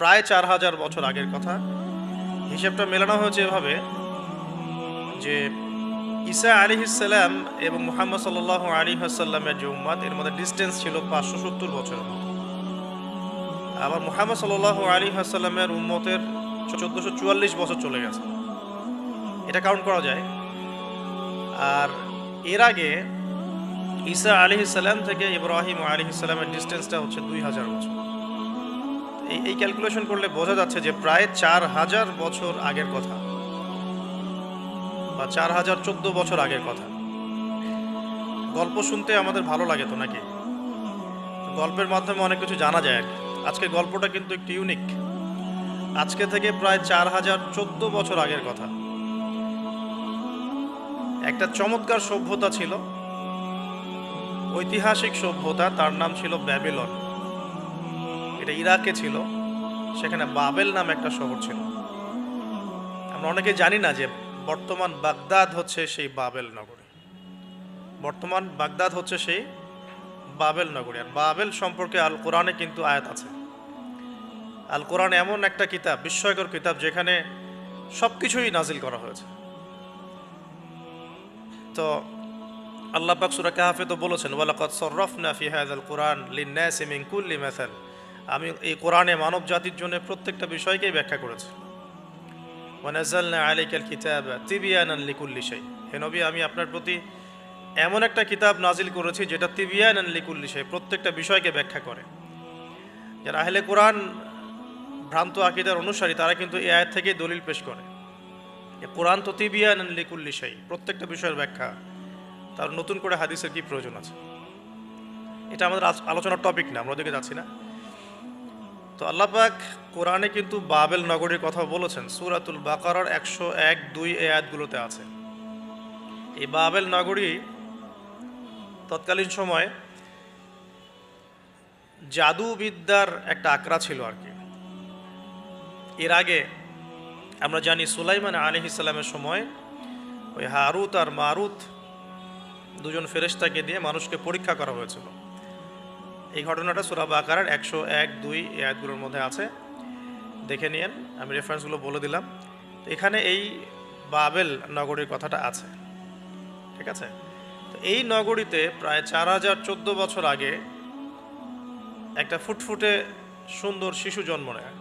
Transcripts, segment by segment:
প্রায় 4000 বছর আগের কথা। হিসেবটা মেলানো হয়েছে এভাবে যে ঈসা আলাইহিস সালাম এবং মুহাম্মদ সাল্লাল্লাহু আলাইহি ওয়াসাল্লামের যে উম্মত, এর মধ্যে ডিসটেন্স ছিল 570 বছরের মতো। আবার মুহাম্মদ সাল্লাল্লাহু আলাইহি ওয়াসাল্লামের উম্মতের 1444 বছর চলে গেছে, এটা কাউন্ট করা যায়। আর এর আগে ঈসা আলাইহিস সালাম থেকে ইব্রাহিম আলাইহিস সালামের ডিসটেন্সটা হচ্ছে 2000 বছর। এই ক্যালকুলেশন করলে বোঝা যাচ্ছে যে প্রায় 4000 বছর আগের কথা, বা 4014 বছর আগের কথা। গল্প শুনতে আমাদের ভালো লাগে তো নাকি? গল্পের মাধ্যমে অনেক কিছু জানা যায় আর কি। আজকে গল্পটা কিন্তু একটু ইউনিক। আজকে থেকে প্রায় 4014 বছর আগের কথা। একটা চমৎকার সভ্যতা ছিল, ঐতিহাসিক সভ্যতা, তার নাম ছিল ব্যাবিলন। এটা ইরাকে ছিল, সেখানে বাবেল নামে একটা শহর ছিল। আমরা অনেকে জানি না যে বর্তমান বাগদাদ হচ্ছে সেই বাবেল নগরী। বর্তমান বাগদাদ হচ্ছে সেই বাবেল নগরী। আর বাবেল সম্পর্কে আল কোরআনে কিন্তু আয়াত আছে। আল কোরআন এমন একটা কিতাব, বিস্ময়কর কিতাব, যেখানে সব কিছুই নাজিল করা হয়েছে। তো আল্লাহ পাক সূরা কাহফে তো বলেছেন, ওয়ালাকাদ সাররাফনা ফি হাযাল কুরআন লিন-নাসি মিন কুল্লি মাসাল। আমি এই কোরআনে মানব জাতির জন্য প্রত্যেকটা বিষয়কেই ব্যাখ্যা করেছি। ওয়া নাযালনা আলাইকাল কিতাবা তিবয়ানান লিকুল্লি শাই। হে নবী, আমি আপনার প্রতি এমন একটা কিতাব নাজিল করেছি যেটা তিবয়ানান লিকুল্লি শাই, প্রত্যেকটা বিষয়কে ব্যাখ্যা করে। যারা আহলে কোরআন ভ্রান্ত আকীদার অনুসারী, তারা কিন্তু এই আয়াত থেকেই দলিল পেশ করে। কোরআন তো তিবয়ানান লিকুল্লি শাই, প্রত্যেকটা বিষয়ের ব্যাখ্যা। তার নতুন করে হাদিসের কি প্রয়োজন আছে? এটা আমাদের আলোচনার টপিক না, আমরা ওদিকে যাচ্ছি না। তো আল্লাহ পাক কোরআনে কিন্তু বাবেল নগরীর কথা বলেছেন। সূরাতুল বাকারার 101-2 এই আয়াতগুলোতে আছে। এই বাবেল নগরী তৎকালীন সময় জাদুবিদ্যার একটা আকড়া ছিল আর কি। এর আগে আমরা জানি সুলাইমান আলাইহিস সালামের সময় ওই হারুত আর মারুত দুজন ফেরেশতাকে দিয়ে মানুষকে পরীক্ষা করা হয়েছিল। এই ঘটনাটা সূরা বাকারার 101-2 এই আয়াতগুলোর মধ্যে আছে, দেখে নিয়েন। আমি রেফারেন্সগুলো বলে দিলাম। এখানে এই বাবেল নগরীর কথাটা আছে, ঠিক আছে? তো এই নগরীতে প্রায় 4014 বছর আগে একটা ফুটফুটে সুন্দর শিশু জন্ম নেয়।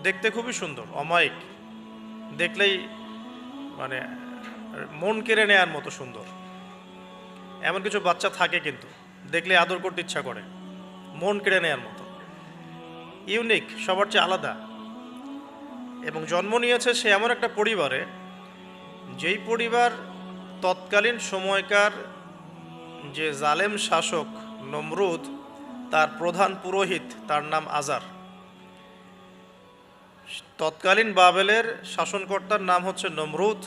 দেখতে খুবই সুন্দর, অমায়িক, দেখলেই মানে মন কেড়ে নেয়ার মতো সুন্দর। এমন কিছু বাচ্চা থাকে কিন্তু দেখলে আদর করতে ইচ্ছা করে, মন কেড়ে নেয়ার মতো, ইউনিক, সবার চেয়ে আলাদা। এবং জন্ম নিয়েছে সে এমন একটা পরিবারে, যেই পরিবার তৎকালীন সময়কার যে জালেম শাসক নমরুদ, তার প্রধান পুরোহিত, তার নাম আজার। তৎকালীন বাবেলের শাসনকর্তার নাম হচ্ছে নমরুদ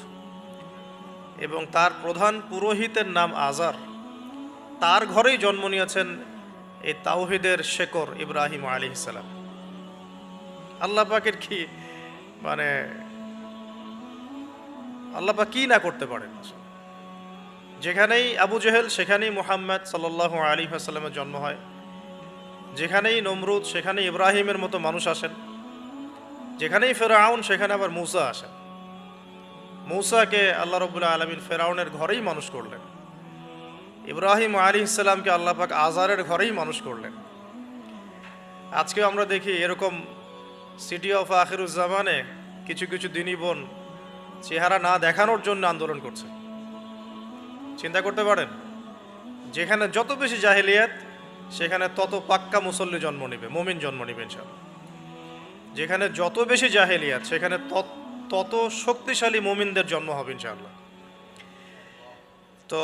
এবং তার প্রধান পুরোহিতের নাম আজার। তার ঘরেই জন্ম নিয়েছেন এই তাওহীদের শেকর ইব্রাহিম আলাইহিস সালাম। আল্লাহ পাকের কি মানে, আল্লাহ পাক কি না করতে পারেন? যেখানেই আবু জেহেল সেখানেই মুহাম্মদ সাল্লাল্লাহু আলাইহি ওয়াসাল্লামের জন্ম হয়। যেখানেই নমরুদ সেখানেই ইব্রাহিমের মতো মানুষ আসেন। যেখানেই ফেরাউন সেখানে আবার মূসা আসেন। মূসাকে আল্লাহ রাব্বুল আলামিন ফেরাউনের ঘরেই মানুষ করলেন। ইব্রাহিম আলাইহিস সালামকে আল্লাহ পাক আজারের ঘরেই মানুষ করলেন। আজকে আমরা দেখি এরকম সিটি অফ আখিরুজ্জামানে কিছু কিছু দিনী বোন চেহারা না দেখানোর জন্য আন্দোলন করছে। চিন্তা করতে পারেন, যেখানে যত বেশি জাহেলিয়াত সেখানে তত পাক্কা মুসল্লি জন্ম নেবে, মুমিন জন্ম নেবে ইনশাআল্লাহ। যেখানে যত বেশি জাহেলিয়াত সেখানে তত শক্তিশালী মুমিনদের জন্ম হবে ইনশাআল্লাহ। তো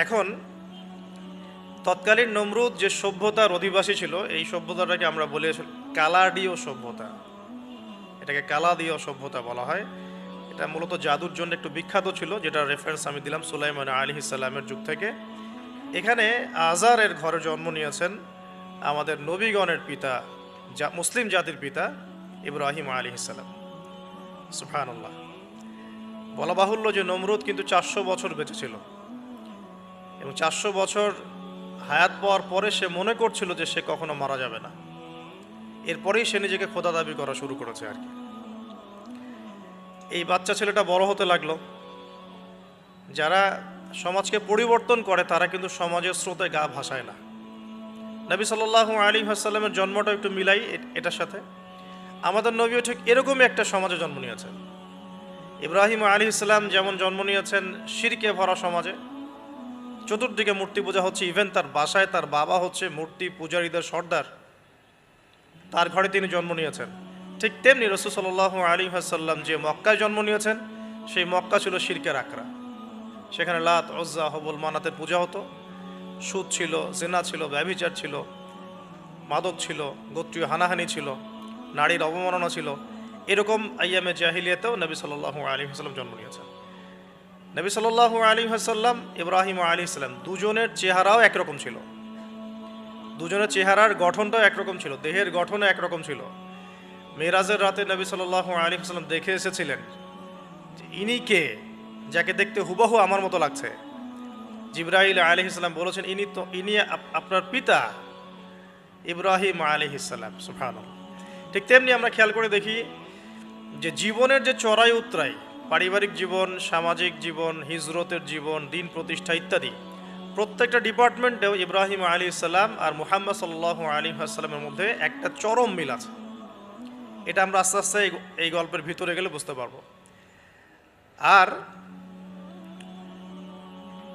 এখন তৎকালীন নমরুদ যে সভ্যতার অধিবাসী ছিল, এই সভ্যতাটাকে আমরা বলি কালাডীয় সভ্যতা। এটাকে কালাদীয় সভ্যতা বলা হয়। এটা মূলত জাদুর জন্য একটু বিখ্যাত ছিল, যেটা রেফারেন্স আমি দিলাম সুলাইমান আলাইহিস সালামের যুগ থেকে। এখানে আজারের ঘরে জন্ম নিয়েছেন আমাদের নবীগণের পিতা, মুসলিম জাতির পিতা ইব্রাহিম আলাইহিস সালাম। সুবহানাল্লাহ। বলা বাহুল্য যে নমরুদ কিন্তু 400 বছর বেঁচে ছিল এবং 400 বছর হায়াত পাওয়ার পরে সে মনে করছিল যে সে কখনো মারা যাবে না, এরপরেই সে নিজেকে খোদা দাবি করা শুরু করেছে আর কি। এই বাচ্চা ছেলেটা বড় হতে লাগলো। যারা সমাজকে পরিবর্তন করে তারা কিন্তু সমাজের স্রোতে গা ভাসায় না। নবী সাল্লাল্লাহু আলাইহি ওয়াসাল্লামের জন্মটা একটু মিলাই এটার সাথে। আমাদের নবীও ঠিক এরকমই একটা সমাজে জন্ম নিয়েছেন। ইব্রাহিম আলাইহিস সালাম যেমন জন্ম নিয়েছেন শিরকে ভরা সমাজে, চতুর্দিকে মূর্তি পূজা হচ্ছে, ইভেন তার বাসায় তার বাবা হচ্ছে মূর্তি পূজারীদের সর্দার, তার ঘরে তিনি জন্ম নিয়েছেন। ঠিক তেমনি রাসূল সাল্লাল্লাহু আলাইহি ওয়াসাল্লাম যে মক্কায় জন্ম নিয়েছেন সেই মক্কা ছিল শিরকের আখড়া। সেখানে লাত, উজ্জা, হবল, মানাতের পূজা হতো, সুদ ছিল, জিনা ছিল, ব্যভিচার ছিল, মাদক ছিল, গোত্রীয় হানাহানি ছিল, নারীর অবমাননা ছিল। এরকম আইয়ামে জাহিলিয়াতেও নবী সাল্লাল্লাহু আলাইহি ওয়াসাল্লাম জন্ম নিয়েছেন। নবী সাল্লাল্লাহু আলাইহি ওয়াসাল্লাম, ইব্রাহিম আলাইহিস সালাম দুজনের চেহারাও একরকম ছিল, দুজনের চেহারার গঠনটাও একরকম ছিল, দেহের গঠনও একরকম ছিল। মেরাজের রাতে নবী সাল্লাল্লাহু আলাইহি ওয়াসাল্লাম দেখে এসেছিলেন যে ইনি কে, যাকে দেখতে হুবহু আমার মতো লাগছে। জিবরাইল আলাইহিস সালাম বলেছেন ইনি আপনার পিতা ইব্রাহিম আলাইহিস সালাম। সুবহানাল্লাহ। ঠিক তেমনি আমরা খেয়াল করে দেখি যে জীবনের যে চড়াই উতরাই, পারিবারিক জীবন, সামাজিক জীবন, হিজরতের জীবন, দিন প্রতিষ্ঠা ইত্যাদি, প্রত্যেকটা ডিপার্টমেন্টেও ইব্রাহিম আলাইহিস সালাম আর মুহাম্মদ সাল্লাল্লাহু আলাইহি ওয়াসাল্লামের মধ্যে একটা চরম মিল আছে। এটা আমরা আস্তে আস্তে এই গল্পের ভিতরে গেলে বুঝতে পারবো। আর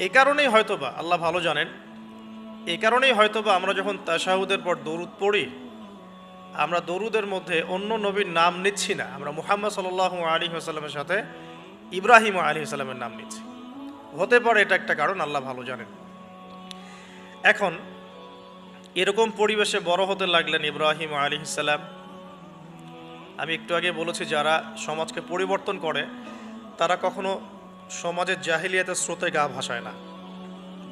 এই কারণেই হয়তোবা আল্লাহ ভালো জানেন, এই কারণেই হয়তোবা আমরা যখন তাশাহুদের পর দরুদ পড়ি, আমরা দরুদের মধ্যে অন্য নবীর নাম নিচ্ছি না, আমরা মুহাম্মদ সাল্লাল্লাহু আলাইহি ওয়াসাল্লামের সাথে ইব্রাহিম আলাইহিস সালামের নাম নিচ্ছি। হতে পারে এটা একটা কারণ, আল্লাহ ভালো জানেন। এখন এরকম পরিবেশে বড় হতে লাগলেন ইব্রাহিম আলাইহিস সালাম। আমি একটু আগে বলেছি যারা সমাজকে পরিবর্তন করে তারা কখনো সমাজের জাহিলিয়াতের স্রোতে গা ভাসায় না।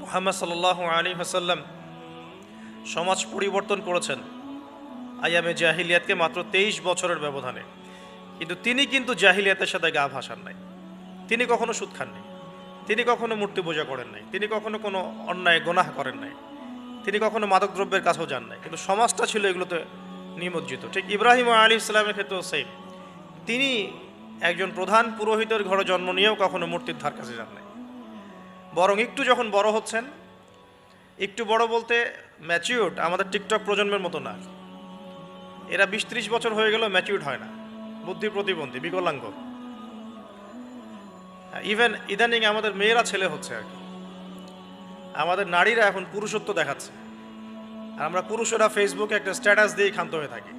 মুহাম্মদ সাল্লাল্লাহু আলাইহি ওয়াসাল্লাম সমাজ পরিবর্তন করেছেন আইয়ামে জাহিলিয়াতকে মাত্র 23 বছরের ব্যবধানে, কিন্তু তিনি কিন্তু জাহিলিয়াতের সাথে গা ভাসান নাই। তিনি কখনো সুদ খাননি, তিনি কখনো মূর্তি পূজা করেন নাই, তিনি কখনো কোনো অন্যায় গুনাহ করেন নাই, তিনি কখনো মাদক দ্রব্যের কাছেও যান নাই, কিন্তু সমাজটা ছিল এগুলোতে নিমজ্জিত। ঠিক ইব্রাহিম আলাইহিস সালামের ক্ষেত্রেও সেম, তিনি একজন প্রধান পুরোহিতের ঘরে জন্ম নিয়েও কখনো মূর্তির ধার কাছে যান নাই। বরং একটু যখন বড় হচ্ছেন, একটু বড় বলতে ম্যাচিউরড, আমাদের টিকটক প্রজন্মের মতো না, এরা 20-30 বছর হয়ে গেল ম্যাচিউরড হয় না, বুদ্ধি প্রতিবন্ধী, বিকলাঙ্গ। ইভেন ইদানিং আমাদের মেয়েরা ছেলে হচ্ছে আর কি, আমাদের নারীরা এখন পুরুষত্ব দেখাচ্ছে, আর আমরা পুরুষেরা ফেসবুকে একটা স্ট্যাটাস দিয়েই ক্ষান্ত হয়ে থাকি।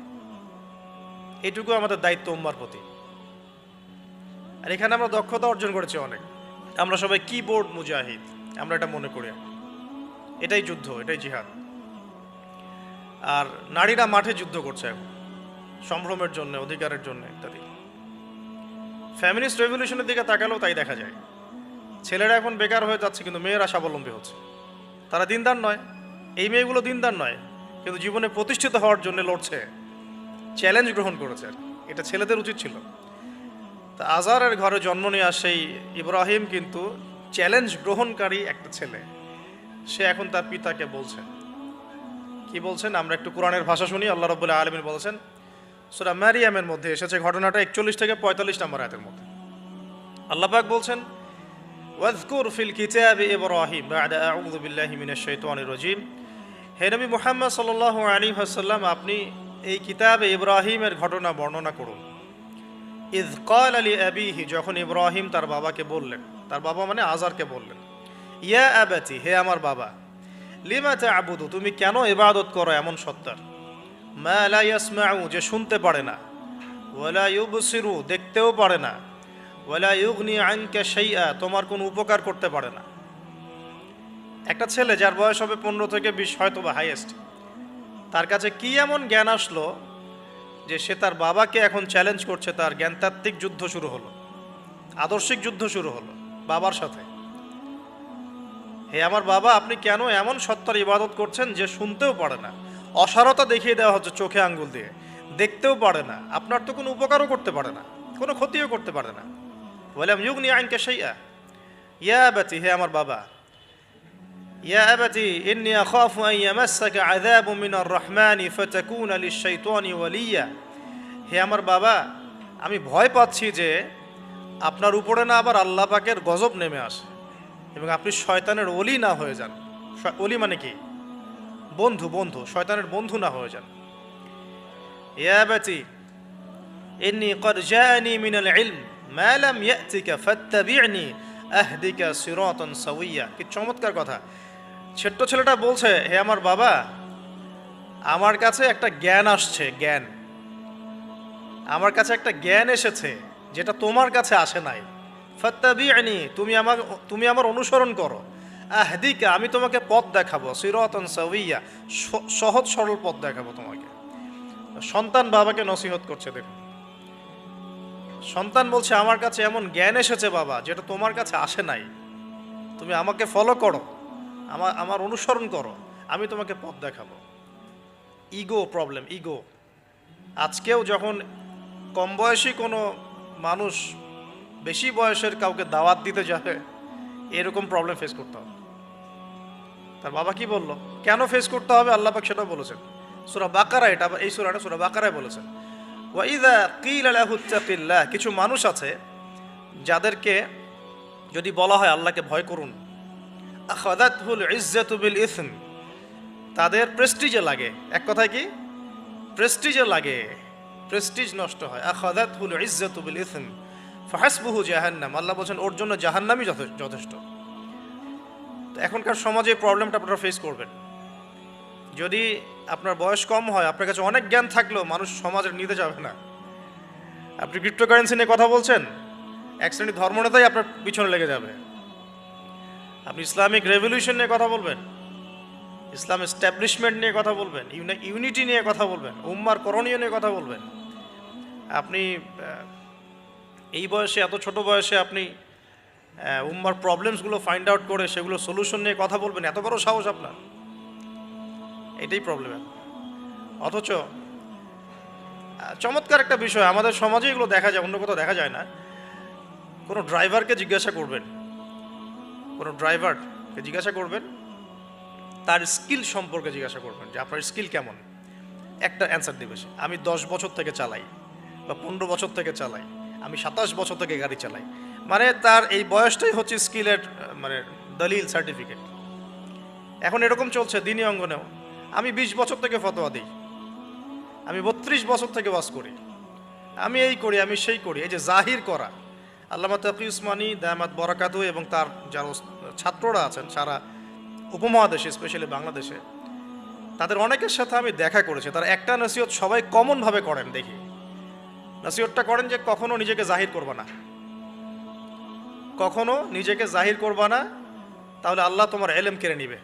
এটুকু আমাদের দায়িত্ব উম্মার প্রতি। আর এখানে আমরা দক্ষতা অর্জন করেছি অনেক, আমরা সবাই কিবোর্ড মুজাহিদ, আমরা এটা মনে করি, এটাই যুদ্ধ, এটাই জিহাদ। আর নারীরা মাঠে যুদ্ধ করছে এখন সম্ভ্রমের জন্য, অধিকারের জন্য ইত্যাদি। ফ্যামিনিস্ট রেভলিউশনের দিকে তাকালেও তাই দেখা যায়। ছেলেরা এখন বেকার হয়ে যাচ্ছে কিন্তু মেয়েরা স্বাবলম্বী হচ্ছে। তারা দিনদার নয়, এই মেয়েগুলো দিনদার নয়, কিন্তু জীবনে প্রতিষ্ঠিত হওয়ার জন্য লড়ছে, চ্যালেঞ্জ গ্রহণ করেছে। এটা ছেলেদের উচিত ছিল। তা আজারের ঘরে জন্ম নেওয়া সেই ইব্রাহিম কিন্তু চ্যালেঞ্জ গ্রহণকারী একটা ছেলে। সে এখন তার পিতাকে বলছেন, কি বলছেন আমরা একটু কোরআনের ভাষা শুনি। আল্লাহ রাব্বুল আলামিন বলেছেন সূরা মারিয়ামের মধ্যে এসেছে ঘটনাটা 41 থেকে 45 নম্বর আয়াতের মধ্যে। আল্লাহ পাক বলছেন ওয়াজকুর ফিল কিতাবি ইব্রাহিম বা'দা আউযু বিল্লাহি মিনাশ শাইতানির রাজীম। হে নবী মুহাম্মদ সাল্লাল্লাহু আলাইহি ওয়াসাল্লাম, আপনি এই কিতাবে ইব্রাহিমের ঘটনা বর্ণনা করুন। ইয ক্বালা লি আবিহি, যখন ইব্রাহিম তার বাবাকে বললেন, তার বাবা মানে আজারকে বললেন, ইয়া আবাতি, হে আমার বাবা, লিমা তা'বুদু, তুমি কেন ইবাদত করো এমন সত্তার, মা লা ইয়াসমাউ, যে শুনতে পারে না, ওয়ালা ইউবসিরু, দেখতেও পারে না, ওয়ালা ইউগনি আনকা শাইআ, তোমার কোনো উপকার করতে পারে না। একটা ছেলে যার বয়স হবে 15 থেকে 20 হয়তো বা হাইয়েস্ট, তার কাছে কি এমন জ্ঞান আসলো যে সে তার বাবাকে এখন চ্যালেঞ্জ করছে, তার জ্ঞানতাত্ত্বিক যুদ্ধ শুরু হলো, আদর্শিক যুদ্ধ শুরু হলো বাবার সাথে। হে আমার বাবা, আপনি কেন এমন সত্তার ইবাদত করছেন যে শুনতেও পারে না, অসারতা দেখিয়ে দেওয়া হচ্ছে চোখে আঙ্গুল দিয়ে, দেখতেও পারে না, আপনার তো কোনো উপকারও করতে পারে না, কোনো ক্ষতিও করতে পারে না। ওয়ালাম ইউগনি আনকা শাইআ ইয়া আবাতি, হে আমার বাবা, ইয়া আবাতি ইন্নী আখাফু আন ইয়ামাসসাকা আযাবুম মিনার রাহমানি ফাতাকুনা লিশ-শাইতানি ওয়ালিয়্যা। হে আমার বাবা, আমি ভয় পাচ্ছি যে আপনার উপরে না আবার আল্লাহ পাকের গজব নেমে আসে এবং আপনি শয়তানের ওলি না হয়ে যান। ওলি মানে কি? বন্ধু, বন্ধু, শয়তানের বন্ধু না হয়ে যান। ইয়া আবাতি ইন্নী ক্বাদ জাআনি মিনাল ইলম মা লাম ইয়াতিকা ফাত্তাবি'নি আহদিকা সিরাতান সাওয়্যা। কি চমৎকার কথা! ছোট্ট ছেলেটা বলছে, হে আমার বাবা, আমার কাছে একটা জ্ঞান আসছে, জ্ঞান আমার কাছে একটা জ্ঞান এসেছে যেটা তোমার কাছে আসে নাই। ফাত্তাবি'নি, তুমি আমার অনুসরণ করো। আহদিকা, আমি তোমাকে পথ দেখাবো। সিরাতান সাওয়্যা, সহজ সরল পথ দেখাবো তোমাকে। সন্তান বাবাকে নসিহত করছে। দেখুন, সন্তান বলছে, আমার কাছে এমন জ্ঞান এসেছে বাবা যেটা তোমার কাছে আসে নাই। তুমি আমাকে ফলো করো, আমার অনুসরণ করো, আমি তোমাকে পথ দেখাবো। Ego problem, ego. আজকেও যখন কম বয়সী কোনো মানুষ বেশি বয়সের কাউকে দাওয়াত দিতে যাবে, এরকম প্রবলেম ফেস করতে হবে। তার বাবা কি বলল, কেন ফেস করতে হবে আল্লাহ পাক সেটা বলেছেন সূরা বাকারা। এটা এই সূরাটা সূরা বাকারায় বলেছেন, ওয়া ইযা কিলা লাহু ইত্তাকিল্লাহ। কিছু মানুষ আছে যাদেরকে যদি বলা হয় আল্লাহকে ভয় করুন, আখাযাতহুল ইজ্জাতু বিল ইসম, তাদের প্রেস্টিজে লাগে। এক কথায় কি? প্রেস্টিজে লাগে, প্রেস্টিজ নষ্ট হয়। আখাযাতহুল ইজ্জাতু বিল ইসম ফাহাসবুহু জাহান্নাম। আল্লাহ বলেন ওর জন্য জাহান্নামই যথেষ্ট। তো এখনকার সমাজে প্রবলেমটা আপনারা ফেস করবেন। যদি আপনার বয়স কম হয়, আপনার কাছে অনেক জ্ঞান থাকলেও মানুষ সমাজের নিতে যাবে না। আপনি ক্রিপ্টোকারেন্সি নিয়ে কথা বলছেন, এক শ্রেণী ধর্মনেতাই আপনার পিছনে লেগে যাবে। আপনি ইসলামিক রেভলিউশন নিয়ে কথা বলবেন, ইসলাম এস্টাবলিশমেন্ট নিয়ে কথা বলবেন, ইউনিটি নিয়ে কথা বলবেন, উম্মার করণীয় নিয়ে কথা বলবেন। আপনি এই বয়সে, এত ছোট বয়সে আপনি উম্মার প্রবলেমসগুলো ফাইন্ড আউট করে সেগুলো সলিউশন নিয়ে কথা বলবেন, এত বড় সাহস আপনার? এটাই প্রবলেম। অথচ চমৎকার একটা বিষয়, আমাদের সমাজে এগুলো দেখা যায়, অন্য কোথাও দেখা যায় না। কোনো ড্রাইভারকে জিজ্ঞাসা করবেন, কোনো ড্রাইভারকে জিজ্ঞাসা করবেন, তার স্কিল সম্পর্কে জিজ্ঞাসা করবেন যে আপনার স্কিল কেমন। একটা অ্যান্সার দেবে সে, আমি 10 বছর থেকে চালাই, বা 15 বছর থেকে চালাই, আমি 27 বছর থেকে গাড়ি চালাই। মানে তার এই বয়সটাই হচ্ছে স্কিলের মানে দলিল, সার্টিফিকেট। এখন এরকম চলছে দ্বীনি অঙ্গনেও। আমি 20 বছর থেকে ফতোয়া দিই, আমি 32 বছর থেকে ওয়াজ করি, আমি এই করি, আমি সেই করি। এই যে জাহির করা, আল্লামা তাকি উসমানী দামাত বরাকাতুহু এবং তার যারা ছাত্ররা আছেন সারা উপমহাদেশে, স্পেশালি বাংলাদেশে, তাদের অনেকের সাথে আমি দেখা করেছি। তারা একটা নসিহত সবাই কমনভাবে করেন, দেখি নসিহতটা করেন যে কখনো নিজেকে জাহির করবা না, কখনো নিজেকে জাহির করবা না, তাহলে আল্লাহ তোমার এলেম কেড়ে নিবে।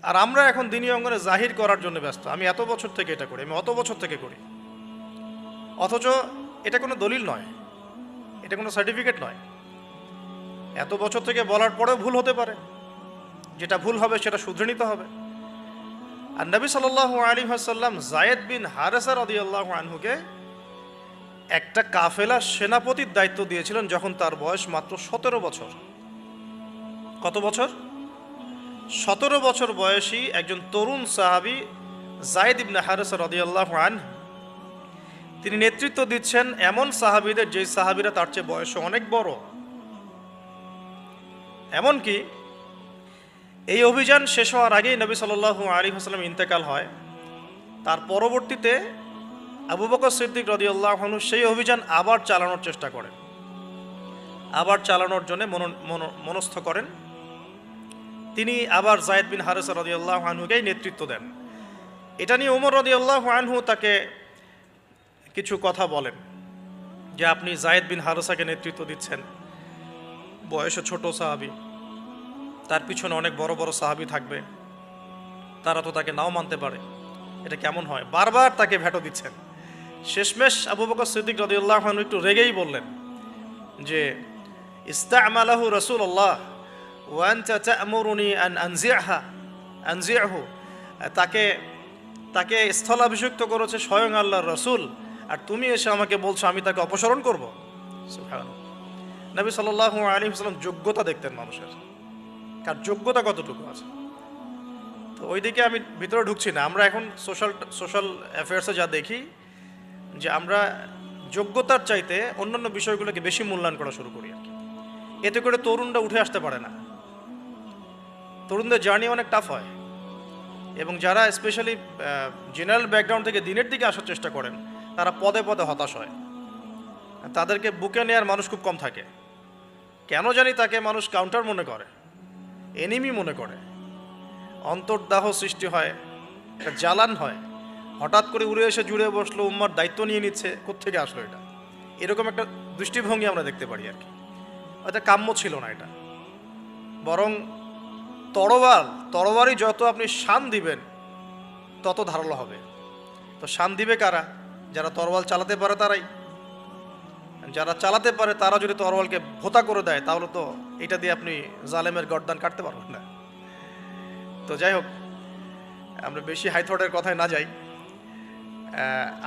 আর আমরা এখন দ্বীনি অঙ্গনে জাহির করার জন্য ব্যস্ত। আমি এত বছর থেকে এটা করি, আমি অত বছর থেকে করি, অথচ এটা কোনো দলিল নয়, এটা কোনো সার্টিফিকেট নয়। এত বছর থেকে বলার পরেও ভুল হতে পারে, যেটা ভুল হবে সেটা শুধরে নিতে হবে। আর নবী সাল্লাল্লাহু আলাইহি ওয়াসাল্লাম যায়েদ বিন হারেসা রাদিয়াল্লাহু আনহুকে একটা কাফেলার সেনাপতির দায়িত্ব দিয়েছিলেন যখন তার বয়স মাত্র 17 বছর। কত বছর? 17 বছর বয়সী একজন তরুণ সাহাবী যায়েদ ইবনে হারেসা রাদিয়াল্লাহু আনহু, তিনি নেতৃত্ব দিচ্ছেন এমন সাহাবীদের যে সাহাবীরা তার চেয়ে বয়সে অনেক বড়। এমনকি এই অভিযান শেষ হওয়ার আগেই নবী সাল্লাল্লাহু আলাইহি ওয়াসাল্লাম ইন্তেকাল হয়। তার পরবর্তীতে আবু বকর সিদ্দিক রাদিয়াল্লাহু আনহু সেই অভিযান আবার চালানোর চেষ্টা করেন, আবার চালানোর জন্য মনস্থ করেন। তিনি আবার যায়েদ বিন হারেসা রাদিয়াল্লাহু আনহুকেই নেতৃত্ব দেন। এটা নিয়ে ওমর রাদিয়াল্লাহু আনহু তাকে কিছু কথা বলেন যে আপনি যায়েদ বিন হারেসাকে নেতৃত্ব দিচ্ছেন, বয়সে ছোট সাহাবী, তার পিছনে অনেক বড় বড় সাহাবী থাকবে, তারা তো তাকে নাও মানতে পারে, এটা কেমন হয়? বারবার তাকে ভেটো দিচ্ছেন। শেষমেশ আবু বকর সিদ্দিক রাদিয়াল্লাহু আনহু একটু রেগেই বললেন যে ইস্তা'মালাহু রাসূলুল্লাহ ওয়া আনতা তা'মুরুনি আন আনজি'হু। তাকে স্থলাভিষিক্ত করেছে স্বয়ং আল্লাহর রাসূল, আর তুমি এসে আমাকে বলছো আমি তাকে অপসারণ করব? সুবহানাল্লাহ। নবী সাল্লাল্লাহু আলাইহি ওয়াসাল্লাম যোগ্যতা দেখতেন মানুষের, কার যোগ্যতা কতটুকু আছে। তো ওইদিকে আমি ভিতরে ঢুকছি না। আমরা এখন সোশ্যাল অ্যাফেয়ার্সে যা দেখি যে আমরা যোগ্যতার চাইতে অন্যান্য বিষয়গুলোকে বেশি মূল্যায়ন করা শুরু করি আর কি। এতে করে তরুণরা উঠে আসতে পারে না, তরুণদের জার্নি অনেক টাফ হয়। এবং যারা স্পেশালি জেনারেল ব্যাকগ্রাউন্ড থেকে দিনের দিকে আসার চেষ্টা করেন তারা পদে পদে হতাশ হয়। তাদেরকে বুকে নেওয়ার মানুষ খুব কম থাকে। কেন জানি তাকে মানুষ কাউন্টার মনে করে, এনিমি মনে করে, অন্তর্দাহ সৃষ্টি হয়, একটা জ্বালান হয়। হঠাৎ করে উড়ে এসে জুড়ে বসলো, উম্মার দায়িত্ব নিয়ে নিচ্ছে, কোত্থেকে আসলো এটা, এরকম একটা দৃষ্টিভঙ্গি আমরা দেখতে পারি আর কি। এটা কাম্য ছিল না এটা। বরং তরবারি যত আপনি শান দিবেন তত ধারালো হবে। তো শান দিবে কারা? যারা তরোয়াল চালাতে পারে তারাই। যারা চালাতে পারে তারা যদি তরোয়ালকে ভোতা করে দেয় তাহলে তো এটা দিয়ে আপনি জালেমের গর্দান কাটতে পারবেন না। তো যাই হোক, আমরা বেশি হাইথটের কথায় না যাই।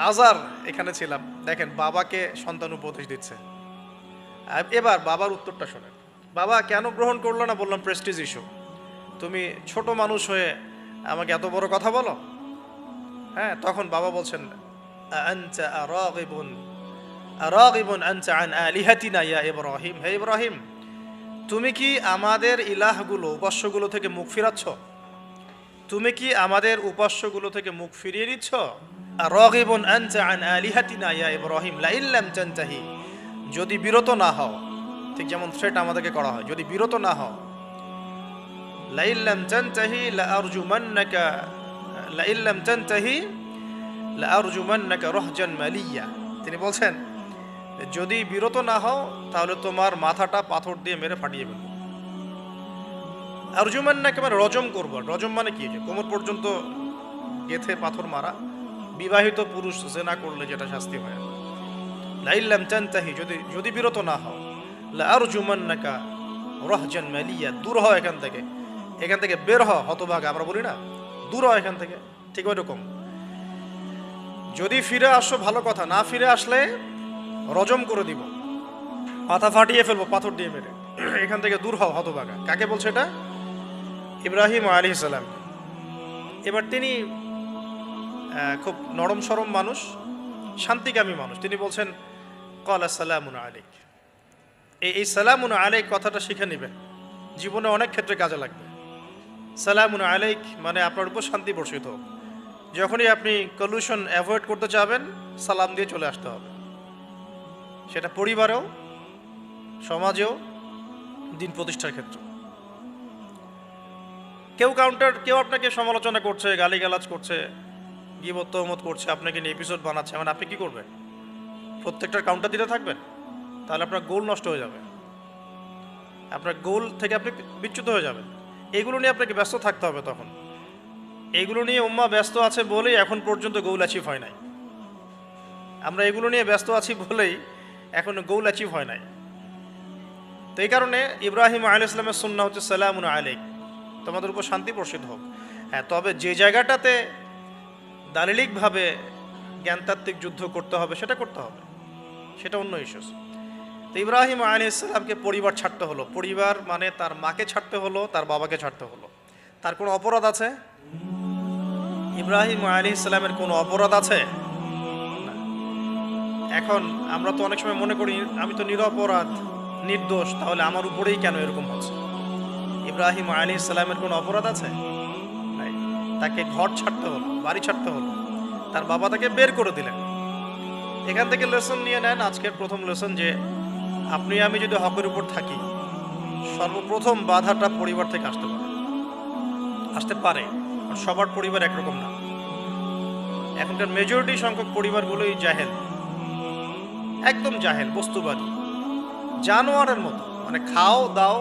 আজার এখানে ছিলাম, দেখেন বাবাকে সন্তান উপদেশ দিচ্ছে। এবার বাবার উত্তরটা শোনেন। বাবা কেন গ্রহণ করলো না? বললাম প্রেস্টিজ ইস্যু। তুমি ছোট মানুষ হয়ে আমাকে এত বড় কথা বলো। হ্যাঁ, তখন বাবা বলছেন আনতা আরাগিবুন আনতা আন আলিহাতিনা ইয়া ইব্রাহিম। হে ইব্রাহিম, তুমি কি আমাদের ইলাহগুলো, উপাস্যগুলো থেকে মুখ ফিরাচ্ছ? তুমি কি আমাদের উপাস্যগুলো থেকে মুখ ফিরিয়ে নিচ্ছ? আরাগিবুন আনতা আন আলিহাতিনা ইয়া ইব্রাহিম লা ইল্লাম তানতাহি, যদি বিরত না হও। ঠিক যেমন থ্রেট আমাদেরকে করা হয়, যদি বিরত না হও। লা ইল্লাম তানতাহি লা আরজুমান্নাকা লা ইল্লাম তানতাহি লা আরজুমান্নাকা রাহজান মালিয়া। তিনি বলছেন যদি বিরত না হও তাহলে তোমার মাথাটা পাথর দিয়ে মেরে ফাটিয়ে ফেলবো। আরজুমান্নাকা মানে রজম করবো। রজম মানে কি? কোমর পর্যন্ত গেথে পাথর মারা। বিবাহিত পুরুষ জেনা করলে যেটা শাস্তি হয়। লা ইল্লাম তানতাহি, যদি বিরত না হও। লা আরজুমান্নাকা রাহজান মালিয়া, দূর হও এখান থেকে বের হও হতভাগা। আমরা বলি না, দূর হও এখান থেকে, ঠিক ওই রকম। যদি ফিরে আসো ভালো কথা, না ফিরে আসলে রজম করে দিব, মাথা ফাটিয়ে ফেলবো পাথর দিয়ে মেরে। এখান থেকে দূর হও হতভাগা। কাকে বলছে এটা? ইব্রাহিম আলাইহিস সালাম। এবার তিনি খুব নরম সরম মানুষ, শান্তিকামী মানুষ। তিনি বলছেন ক্বালা সালামুন আলাইক। এই সালামুন আলাইক কথাটা শিখে নেবেন, জীবনে অনেক ক্ষেত্রে কাজে লাগবে। সালামুন আলাইক মানে আপনার উপর শান্তি বর্ষিত হোক। যখনই আপনি কলিউশন অ্যাভয়েড করতে চাবেন সালাম দিয়ে চলে আসতে হবে। সেটা পরিবারেও, সমাজেও, দিন প্রতিষ্ঠার ক্ষেত্রে। কেউ আপনাকে সমালোচনা করছে, গালিগালাজ করছে, গীবত তহমত করছে, আপনাকে নিয়ে এপিসোড বানাচ্ছে, মানে আপনি কি করবেন? প্রত্যেকটার কাউন্টার দিতে থাকবেন? তাহলে আপনার গোল নষ্ট হয়ে যাবে, আপনার গোল থেকে আপনি বিচ্যুত হয়ে যাবেন। এগুলো নিয়ে আপনাকে ব্যস্ত থাকতে হবে। তখন এগুলো নিয়ে উম্মাহ ব্যস্ত আছে বলেই এখন পর্যন্ত গোল অ্যাচিভ হয় নাই। আমরা এগুলো নিয়ে ব্যস্ত আছি বলেই এখন গোল অ্যাচিভ হয় নাই। তো এই কারণে ইব্রাহিম আলাইহিস সালামের সুন্নাহ হচ্ছে সালামুন আলাইক, তোমাদের উপর শান্তি বর্ষিত হোক। হ্যাঁ, তবে যে জায়গাটাতে দালিলিকভাবে জ্ঞানতাত্ত্বিক যুদ্ধ করতে হবে সেটা করতে হবে, সেটা অন্য ইস্যুস। তো ইব্রাহিম আলাইহিস সালামকে পরিবার ছাড়তে হলো। পরিবার মানে তার মাকে ছাড়তে হলো, তার বাবাকে ছাড়তে হলো। তার কোনো অপরাধ আছে? ইব্রাহিম আলাইহিস সালামের কোনো অপরাধ আছে? না। এখন আমরা তো অনেক সময় মনে করি আমি তো নিরপরাধ, নির্দোষ, তাহলে আমার উপরেই কেন এরকম হচ্ছে? ইব্রাহিম আলাইহিস সালামের কোনো অপরাধ আছে? নাই। তাকে ঘর ছাড়তে হলো, বাড়ি ছাড়তে হলো, তার বাবা তাকে বের করে দিলেন। এখান থেকে লেসন নিয়ে নেন আজকের প্রথম লেসন, যে আপনি আমি যদি হকের উপর থাকি সর্বপ্রথম বাধাটা পরিবার থেকে আসতে পারে। সবার পরিবার একরকম না। এখনকার মেজরিটি সংখ্যক পরিবারগুলোই জাহেল, একদম জাহেল, বস্তুবাদী, জানোয়ারের মতো। মানে খাও দাও,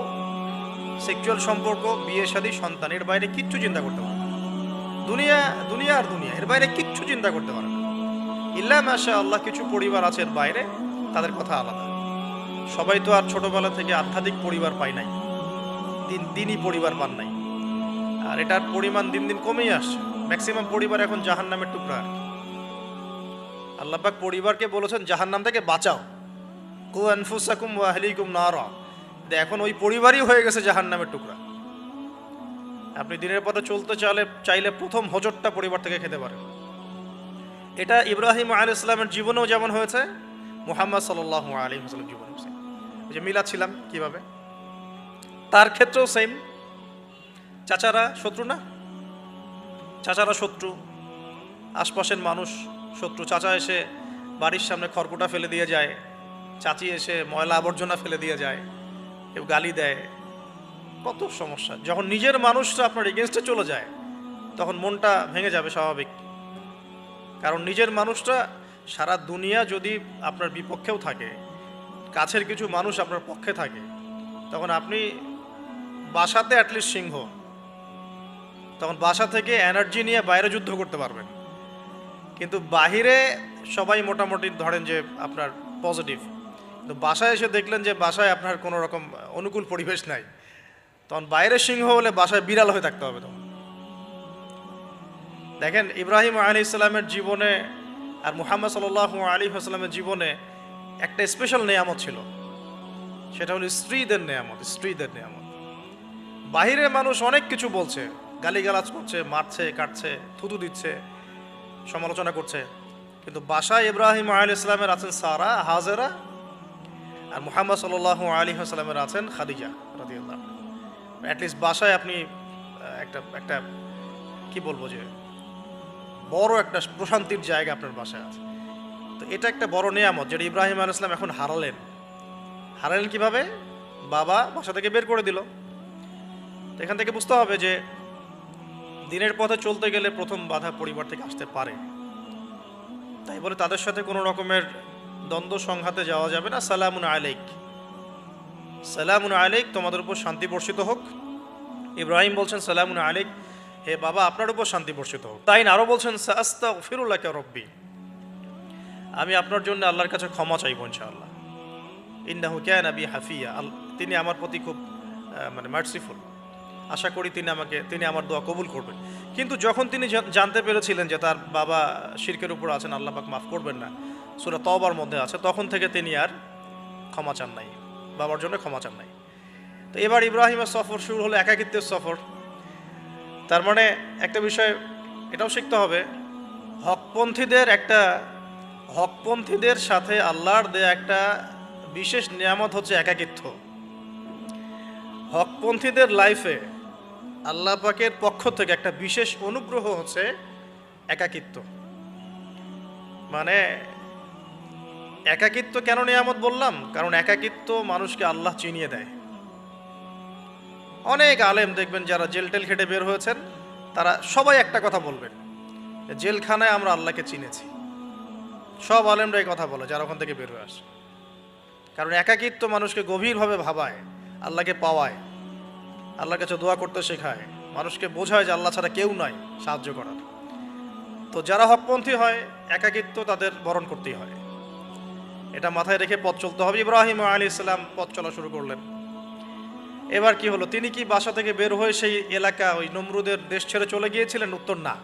সেক্সুয়াল সম্পর্ক, বিয়ে শাদী, সন্তান, এর বাইরে কিচ্ছু চিন্তা করতে পারে না। দুনিয়া আর দুনিয়া, এর বাইরে কিচ্ছু চিন্তা করতে পারে না। ইল্লা মাশা আল্লাহ, কিছু পরিবার আছে এর বাইরে, তাদের কথা আলাদা। সবাই তো আর ছোটবেলা থেকে আধ্যাত্মিক পরিবার পায় নাই, দিনই পরিবার পান নাই। আর এটার পরিমাণ দিন দিন কমেই আসছে। ম্যাক্সিমাম পরিবার এখন জাহান্নামের টুকরা আর কি। আল্লাহ পাক পরিবারকে বলেছেন জাহান্নাম থেকে বাঁচাও, কু আনফুসাকুম ওয়া আহলিকুম নারা। এখন ওই পরিবারই হয়ে গেছে জাহান্নামের টুকরা। আপনি দিনের পথে চলতে চাইলে প্রথম হোঁচটটা পরিবার থেকে খেতে পারেন। এটা ইব্রাহিম আলাইহিস সালামের জীবনেও যেমন হয়েছে, মুহাম্মদ সাল্লাল্লাহু আলাইহি ওয়াসাল্লাম জীবনে হয়েছে। যে মিলাচ্ছিলাম কিভাবে, তার ক্ষেত্রেও সেম। চাচারা শত্রু না, চাচারা শত্রু, আশপাশের মানুষ শত্রু। চাচা এসে বাড়ির সামনে খড়কুটা ফেলে দিয়ে যায়, চাচি এসে ময়লা আবর্জনা ফেলে দিয়ে যায়, কেউ গালি দেয়, কত সমস্যা। যখন নিজের মানুষরা আপনার এগেনস্টে চলে যায় তখন মনটা ভেঙে যাবে স্বাভাবিক। কারণ নিজের মানুষটা সারা দুনিয়া যদি আপনার বিপক্ষেও থাকে, কাছের কিছু মানুষ আপনার পক্ষে থাকে, তখন আপনি বাসাতে অ্যাটলিস্ট সিংহ, তখন বাসা থেকে এনার্জি নিয়ে বাইরে যুদ্ধ করতে পারবেন। কিন্তু বাহিরে সবাই মোটামুটি ধরেন যে আপনার পজিটিভ, কিন্তু বাসায় এসে দেখলেন যে বাসায় আপনার কোনো রকম অনুকূল পরিবেশ নাই, তখন বাইরে সিংহ হলে বাসায় বিড়াল হয়ে থাকতে হবে। তখন দেখেন ইব্রাহিম আলাইহিস সালামের জীবনে আর মুহাম্মদ সাল্লাল্লাহু আলাইহি ওয়াসাল্লামের জীবনে একটা স্পেশাল নেয়ামত ছিল, সেটা হলো স্ত্রীদের নেয়ামত। স্ত্রীদের নেয়ামত। বাহিরে মানুষ অনেক কিছু বলছে, গালিগালাজ করছে, মারছে, কাটছে, থুতু দিচ্ছে, সমালোচনা করছে, কিন্তু বাসায় ইব্রাহিম আলাইহিস সালামের আছেন সারা, হাজেরা, আর মুহাম্মদ সাল্লাল্লাহু আলাইহি ওয়াসাল্লামের আছেন খাদিজা রাদিয়াল্লাহু আনহা। অ্যাটলিস্ট বাসায় আপনি একটা কি বলবো, যে বড় একটা প্রশান্তির জায়গা আপনার বাসায় আছে। তো এটা একটা বড় নেয়ামত যেটা ইব্রাহিম আলাইহিস সালাম এখন হারালেন। কিভাবে? বাবা বাসা থেকে বের করে দিল। এখান থেকে বুঝতে হবে যে দিনের পথে চলতে গেলে প্রথম বাধা পরিবার থেকে আসতে পারে, তাই বলে তাদের সাথে কোনো রকমের দ্বন্দ্ব সংঘাতে যাওয়া যাবে না। সালামুন আলাইক, সালামুন আলাইক, তোমাদের উপর শান্তি বর্ষিত হোক। ইব্রাহিম বলছেন সালামুন আলাইক, হে বাবা আপনার উপর শান্তি বর্ষিত হোক। তাই আরও বলছেন সাস্তাগফিরুল্লাকা রব্বি, আমি আপনার জন্য আল্লাহর কাছে ক্ষমা চাইব ইনশাআল্লাহ। ইন্নাহু কানা বি হাফিয়া, তিনি আমার প্রতি খুব মার্সিফুল, আশা করি তিনি আমার দোয়া কবুল করবেন। কিন্তু যখন তিনি জানতে পেরেছিলেন যে তার বাবা শিরকের উপর আছেন, আল্লাহ পাক মাফ করবেন না, সূরা তওবার মধ্যে আছে, তখন থেকে তিনি আর ক্ষমা চান নাই, বাবার জন্য ক্ষমা চান নাই। তো এবার ইব্রাহিমের সফর শুরু হলো একাকিত্বের সফর। তার মানে একটা বিষয় এটাও শিখতে হবে, হকপন্থীদের সাথে আল্লাহর দেয়া একটা বিশেষ নিয়ামত হচ্ছে একাকিত্ব। হকপন্থীদের লাইফে আল্লাহ পাকের পক্ষ থেকে একটা বিশেষ অনুগ্রহ হচ্ছে একাকিত্ব। মানে একাকিত্ব কেন নিয়ামত বললাম? কারণ একাকিত্ব মানুষকে আল্লাহ চিনিয়ে দেয়। অনেক আলেম দেখবেন যারা জেল টেল খেটে বের হয়েছেন, তারা সবাই একটা কথা বলবেন, জেলখানায় আমরা আল্লাহকে চিনেছি। সব আলেমরা এই কথা বলে যারা ওখান থেকে বের হয়ে আসে। কারণ একাকিত্ব মানুষকে গভীরভাবে ভাবায়, আল্লাহকে পাওয়ায়, আল্লাহর কাছে দোয়া করতে শেখায়, মানুষকে বোঝায় যে আল্লাহ ছাড়া কেউ নাই সাহায্য করার। তো যারা হকপন্থী হয় একাকিত্ব তাদের বরণ করতেই হয়, এটা মাথায় রেখে পথ চলতে হবে। ইব্রাহিম আলাইহিস সালাম পথ চলা শুরু করলেন। এবার কি হলো, তিনি কি বাসা থেকে বের হয়ে সেই এলাকা ওই নমরুদের দেশ ছেড়ে চলে গিয়েছিলেন? উত্তর না,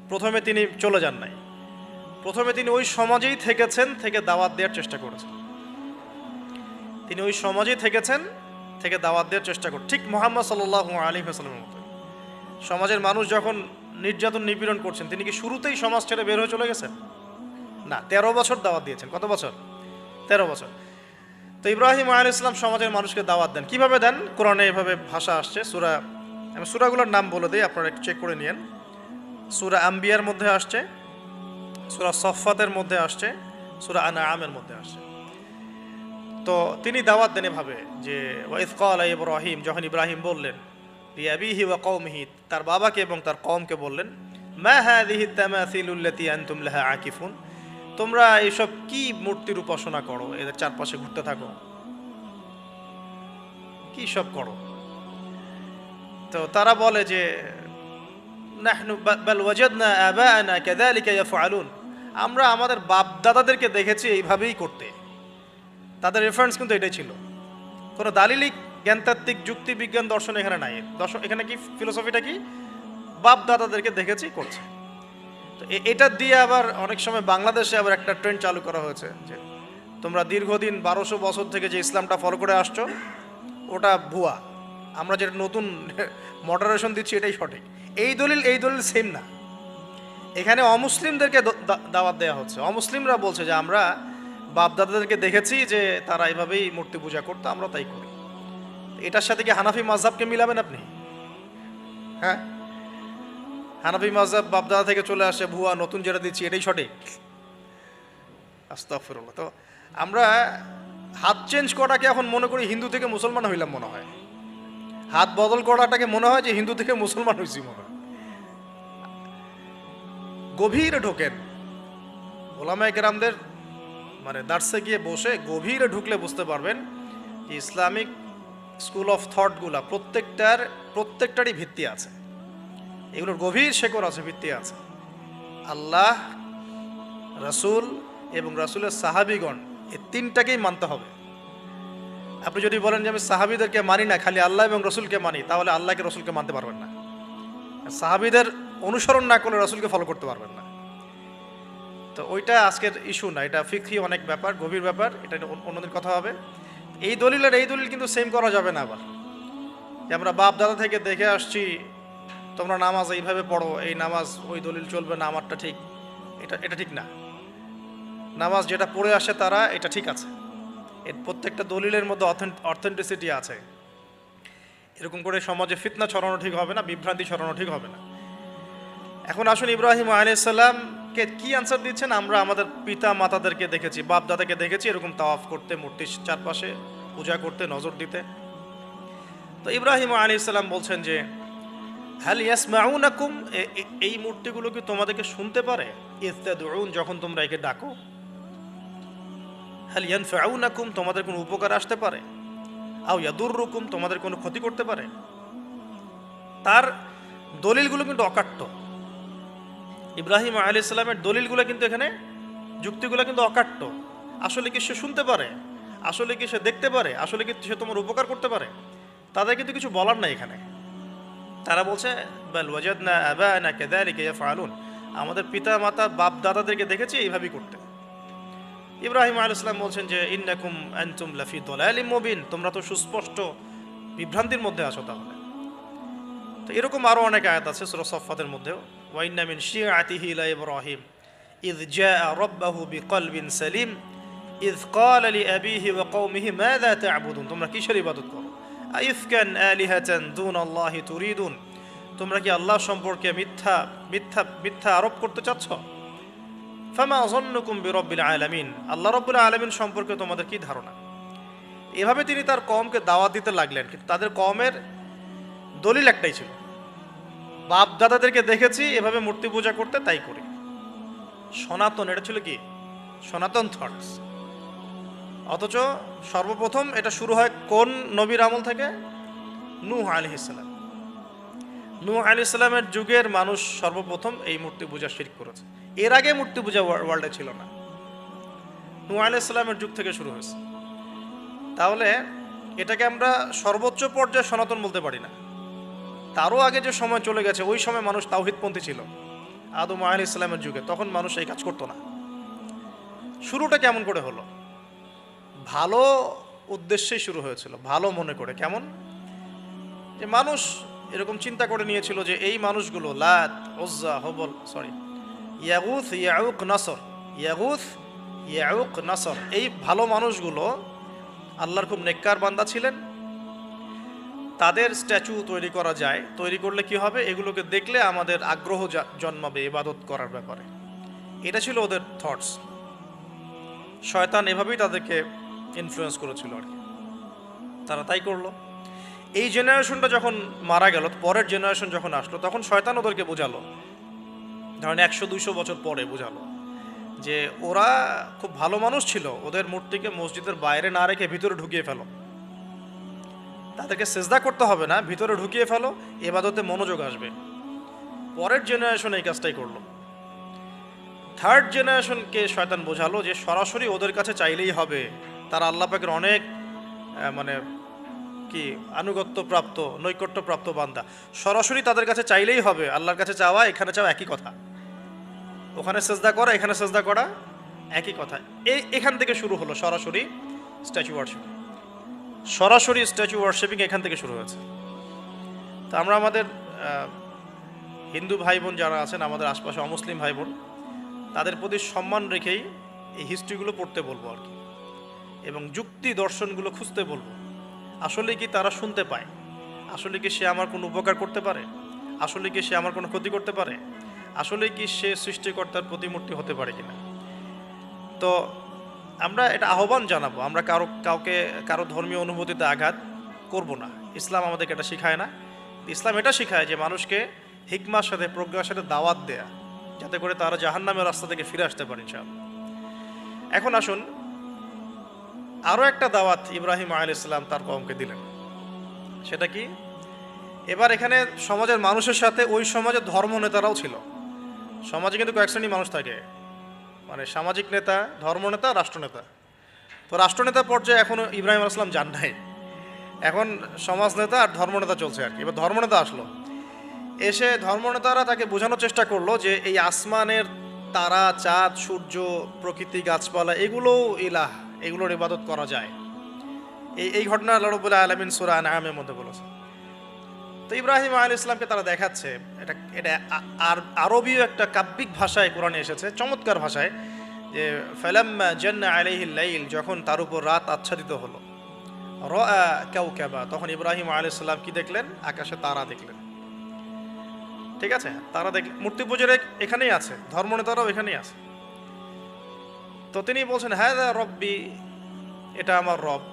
প্রথমে তিনি চলে যান নাই। প্রথমে তিনি ওই সমাজেই থেকেছেন, থেকে দাওয়াত দেওয়ার চেষ্টা করেছেন। তিনি ওই সমাজেই থেকেছেন, থেকে দাওয়াত দেওয়ার চেষ্টা করেন, ঠিক মুহাম্মদ সাল্লাল্লাহু আলাইহি ওয়াসাল্লামের মতো। সমাজের মানুষ যখন নির্যাতন নিপীড়ন করছেন, তিনি কি শুরুতেই সমাজ ছেড়ে বের হয়ে চলে গেছেন? না, 13 বছর দাওয়াত দিয়েছেন। কত বছর? 13 বছর। তো ইব্রাহিম আলাইহিস সালাম সমাজের মানুষকে দাওয়াত দেন। কিভাবে দেন? কোরআনে এভাবে ভাষা আসছে। আমি সূরাগুলোর নাম বলে দিই, আপনারা একটু চেক করে নিয়েন। সূরা আম্বিয়ার মধ্যে আসছে, সূরা সফফাতের মধ্যে আসছে, সূরা আনআমের মধ্যে আসছে। তো তিনি দাওয়াত দেন এভাবে যে ওয়াইজ ক্বালা ইব্রাহিম, যখন ইব্রাহিম বললেন লিআবিহি ওয়া কওমিহি, তার বাবাকে এবং তার কওমকে বললেন, মা হাযিহি তামাসিলুল্লাতী আনতুম লাহা আকিফুন, তোমরা এইসব কি মূর্তির উপাসনা করো, এদের চারপাশে ঘুরতে থাকো, কি সব করো? তো তারা বলে যে নাহনু বাল ওয়াজাদনা আবাআনা কাযালিকা ইয়াফআলুন, আমরা আমাদের বাপ দাদাদেরকে দেখেছি এইভাবেই করতে। তাদের রেফারেন্স কিন্তু এটাই ছিল, কোনো দালিলিক জ্ঞানতাত্ত্বিক যুক্তি বিজ্ঞান দর্শন এখানে নাই। এখানে কি ফিলোসফিটা কি? বাপ দাদাদেরকে দেখেছি করছে। তো এটা দিয়ে আবার অনেক সময় বাংলাদেশে আবার একটা ট্রেন্ড চালু করা হয়েছে যে তোমরা দীর্ঘদিন 1200 বছর থেকে যে ইসলামটা ফলো করে আসছো ওটা ভুয়া, আমরা যেটা নতুন মডারেশন দিচ্ছি এটাই সঠিক। এই দলিল সেম না। এখানে অমুসলিমদেরকে দাওয়াত দেওয়া হচ্ছে। অমুসলিমরা বলছে যে আমরা বাপদাদাদেরকে দেখেছি যে তারা এভাবেই মূর্তি পূজা করতো, আমরা তাই করি। এটার সাথে কি হানাফি মাযহাবকে মিলাবেন আপনি? হ্যাঁ, হানাফি মাযহাব বাপদাদা থেকে চলে আসে, ভুয়া নতুন যেটা দিচ্ছি এটাই সঠিক? আস্তাগফিরুল্লাহ। তো আমরা হাত চেঞ্জ করাটাকে এখন মনে করি হিন্দু থেকে মুসলমান হইলাম মনে হয়। হাত বদল করাটাকে মনে হয় যে হিন্দু থেকে মুসলমান হয়েছি মনে হয়। গভীরে ঢোকেন, ওলামায়ে কেরামদের মানে দার্সে গিয়ে বসে গভীরে ঢুকলে বুঝতে পারবেন যে ইসলামিক স্কুল অফ থটগুলা প্রত্যেকটারই ভিত্তি আছে, এগুলোর গভীর শেকড় আছে, ভিত্তি আছে। আল্লাহ, রাসূল এবং রাসূলের সাহাবীগণ, এই তিনটাকেই মানতে হবে। আপনি যদি বলেন যে আমি সাহাবীদেরকে মানি না, খালি আল্লাহ এবং রসুলকে মানি, তাহলে আল্লাহকে রসুলকে মানতে পারবেন না। সাহাবীদের অনুসরণ না করলে রসুলকে ফলো করতে পারবেন না। তো ওইটা আজকের ইস্যু না, এটা ফিকহি অনেক ব্যাপার, গভীর ব্যাপার, এটা অন্যদের কথা হবে। এই দলিল কিন্তু সেম করা যাবে না। আবার যে আমরা বাপ দাদা থেকে দেখে আসছি তোমরা নামাজ এইভাবে পড়ো, এই নামাজ ওই দলিল চলবে না, আমারটা ঠিক, এটা ঠিক না। নামাজ যেটা পড়ে আসে তারা, এটা ঠিক আছে। এর প্রত্যেকটা দলিলের মধ্যে অথেন্টিসিটি আছে। এরকম করে সমাজে ফিতনা ছড়ানো ঠিক হবে না, বিভ্রান্তি ছড়ানো ঠিক হবে না। এখন আসুন, ইব্রাহিম আলাইহিস সালামকে কি আনসার দিচ্ছেন? আমরা আমাদের পিতা মাতাদেরকে দেখেছি, বাপ দাদাকে দেখেছি এরকম তাওয়াফ করতে, মূর্তির চারপাশে পূজা করতে, নজর দিতে। তো ইব্রাহিম আলাইহিস সালাম বলছেন যে হাল ইয়াসমাউনাকুম, এই মূর্তিগুলো কি তোমাদেরকে শুনতে পারে? ইস্তাদউন, যখন তোমরা একে ডাকো। হাল ইয়ানফাউনাকুম, তোমাদের কোনো উপকার আসতে পারে? আও ইয়াদুররুকুম, তোমাদের কোনো ক্ষতি করতে পারে? তার দলিলগুলো কিন্তু অকাট্য। ইব্রাহিম আলাইহিস সালামের দলিলগুলো কিন্তু এখানে, যুক্তিগুলো কিন্তু অকাট্য। আসলে কি সে শুনতে পারে? আসলে কি সে দেখতে পারে? আসলে কি সে তোমার উপকার করতে পারে? তাদের কিন্তু কিছু বলার নাই এখানে। তারা বলছে বাল ওয়াজাদনা আবানা কাযালিকা ইয়াফআলুন, আমাদের পিতা মাতা বাপ দাদাদেরকে দেখেছি এইভাবেই করতে। ইব্রাহিম আলাইহিস সালাম বলছেন যে ইন্নাকুম আনতুম লাফি দালালিম মুবিন, তোমরা তো সুস্পষ্ট বিভ্রান্তির মধ্যে আছো। তাহলে তো এরকম আরো অনেক আয়াত আছে সূরা সাফফাতের মধ্যেও, ওয়া ইন্না মিন শিআতিহি লা ইব্রাহিম ইয জাআ রাব্বাহু বিকলবিন সালিম ইয ক্বালা লিআবিহি ওয়া কওমিহি মাযা তা'বুদুন, তোমরা কিসের ইবাদত করো? আইফকান আলিহাতান দুনাল্লাহি তুরিদুন, তোমরা কি আল্লাহ সম্পর্কে মিথ্যা আরোপ করতে চাচ্ছ? ফামা যন্নুকুম বিরাব্বিল আলামিন, আল্লাহ রাব্বুল আলামিন সম্পর্কে তোমাদের কি ধারণা? এভাবে তিনি তার কওমকে দাওয়াত দিতে লাগলেন। কিন্তু তাদের কওমের দলিল একটাই ছিল, বাপ দাদাদেরকে দেখেছি এভাবে মূর্তি পূজা করতে, তাই করি। সনাতন, এটা ছিল কি সনাতন থটস। অথচ সর্বপ্রথম এটা শুরু হয় কোন নবীর আমল থেকে? নূহ আলাইহিস সালাম। নূহ আলাইহিস সালামের যুগের মানুষ সর্বপ্রথম এই মূর্তি পূজা শিরক করেছে। এর আগে মূর্তি পূজা ওয়ার্ল্ডে ছিল না, নূহ আলাইহিস সালামের যুগ থেকে শুরু হয়েছে। তাহলে এটাকে আমরা সর্বোচ্চ পর্যায়ে সনাতন বলতে পারি না। তারও আগে যে সময় চলে গেছে, ওই সময় মানুষ তাওহীদপন্থী ছিল। আদম আলাইহিস সালামের যুগে তখন মানুষ এই কাজ করতো না। শুরুটা কেমন করে হলো? ভালো উদ্দেশ্যেই শুরু হয়েছিল, ভালো মনে করে। কেমন? যে মানুষ এরকম চিন্তা করে নিয়েছিল যে এই মানুষগুলো লাত, উজ্জা, হবল, ইয়াগুথ, ইয়াউক, নাসর, ইয়াগুথ, ইয়াউক, নাসর, এই ভালো মানুষগুলো আল্লাহর খুব নেককার বান্দা ছিলেন। তাদের স্ট্যাচু তৈরি করা যায়, তৈরি করলে কি হবে? এগুলোকে দেখলে আমাদের আগ্রহ জন্মাবে ইবাদত করার ব্যাপারে। এটা ছিল ওদের থটস। শয়তান এভাবেই তাদেরকে ইনফ্লুয়েন্স করেছিল আর কি, তারা তাই করলো। এই জেনারেশনটা যখন মারা গেল, পরের জেনারেশন যখন আসলো, তখন শয়তান ওদেরকে বোঝালো, ধরেন 100-200 বছর পরে বোঝালো যে ওরা খুব ভালো মানুষ ছিল, ওদের মূর্তিকে মসজিদের বাইরে না রেখে ভিতরে ঢুকিয়ে ফেলো, তাদেরকে সেজদা করতে হবে না, ভিতরে ঢুকিয়ে ফেলো, ইবাদতে মনোযোগ আসবে। পরের জেনারেশন এই কাজটাই করলো। থার্ড জেনারেশনকে শয়তান বোঝালো যে সরাসরি ওদের কাছে চাইলেই হবে, তারা আল্লাহ পাকের অনেক মানে কি আনুগত্য প্রাপ্ত, নৈকট্য প্রাপ্ত বান্দা, সরাসরি তাদের কাছে চাইলেই হবে। আল্লাহর কাছে চাওয়া, এখানে চাওয়া একই কথা, ওখানে সেজদা করা, এখানে সেজদা করা একই কথা। এখান থেকে শুরু হলো সরাসরি স্ট্যাচু ওয়ার্শিপিং। সরাসরি স্ট্যাচু ওয়ার্শিপিং এখান থেকে শুরু হয়েছে। তো আমরা আমাদের হিন্দু ভাই বোন যারা আছেন, আমাদের আশপাশে অমুসলিম ভাই বোন, তাদের প্রতি সম্মান রেখেই এই হিস্ট্রিগুলো পড়তে বলবো আর কি, এবং যুক্তি দর্শনগুলো খুঁজতে বলবো। আসলে কি তারা শুনতে পায়? আসলে কি সে আমার কোনো উপকার করতে পারে? আসলে কি সে আমার কোনো ক্ষতি করতে পারে? আসলে কি সে সৃষ্টিকর্তার প্রতিমূর্তি হতে পারে কিনা? তো আমরা এটা আহ্বান জানাবো, আমরা কারো ধর্মীয় অনুভূতিতে আঘাত করব না। ইসলাম আমাদেরকে এটা শেখায় না। ইসলাম এটা শেখায় যে মানুষকে হিকমার সাথে, প্রজ্ঞার সাথে দাওয়াত দেয়া, যাতে করে তারা জাহান্নামের রাস্তা থেকে ফিরে আসতে পারে ইনশাআল্লাহ। এখন আসুন, আরও একটা দাওয়াত ইব্রাহিম আলাইহিস সালাম তার কওমকে দিলেন। সেটা কি? এবার এখানে সমাজের মানুষের সাথে ওই সমাজের ধর্ম নেতারাও ছিল। সমাজে কিন্তু কয়েক শ্রেণী মানুষ থাকে, মানে সামাজিক নেতা, ধর্মনেতা, রাষ্ট্রনেতা। তো রাষ্ট্রনেতা পর্যায়ে এখনও ইব্রাহিম আলাইহিস সালাম যান নাই, এখন সমাজ নেতা আর ধর্মনেতা চলছে আর কি। এবার ধর্মনেতা আসলো, এসে ধর্মনেতারা তাকে বোঝানোর চেষ্টা করলো যে এই আসমানের তারা, চাঁদ, সূর্য, প্রকৃতি, গাছপালা, এগুলোও ইলাহ, এগুলোর ইবাদত করা যায়। এই ঘটনা আল্লাহ রাব্বুল আলামিন সূরা আনআমের মধ্যে বলেছে। তো ইব্রাহিম আলাইহিস সালামকে তারা দেখাচ্ছে, এটা আরবীয় একটা কাব্যিক ভাষায় কোরআনে এসেছে, চমৎকার ভাষায়, যে ফালাম্মা জান্না আলাইহিল লাইল, যখন তার উপর রাত আচ্ছাদিত হলো, রাআ কাওকাবা, তখন ইব্রাহিম আলাইহিস সালাম কি দেখলেন? আকাশে তারা দেখলেন। ঠিক আছে, তারা দেখলেন। মূর্তি পূজার এখানেই আছে, ধর্মনেতারাও এখানেই আছে। তো তিনি বলছেন হাযা রব্বি, এটা আমার রব।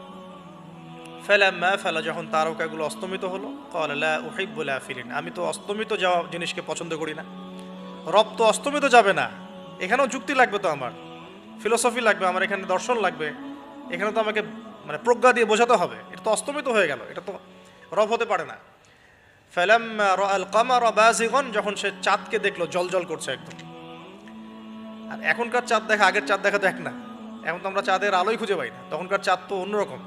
ফালাম্মা ফালা, যখন তারকাগুলো অস্তমিত হলো, ক্বালা লা উহিব্বুল আফিলিন, আমি তো অস্তমিত যাওয়া জিনিসকে পছন্দ করি না। রব তো অস্তমিত যাবে না, এখানেও যুক্তি লাগবে, তো আমার ফিলোসফি লাগবে, আমার এখানে দর্শন লাগবে, এখানে তো আমাকে মানে প্রজ্ঞা দিয়ে বোঝাতে হবে। এটা তো অস্তমিত হয়ে গেল, এটা তো রব হতে পারে না। ফালাম্মা রাআল কামারা বাযিগান, যখন সে চাঁদকে দেখলো জলজল করছে একদম। আর এখনকার চাঁদ দেখা আগের চাঁদ দেখা তো এক না, এখন তো আমরা চাঁদের আলোই খুঁজে পাই না, তখনকার চাঁদ তো অন্যরকম।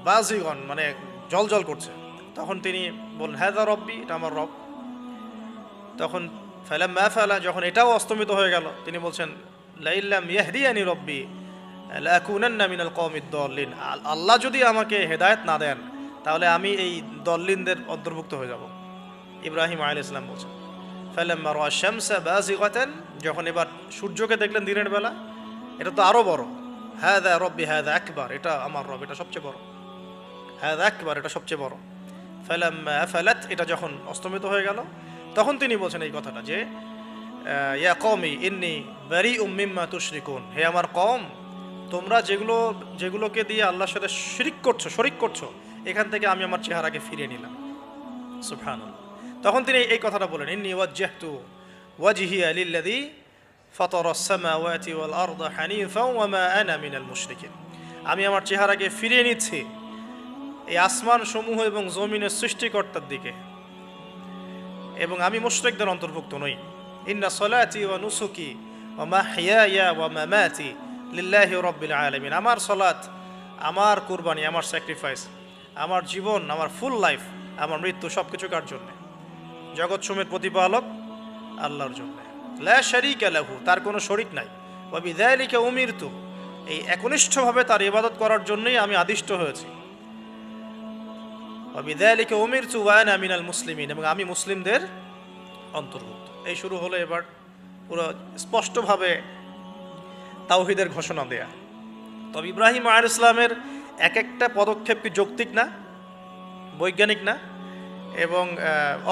বাযিগান মানে জলজল করছে। তখন তিনি বললেন হাযা রব্বি, এটা আমার রব। তখন ফালাম্মা ফালা, যখন এটাও অস্তমিত হয়ে গেল, তিনি বলছেন লাইল্লাম ইয়াহদিয়ানি রব্বি লাকুনান্না মিনাল কওমিদ দাল্লিন, আল্লাহ যদি আমাকে হেদায়েত না দেন তাহলে আমি এই দল্লিনদের অন্তর্ভুক্ত হয়ে যাব। ইব্রাহিম আলাইহিস সালাম বলছেন ফালাম্মা রাআ শামসা বাযিগাতান, যখন এবার সূর্যকে দেখলেন দিনের বেলা, এটা তো আরো বড়। হাযা রব্বি হাযা আকবার, এটা আমার রব, এটা সবচেয়ে বড়। হাযা আকবার, এটা সবচেয়ে বড়। ফালাম্মা আফালাত, এটা যখন অস্তমিত হয়ে গেল, তখন তিনি বলছেন এই কথাটা যে ইয়া কওমি ইন্নী বারিউম মিম্মা তুশরিকুন, হে আমার কওম, তোমরা যেগুলোকে দিয়ে আল্লাহর সাথে শরিক করছো, এখান থেকে আমি আমার চেহারাকে ফিরিয়ে নিলাম। সুবহানাল্লাহ। তখন তিনি এই কথাটা বলেন ইন্নী ওয়াজ্জাহতু ওয়াজহিয়া লিল্লাযী ফাতারাস সামাওয়াতি ওয়াল আরদা হানিফাও ওয়া মা আনা মিনাল মুশরিকিন, আমি আমার চেহারাকে ফিরিয়ে নিচ্ছি এই আসমান সমূহ এবং জমিনের সৃষ্টিকর্তার দিকে, এবং আমি মুশরিকদের অন্তর্ভুক্ত নই। ইন্না সলাতি ওয়া নুসুকি ওয়া মাহইয়ায়া ওয়া মামাতি লিল্লাহি রাব্বিল আলামিন, আমার সলাত, আমার কুরবানি, আমার স্যাক্রিফাইস, আমার জীবন, আমার ফুল লাইফ, আমার মৃত্যু, সব কিছু কার জন্যে? জগৎসমূহের প্রতিপালক আল্লাহর জন্যে। লা শারীকা লাহু, তার কোনো শরিক নাই। ওয়া বিযালিকা উমিরতু, এই একনিষ্ঠভাবে তার ইবাদত করার জন্যই আমি আদিষ্ট হয়েছি। ওয়া বিযালিকা উমিরতু ওয়া আনা মিনাল মুসলিমিন, এবং আমি মুসলিমদের অন্তর্ভুক্ত। এই শুরু হলো এবার পুরো স্পষ্টভাবে তাওহীদের ঘোষণা দেয়া। তবে ইব্রাহিম আলাইহিস সালামের এক একটা পদক্ষেপ কি যৌক্তিক না, বৈজ্ঞানিক না, এবং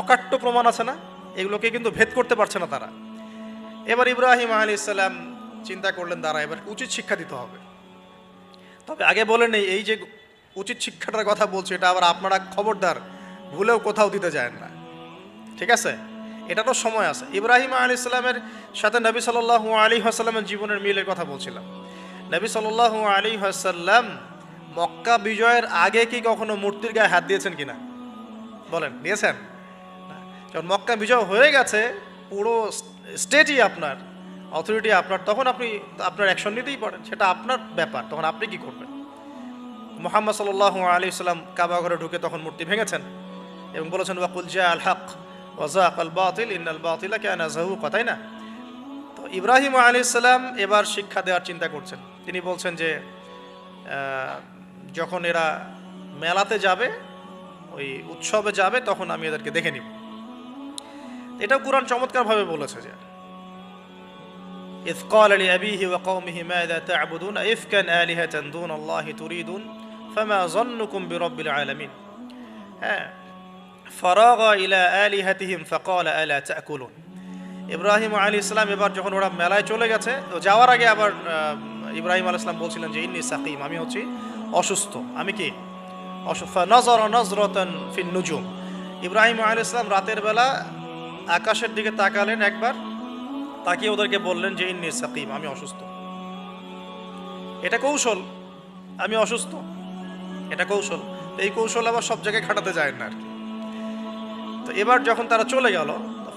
অকাট্য প্রমাণ আছে না, এগুলোকে কিন্তু ভেদ করতে পারছে না তারা। এবার ইব্রাহিম আলাইহিস সালাম চিন্তা করলেন তারা এবার উচিত শিক্ষা দিতে হবে। তবে আগে বলে নেই, এই যে উচিত শিক্ষাটার কথা বলছে, এটা আবার আপনারা খবরদার ভুলেও কোথাও দিতে যায় না, ঠিক আছে? এটারও সময় আছে। ইব্রাহিম আলাইহিস সালামের সাথে নবী সাল্লাল্লাহু আলাইহি ওয়াসাল্লামের জীবনের মিলের কথা বলছিলাম। নবী সাল্লাল্লাহু আলাইহি ওয়াসাল্লাম মক্কা বিজয়ের আগে কি কখনো মূর্তির গায়ে হাত দিয়েছেন কিনা বলেন? দিয়েছেন? যখন মক্কা বিজয় হয়ে গেছে, পুরো স্টেটই আপনার, অথরিটি আপনার, তখন আপনি আপনার অ্যাকশন নিতেই পারেন, সেটা আপনার ব্যাপার, তখন আপনি কি করবেন? মুহাম্মদ সাল্লাল্লাহু আলাইহি ওয়াসাল্লাম কাবা ঘরে ঢুকে তখন মূর্তি ভেঙেছেন এবং বলেছেন ওয়াকুল জাআল হক ওয়া যাকাল বাতিল ইন্নাল বাতিলা কানা যাহুকা, তাই না? তো ইব্রাহিম আলাইহিস সালাম এবার শিক্ষা দেওয়ার চিন্তা করছেন। তিনি বলছেন যে যখন এরা মেলাতে যাবে, ওই উৎসবে যাবে তখন আমি এদেরকে দেখে নিব। এটাও কুরআন চমৎকারভাবে বলেছে যে إذ قال لأبيه وقومه ماذا تعبدون إفكا آلهة دون الله تريدون فما ظنكم برب العالمين فراغ إلى آلهتهم فقال ألا تأكلون ইব্রাহিম আলাইহিস সালাম এবার যখন ওরা মেলায় চলে গেছে, তো যাওয়ার আগে আবার ইব্রাহিম আলাইহিস সালাম বলছিলেন যে ইন্নী সাকিম, আমি হচ্ছি অসুস্থ। আমি কি অসুস্থ? নাযারা নাযরাতান ফিন নুজুম, ইব্রাহিম আলাইহিস সালাম রাতের বেলা আকাশের দিকে তাকালেন একবার, তাকিয়ে ওদেরকে বললেন যে ইন্নী সাকিম, আমি অসুস্থ। এটা কৌশল, আমি অসুস্থ, এটা কৌশল। তো এই কৌশল আবার সব জায়গায় খাটাতে যায় না আর কি। তো এবার যখন তারা চলে গেল,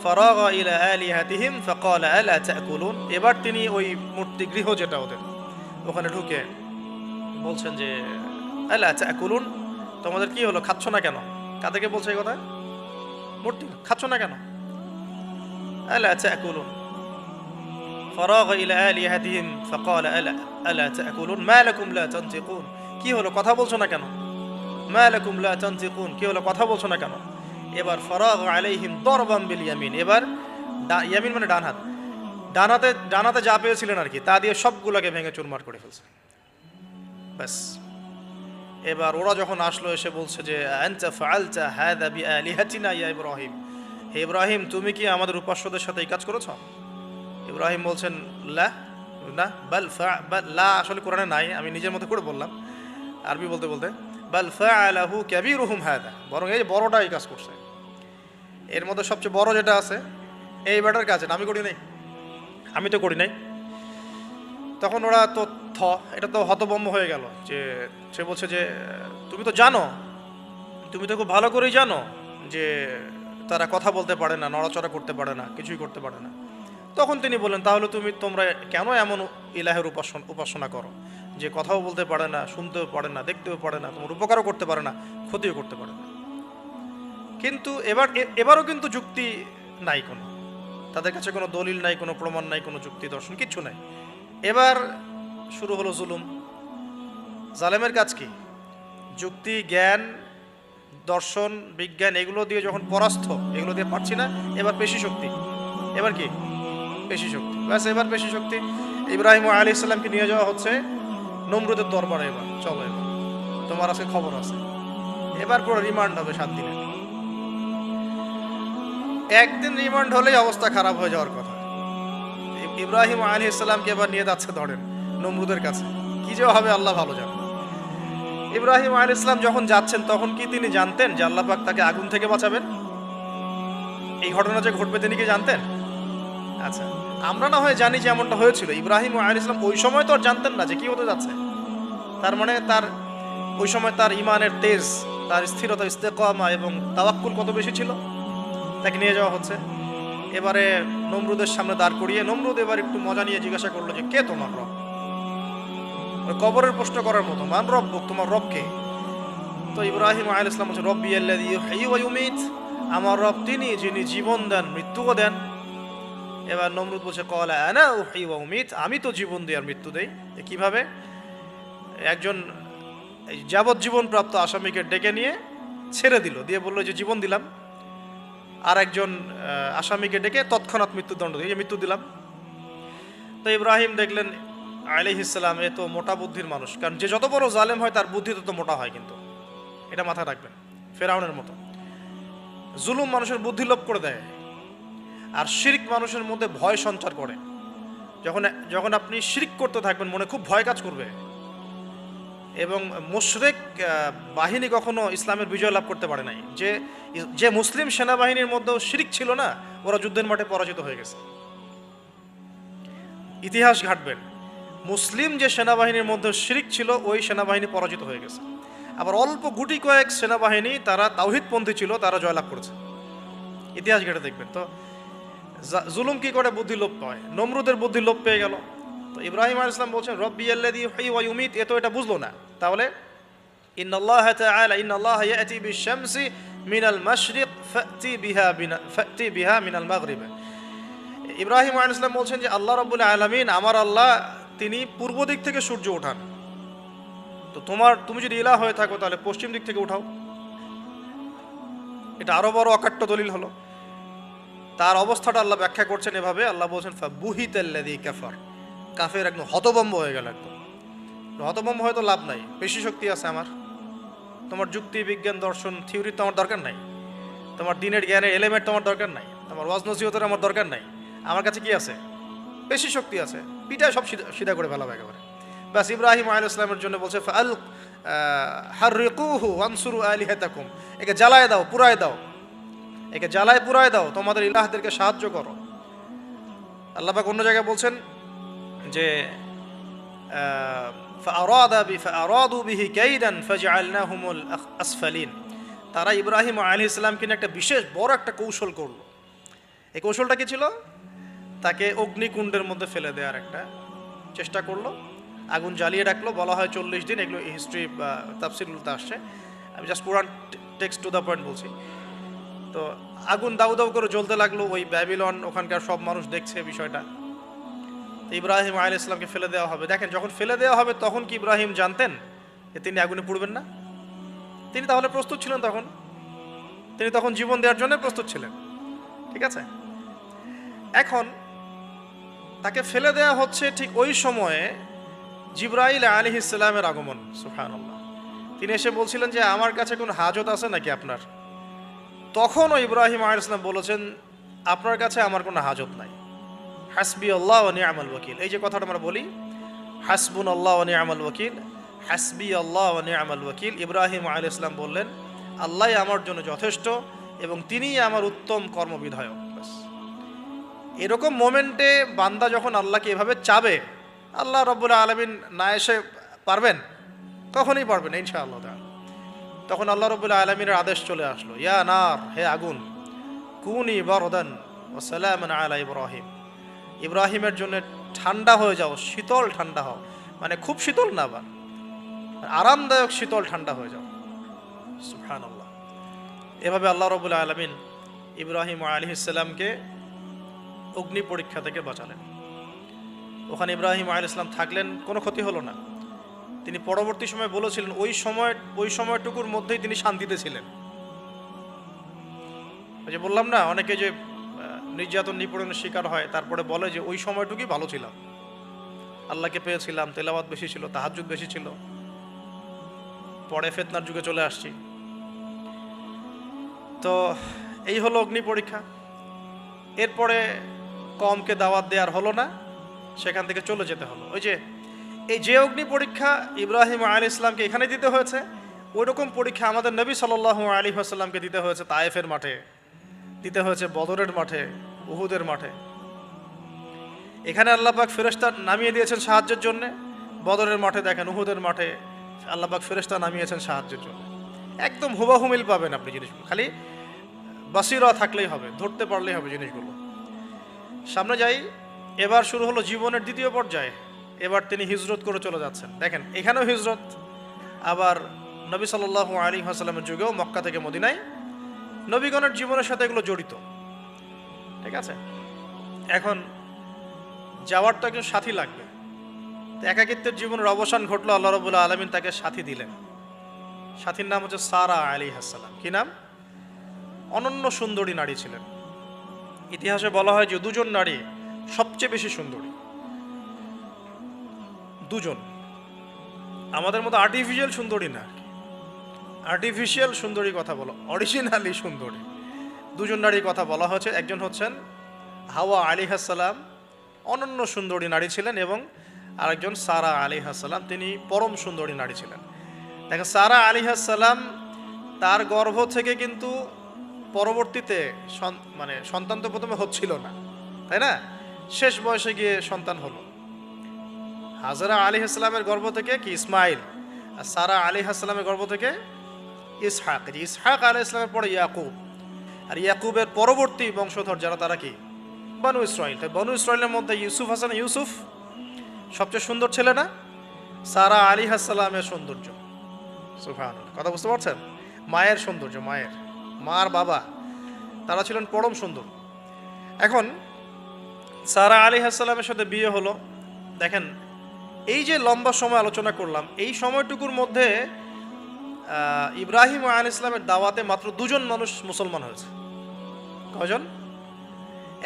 ফারাগা ইলা আলিহাতিহিম ফাকালা আলা তাকুলুন, এবার তিনি ওই মূর্তি গৃহ যেটা ওদের ওখানে ঢুকে বলছেন যে আলা তাকুলুন, তোমাদের কি হলো, খাচ্ছ না কেন? কাদেরকে বলছে এই কথা? মূর্তি, খাচ্ছ না কেন? আলা তাকুলুন ফারাগা ইলা আলিহাতিহিম ফাকালা আলা তাকুলুন মা লাকুম লা তানতিকুন, কি হলো, কথা বলছো না কেন? মা লাকুম লা তানতিকুন, কি হলো, কথা বলছো না কেন? এবার ফারাগ আলাইহিম দরবাম বিল ইয়ামিন, এবার ইয়ামিন মানে ডান হাত, ডানাতে যা পেয়েছিলেন আর কি, তা দিয়ে সবগুলোকে ভেঙে চুরমার করে ফেলছে। ব্যাস, এবার ওরা যখন আসলো এসে বলছে যে আনতা ফাআলতা হাযা বিআলিহাতিনা ইয়া ইব্রাহিম, হে ইব্রাহিম তুমি কি আমাদের উপাস্যদের সাথে এই কাজ করেছো? ইব্রাহিম বলছেন লা, না, বাল লা আসলে কোরআনে নাই, আমি নিজের মতো করে বললাম আরবি বলতে বলতে, বাল ফাআলাহু কাবীরুহুম হাযা, বরং এই বড়টা এই কাজ করছে। এর মধ্যে সবচেয়ে বড় যেটা আছে এই ব্যাটার কাজ, আমি করি নাই, আমি তো করি নাই। তখন ওরা তো এটা তো হতভম্ব হয়ে গেল, যে সে বলছে যে তুমি তো জানো, তুমি তো খুব ভালো করেই জানো যে তারা কথা বলতে পারে না, নড়াচড়া করতে পারে না, কিছুই করতে পারে না। তখন তিনি বললেন তাহলে তোমরা কেন এমন ইলাহের উপাসনা করো যে কথাও বলতে পারে না, শুনতেও পারে না, দেখতেও পারে না, তোমার উপকারও করতে পারে না, ক্ষতিও করতে পারে না। কিন্তু এবারও কিন্তু যুক্তি নাই, কোনো তাদের কাছে কোনো দলিল নাই, কোনো প্রমাণ নাই, কোনো যুক্তি দর্শন কিচ্ছু নাই। এবার শুরু হলো জুলুম। জালেমের কাজ কি? যুক্তি, জ্ঞান, দর্শন, বিজ্ঞান এগুলো দিয়ে যখন পরাস্ত, এগুলো দিয়ে পারছি না, এবার পেশি শক্তি। এবার কি? পেশি শক্তি। ব্যাস, এবার পেশি শক্তি। ইব্রাহিম আলাইহিস সালামকে নিয়ে যাওয়া হচ্ছে নমরুদের দরবারে। এবার চলো, এবার তোমার আজকে খবর আছে। এবার পুরো রিমান্ড হবে 7 দিনের। একদিন রিমান্ড হলেই অবস্থা খারাপ হয়ে যাওয়ার কথা। ইব্রাহিম আলাইহিস সালামকে এবার নিয়ে যাচ্ছে ধরেন নমরুদের কাছে, কি যে হবে আল্লাহ ভালো জানেন। ইব্রাহিম আলাইহিস সালাম যখন যাচ্ছেন তখন কি তিনি জানতেন যে আল্লাহ পাক তাকে আগুন থেকে বাঁচাবেন? এই ঘটনা যে ঘটবে তিনি কি জানতেন? আচ্ছা, আমরা না হয় জানি যে এমনটা হয়েছিল। ইব্রাহিম আলাইহিস সালাম ওই সময় তো আর জানতেন না যে কি হতে যাচ্ছে। তার মানে তার ওই সময় তার ইমানের তেজ, তার স্থিরতা, ইস্তেকামা এবং তাওয়াক্কুল কত বেশি ছিল। তাকে নিয়ে যাওয়া হচ্ছে এবারে নমরুদের সামনে দাঁড় করিয়ে। নমরুদ এবার একটু মজা নিয়ে জিজ্ঞাসা করলো যে কে তোমার রব? কবরের প্রশ্ন করার মতো, মান রব্বুক, তোমার রব কে? তো ইব্রাহিম আলাইহিস সালাম বলছে রব্বি আল্লাযী ইউহয়ী ওয়া ইউমীত, আমার রব তিনি যিনি জীবন দেন মৃত্যুও দেন। এবার নমরুদ বলছে ক্বালা আনা উহয়ী ওয়া উমীত, আমি তো জীবন দিই আর মৃত্যু দেই। কিভাবে? একজন যাবজ্জীবন প্রাপ্ত আসামিকে ডেকে নিয়ে ছেড়ে দিল, দিয়ে বললো যে জীবন দিলাম। আর একজন আসামিকে ডেকে তৎক্ষণাৎ মৃত্যুদণ্ড দিয়ে মৃত্যু দিলাম। তো ইব্রাহিম দেখলেন আলাইহিস সালাম এ তো মোটা বুদ্ধির মানুষ, কারণ যে যত বড় জালেম হয় তার বুদ্ধি তত মোটা হয়, কিন্তু এটা মাথায় রাখবেন। ফেরাউনের মতো জুলুম মানুষের বুদ্ধি লোপ করে দেয়, আর শিরক মানুষের মধ্যে ভয় সঞ্চার করে। যখন আপনি শিরক করতে থাকবেন মনে খুব ভয় কাজ করবে। এবং মুশরিক বাহিনী কখনো ইসলামের বিজয় লাভ করতে পারে নাই। যে মুসলিম সেনাবাহিনীর মধ্যেও শিরক ছিল না, ওরা যুদ্ধের মাঠে পরাজিত হয়ে গেছে। ইতিহাস ঘাটবেন, মুসলিম যে সেনাবাহিনীর মধ্যে শিরক ছিল ওই সেনাবাহিনী পরাজিত হয়ে গেছে। আবার অল্প গুটি কয়েক সেনাবাহিনী তারা তাওহীদপন্থী ছিল, তারা জয়লাভ করেছে। ইতিহাস ঘেটে দেখবেন। তো জুলুম কি করে? বুদ্ধি লোপ পায়। নমরুদের বুদ্ধি লোপ পেয়ে গেল। তো ইব্রাহিম আলাইহিস সালাম বলছেন রব্বি আল্লাযী ইউহয়ী ওয়া ইউমীত, এ তো এটা বুঝলো না। তাহলে ইন্নাল্লাহা তাআলা ইন্নাল্লাহা ইয়াতি বিশ-শামসি মিনাল মাশরিক ফাতি বিহা মিনাল মাগরিব। ইব্রাহিম আলাইহিস সালাম বলছেন যে আল্লাহ রাব্বুল আলামিন, আমার আল্লাহ তিনি পূর্ব দিক থেকে সূর্য ওঠান। তো তুমি যদি ইলাহ হয়ে থাকো তাহলে পশ্চিম দিক থেকে উঠাও। এটা আরো বড় অকাট্য দলিল হলো। তার অবস্থাটা আল্লাহ ব্যাখ্যা করছেন এভাবে, আল্লাহ বলছেন ফাবুহিতাল্লাযী কাফার, কাফের একদম হতভম্ব হয়ে গেল। একদম হতভম্ব হয়তো লাভ নাই, বেশি শক্তি আছে আমার, তোমার যুক্তি বিজ্ঞান দর্শন থিওরি তো আমার দরকার নাই, তোমার দিনের জ্ঞানের এলিমেন্ট তোমার দরকার নাই, তোমার ওয়াজ নসিহতের আমার দরকার নাই, আমার কাছে কি আছে? বেশি শক্তি আছে, পিঠায় সব সিধা করে ফেলাবে একেবারে। ব্যাস ইব্রাহিম আলাইহিস সালামের জন্য বলছে ফাল হাররিকুহু ওয়ানসুরু আলিহাতাকুম, একে জ্বালায় দাও, পুরায় দাও, একে জ্বালায় পুরায় দাও, তোমাদের ইলাহদেরকে সাহায্য করো। আল্লাহ পাক অন্য জায়গায় বলছেন যে ফাআরাদু বিহি কাইদান ফাজআলনাহুমুল আসফালিন, তারা ইব্রাহিম আলাইহিস সালামকে নিয়ে একটা বিশেষ বড় একটা কৌশল করলো। এই কৌশলটা কি ছিল? তাকে অগ্নিকুণ্ডের মধ্যে ফেলে দেওয়ার একটা চেষ্টা করলো, আগুন জ্বালিয়ে রাখলো। বলা হয় 40 দিন, এগুলো হিস্ট্রি বা তাফসীরগুলোতে আসছে, আমি জাস্ট পুরান টেক্সট টু দ্য পয়েন্ট বলছি। তো আগুন দাউ দাউ করে জ্বলতে লাগলো, ওই ব্যাবিলন ওখানকার সব মানুষ দেখছে বিষয়টা। তো ইব্রাহিম আলাইহিস সালামকে ফেলে দেওয়া হবে। দেখেন, যখন ফেলে দেওয়া হবে তখন কি ইব্রাহিম জানতেন যে তিনি আগুনে পুড়বেন না? তিনি তাহলে প্রস্তুত ছিলেন, তিনি তখন জীবন দেওয়ার জন্য প্রস্তুত ছিলেন। ঠিক আছে, এখন তাকে ফেলে দেওয়া হচ্ছে, ঠিক ওই সময়ে জিবরাইল আলাইহিস সালামের আগমন। সুবহানাল্লাহ। তিনি এসে বলছিলেন যে আমার কাছে কোনো হাজত আছে নাকি আপনার? তখনও ইব্রাহিম আলাইহিস সালাম বলেছেন আপনার কাছে আমার কোনো হাজত নাই। হাসবি আল্লাহ ওয়া নি'মাল ওয়াকিল, এই যে কথাটা আমরা বলি হাসবুনাল্লাহ ওয়া নি'মাল ওয়াকিল, হাসবি আল্লাহ ওয়া নি'মাল ওয়াকিল, ইব্রাহিম আলাইহিস সালাম বললেন আল্লাহই আমার জন্য যথেষ্ট এবং তিনিই আমার উত্তম কর্মবিধায়ক। এরকম মোমেন্টে বান্দা যখন আল্লাহকে এভাবে চাবে, আল্লাহ রাব্বুল আলামিন না এসে পারবেন? কখনোই পারবেন ইনশাআল্লাহ তাআলা। তখন আল্লাহ রাব্বুল আলামিনের আদেশ চলে আসলো, ইয়া নার, হে আগুন, কুনি বারদান ওয়া সালামান আলা ইব্রাহিম, ইব্রাহিমের জন্য ঠান্ডা হয়ে যাও, শীতল ঠান্ডা হও, মানে খুব শীতল না, আবার আরামদায়ক শীতল ঠান্ডা হয়ে যাও। সুবহানাল্লাহ। এভাবে আল্লাহ রাব্বুল আলামিন ইব্রাহিম আলাইহিস সালামকে অগ্নি পরীক্ষা থেকে বাঁচালেন। ওখানে ইব্রাহিম আলাইহিস সালাম থাকলেন, কোনো ক্ষতি হলো না। তিনি পরবর্তী সময় বলেছিলেন ওই সময়টুকুর মধ্যেই তিনি শান্তিতে ছিলেন। ওই যে বললাম না, অনেকে যে নির্যাতন নিপীড়নের শিকার হয় তারপরে বলে যে ওই সময়টুকুই ভালো ছিলাম, আল্লাহকে পেয়েছিলাম, তেলাওয়াত বেশি ছিল, তাহাজ্জুদ বেশি ছিল, পরে ফিতনার যুগে চলে আসছি। তো এই হলো অগ্নি পরীক্ষা। এরপরে কমকে দাওয়াত দেওয়ার হলো না, সেখান থেকে চলে যেতে হলো। ওই যে অগ্নি পরীক্ষা ইব্রাহিম আলাইহিস সালামকে এখানে দিতে হয়েছে, ওই রকম পরীক্ষা আমাদের নবী সাল্লাল্লাহু আলাইহি ওয়াসাল্লামকে দিতে হয়েছে তায়েফের মাঠে, দিতে হয়েছে বদরের মাঠে, উহুদের মাঠে। এখানে আল্লাহ পাক ফেরেশতা নামিয়ে দিয়েছেন সাহায্যের জন্য, বদরের মাঠে দেখেন, উহুদের মাঠে আল্লাহ পাক ফেরেশতা নামিয়েছেন সাহায্যের জন্য। একদম হুবাহু মিল পাবেন আপনি জিনিসগুলো, খালি বাসিরা থাকলেই হবে, ধরতে পারলেই হবে জিনিসগুলো। সামনে যাই, এবার শুরু হলো জীবনের দ্বিতীয় পর্যায়ে। এবার তিনি হিজরত করে চলে যাচ্ছেন। দেখেন, এখানেও হিজরত, আবার নবী সাল্লাল্লাহু আলাইহি ওয়াসাল্লামের যুগেও মক্কা থেকে মদিনায় নবীগণের জীবনের সাথে এগুলো জড়িত। ঠিক আছে, এখন যাওয়ার তো একজন সাথী লাগবে। তো একাকিত্বের জীবনের অবসান ঘটলো, আল্লাহ রাব্বুল আলামিন তাকে সাথী দিলেন। সাথীর নাম হচ্ছে সারা আলাইহিস সালাম। কি নাম? অনন্য সুন্দরী নারী ছিলেন। ইতিহাসে বলা হয় যে দুজন নারী সবচেয়ে বেশি সুন্দরী, দুজন। আমাদের মতো আর্টিফিশিয়াল সুন্দরী না, আর্টিফিশিয়াল সুন্দরী কথা বলো, অরিজিনালি সুন্দরী দুজন নারীর কথা বলা হয়েছে। একজন হচ্ছেন হাওয়া আলাইহিস সালাম, অনন্য সুন্দরী নারী ছিলেন, এবং আরেকজন সারা আলাইহিস সালাম, তিনি পরম সুন্দরী নারী ছিলেন। দেখেন, সারা আলাইহিস সালাম তার গর্ভ থেকে কিন্তু পরবর্তীতে মানে সন্তান তো প্রথমে হচ্ছিল না, তাই না? শেষ বয়সে গিয়ে সন্তান হলো। হাজরা আলাইহিস সালামের গর্ভ থেকে কি ইসমাইল, আর সারা আলাইহিস সালামের গর্ভ থেকে ইসহাক। ইসহাক আলাইহিস সালামের পরে ইয়াকুব, আর ইয়াকুবের পরবর্তী বংশধর যারা তারা কি বনু ইসরাইল। তাই বনু ইসরাইলের মধ্যে ইউসুফ আছে না, ইউসুফ সবচেয়ে সুন্দর ছেলে না? সারা আলাইহিস সালামের সৌন্দর্য, সুবহানাল্লাহ, কথা বুঝতে পারছেন? মায়ের সৌন্দর্য, মার বাবা, তারা ছিলেন পরম সুন্দর। এখন সারা আলাইহিস সালামের সাথে বিয়ে হলো। দেখেন, এই যে লম্বা সময় আলোচনা করলাম, এই সময়টুকুর মধ্যে ইব্রাহিম আলাইহিস সালামের দাওয়াতে মাত্র 2জন মানুষ মুসলমান হয়েছে। কয়জন?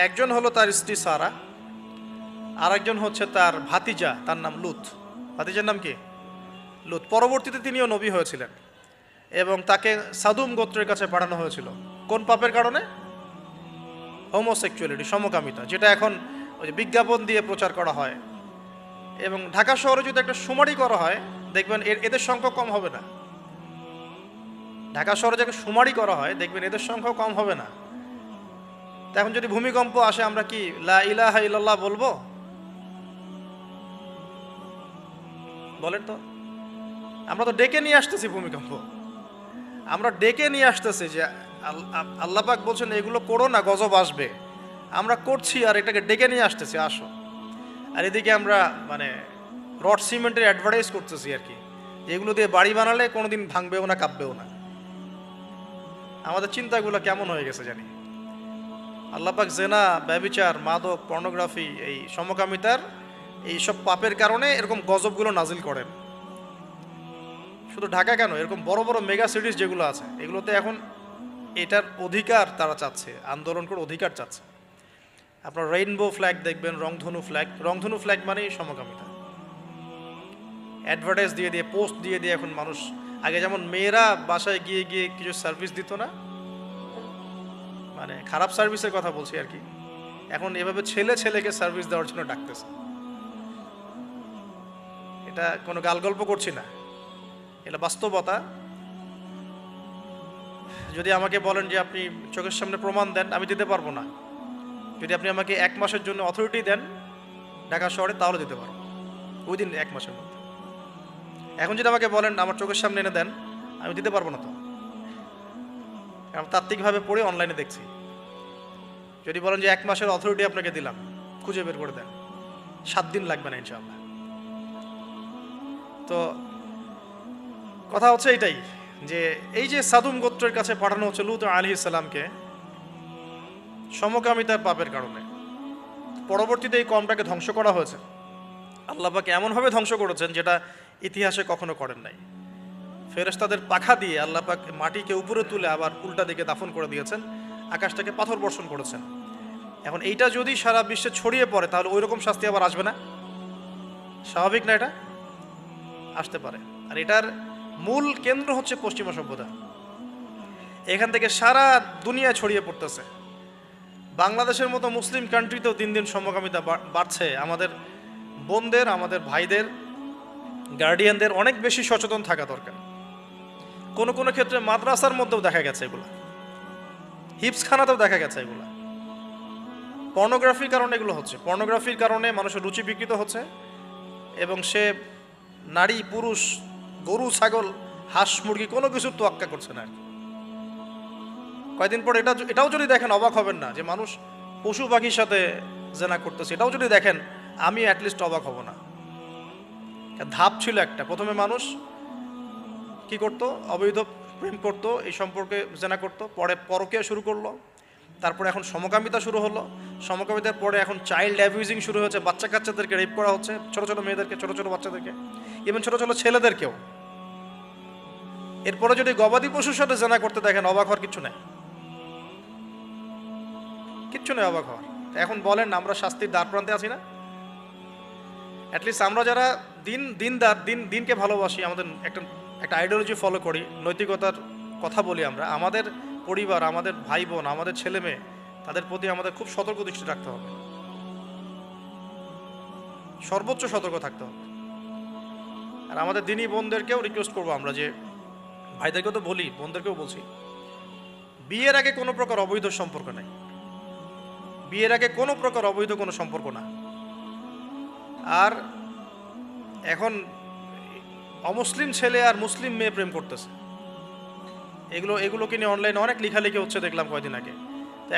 একজন হলো তার স্ত্রী সারা, আরেকজন হচ্ছে তার ভাতিজা, তার নাম লুত। ভাতিজার নাম কি? লুত। পরবর্তীতে তিনিও নবী হয়েছিলেন এবং তাকে সাদুম গোত্রের কাছে পাঠানো হয়েছিল। কোন পাপের কারণে? হোমোসেক্সুয়ালিটি, সমকামিতা, যেটা এখন ওই যে বিজ্ঞাপন দিয়ে প্রচার করা হয়। এবং ঢাকা শহরে যদি একটা শুমারি করা হয় দেখবেন এদের সংখ্যা কম হবে না। ঢাকা শহরে যাকে শুমারি করা হয় দেখবেন এদের সংখ্যাও কম হবে না। তা এখন যদি ভূমিকম্প আসে আমরা কি লা ইলাহা ইল্লাল্লাহ বলবো? বলেন তো। আমরা তো ডেকে নিয়ে আসতেছি ভূমিকম্প, আমরা ডেকে নিয়ে আসতেছি যে আল্লাহ পাক বলছেন এগুলো করো না, গজব আসবে। আমরা করছি আর এটাকে ডেকে নিয়ে আসতেছি, আসো। আর এদিকে আমরা মানে রড সিমেন্টের অ্যাডভার্টাইজ করতেছি আর কি, এগুলো দিয়ে বাড়ি বানালে কোনোদিন ভাঙবেও না, কাঁপবেও না। আমাদের চিন্তাগুলো কেমন হয়ে গেছে জানি। আল্লাহ পাক জেনা, ব্যভিচার, মাদক, পর্নোগ্রাফি, এই সমকামিতার এইসব পাপের কারণে এরকম গজবগুলো নাজিল করেন। শুধু ঢাকা কেন, এরকম বড় বড় মেগা সিটিজ যেগুলো আছে এগুলোতে এখন এটার অধিকার তারা চাচ্ছে, আন্দোলন করে অধিকার চাচ্ছে। আপনার রেইনবো ফ্ল্যাগ দেখবেন, রংধনু ফ্ল্যাগ। রংধনু ফ্ল্যাগ মানেই সমকামিতা। অ্যাডভার্টাইজ দিয়ে দিয়ে, পোস্ট দিয়ে দিয়ে এখন মানুষ, আগে যেমন মেয়েরা বাসায় গিয়ে গিয়ে কিছু সার্ভিস দিত না, মানে খারাপ সার্ভিসের কথা বলছি আর কি, এখন এভাবে ছেলে ছেলেকে সার্ভিস দেওয়ার জন্য ডাকতেছে। এটা কোনো গাল গল্প করছি না, এটা বাস্তবতা। যদি আমাকে বলেন যে আপনি চোখের সামনে প্রমাণ দেন, আমি দিতে পারবো না। যদি আপনি আমাকে 1 মাসের জন্য অথরিটি দেন ঢাকা শহরে, তাহলে দিতে পারবো উইদিন 1 মাসের মধ্যে। এখন যদি আমাকে বলেন আমার চোখের সামনে এনে দেন, আমি দিতে পারবো না। তো আমি তাত্ত্বিকভাবে পড়ে অনলাইনে দেখছি। যদি বলেন যে 1 মাসের অথরিটি আপনাকে দিলাম, খুঁজে বের করে দেন, 7 দিন লাগবে না ইনশাআল্লাহ। তো কথা হচ্ছে এটাই যে এই যে সাদুম গোত্রের কাছে পাঠানো হচ্ছে লূত আলাইহিস সালামকে সমকামিতার পাপের কারণে, পরবর্তীতে এই কওমটাকে ধ্বংস করা হয়েছে। আল্লাহ পাক এমনভাবে ধ্বংস করেছেন যেটা ইতিহাসে কখনো করেন নাই। ফেরেশতাদের পাখা দিয়ে আল্লাহ পাক মাটিকে উপরে তুলে আবার উল্টা দিকে দাফন করে দিয়েছেন, আকাশ থেকে পাথর বর্ষণ করেছেন। এখন এইটা যদি সারা বিশ্বে ছড়িয়ে পড়ে তাহলে ওই রকম শাস্তি আবার আসবে না? স্বাভাবিক না? এটা আসতে পারে। আর এটার মূল কেন্দ্র হচ্ছে পশ্চিমা সভ্যতা। এখান থেকে সারা দুনিয়া ছড়িয়ে পড়তেছে। বাংলাদেশের মতো মুসলিম কান্ট্রিতেও দিন দিন সমকামিতা বাড়ছে। আমাদের বোনদের, আমাদের ভাইদের, গার্ডিয়ানদের অনেক বেশি সচেতন থাকা দরকার। কোনো কোনো ক্ষেত্রে মাদ্রাসার মধ্যেও দেখা গেছে এগুলো, হিপসখানাতেও দেখা গেছে এগুলো। পর্নোগ্রাফির কারণে এগুলো হচ্ছে। পর্নোগ্রাফির কারণে মানুষের রুচি বিকৃত হচ্ছে এবং সে নারী, পুরুষ, গরু, ছাগল, হাঁস, মুরগি কোনো কিছুর তোয়াক্কা করছে না। কয়েকদিন পর এটাও যদি দেখেন অবাক হবেন না যে মানুষ পশু পাখির সাথে জেনা করতেছে। এটাও যদি দেখেন আমি অ্যাটলিস্ট অবাক হব না। ধাপ ছিল একটা, প্রথমে মানুষ কি করতো? অবৈধ প্রেম করতো, এই সম্পর্কে জেনা করতো, পরে পরকীয়া শুরু করলো, তারপরে এখন সমকামিতা শুরু হলো। সমকামিতার পরে এখন চাইল্ড অ্যাবিউজিং শুরু হয়েছে, বাচ্চা কাচ্চাদেরকে রেপ করা হচ্ছে, ছোটো ছোটো মেয়েদেরকে, ছোটো ছোটো বাচ্চাদেরকে, ইভেন ছোটো ছোটো ছেলেদেরকেও। এরপরে যদি গবাদি পশুর সাথে জেনা করতে দেখেন, অবাক হওয়ার কিছু নেই, কিচ্ছু নেই অবাক হওয়ার। এখন বলেন আমরা শাস্তির দ্বার প্রান্তে আছি না? অ্যাটলিস্ট আমরা যারা দিনকে ভালোবাসি, আমাদের একটা আইডিওলজি ফলো করি, নৈতিকতার কথা বলি, আমরা আমাদের পরিবার, আমাদের ভাই বোন, আমাদের ছেলে মেয়ে, তাদের প্রতি আমাদের খুব সতর্ক দৃষ্টি রাখতে হবে, সর্বোচ্চ সতর্ক থাকতে হবে। আর আমাদের দিনী বোনদেরকেও রিকোয়েস্ট করবো আমরা, যে ভাইদেরকেও তো বলি, বোনদেরকেও বলছি, বিয়ের আগে কোনো প্রকার অবৈধ সম্পর্ক নেই। বিয়ের আগে কোনো প্রকার অবৈধ কোনো সম্পর্ক না। আর এখন অমুসলিম ছেলে আর মুসলিম মেয়ে প্রেম করতেছে, এগুলোকে নিয়ে অনলাইনে অনেক লেখালেখি হচ্ছে, দেখলাম কয়েকদিন আগে। তো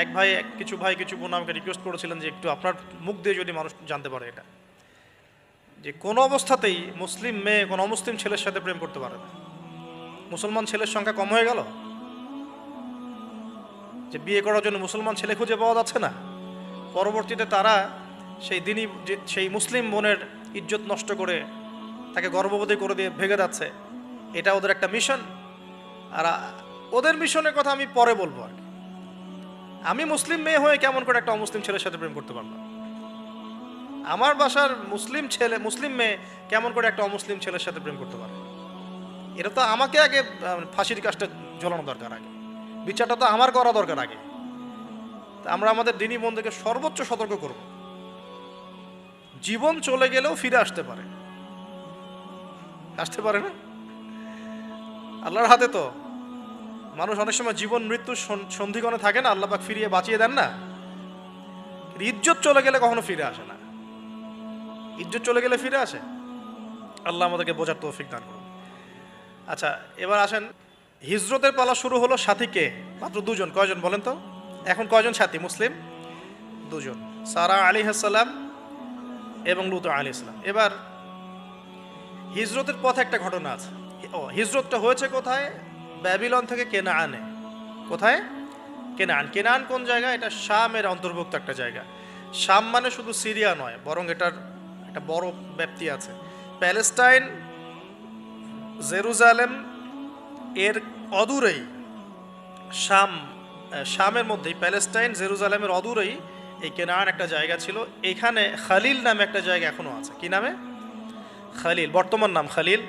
কিছু বোন আমাকে রিকোয়েস্ট করেছিলেন যে একটু আপনার মুখ দিয়ে যদি মানুষ জানতে পারে এটা, যে কোনো অবস্থাতেই মুসলিম মেয়ে কোনো অমুসলিম ছেলের সাথে প্রেম করতে পারে না। মুসলমান ছেলের সংখ্যা কম হয়ে গেল, যে বিয়ে করার জন্য মুসলমান ছেলে খুঁজে পাওয়া যাচ্ছে না। পরবর্তীতে তারা সেই মুসলিম বোনের ইজ্জত নষ্ট করে তাকে গর্ভবতী করে দিয়ে ভেগে যাচ্ছে। এটা ওদের একটা মিশন, আর ওদের মিশনের কথা আমি পরে বলবো আর কি। আমি মুসলিম মেয়ে হয়ে কেমন করে একটা অমুসলিম ছেলের সাথে প্রেম করতে পারলাম? আমার বাসার মুসলিম মেয়ে কেমন করে একটা অমুসলিম ছেলের সাথে প্রেম করতে পারে? এটা তো আমাকে আগে ফাঁসির কাজটা ঝোলানো দরকার, আগে বিচারটা তো আমার করা দরকার আগে। তা আমরা আমাদের দিনী বন্ধুকে সর্বোচ্চ সতর্ক করব। জীবন চলে গেলেও ফিরে আসতে পারে না? আল্লাহর হাতে তো। মানুষ অনেক সময় জীবন মৃত্যুর সন্ধিক্ষণে থাকে না, আল্লাহ পাক ফিরিয়ে বাঁচিয়ে দেন না। ইজ্জত চলে গেলে কখনো ফিরে আসে না। ইজ্জত চলে গেলে ফিরে আসে? আল্লাহ আমাদেরকে বোঝার তৌফিক দান করুন। আচ্ছা, এবার আসেন, হিজরতের পালা শুরু হলো। সাথী কে? মাত্র দুজন। কয়জন বলেন তো? এখন কয়জন সাথী মুসলিম? দুজন, সারা আলাইহিস সালাম এবং লূত আলাইহিস সালাম। এবার হিজরতের পথে একটা ঘটনা আছে। হিজরতটা হয়েছে কোথায়? ব্যাবিলন থেকে কেনানে। কোথায়? কেনান কোন জায়গা? এটা শামের অন্তর্ভুক্ত একটা জায়গা। শাম মানে শুধু সিরিয়া নয়, বরং এটার একটা বড় ব্যাপ্তি আছে। প্যালেস্টাইন, জেরুজালেম এর অদূরেই শামের মধ্যেই, প্যালেস্টাইন জেরুজালেমের অদূরেই এই কেনান একটা জায়গা ছিল। এখানে খালিল নামে একটা জায়গা এখনো আছে। কি নামে? খালিল, বর্তমান নাম খালিল।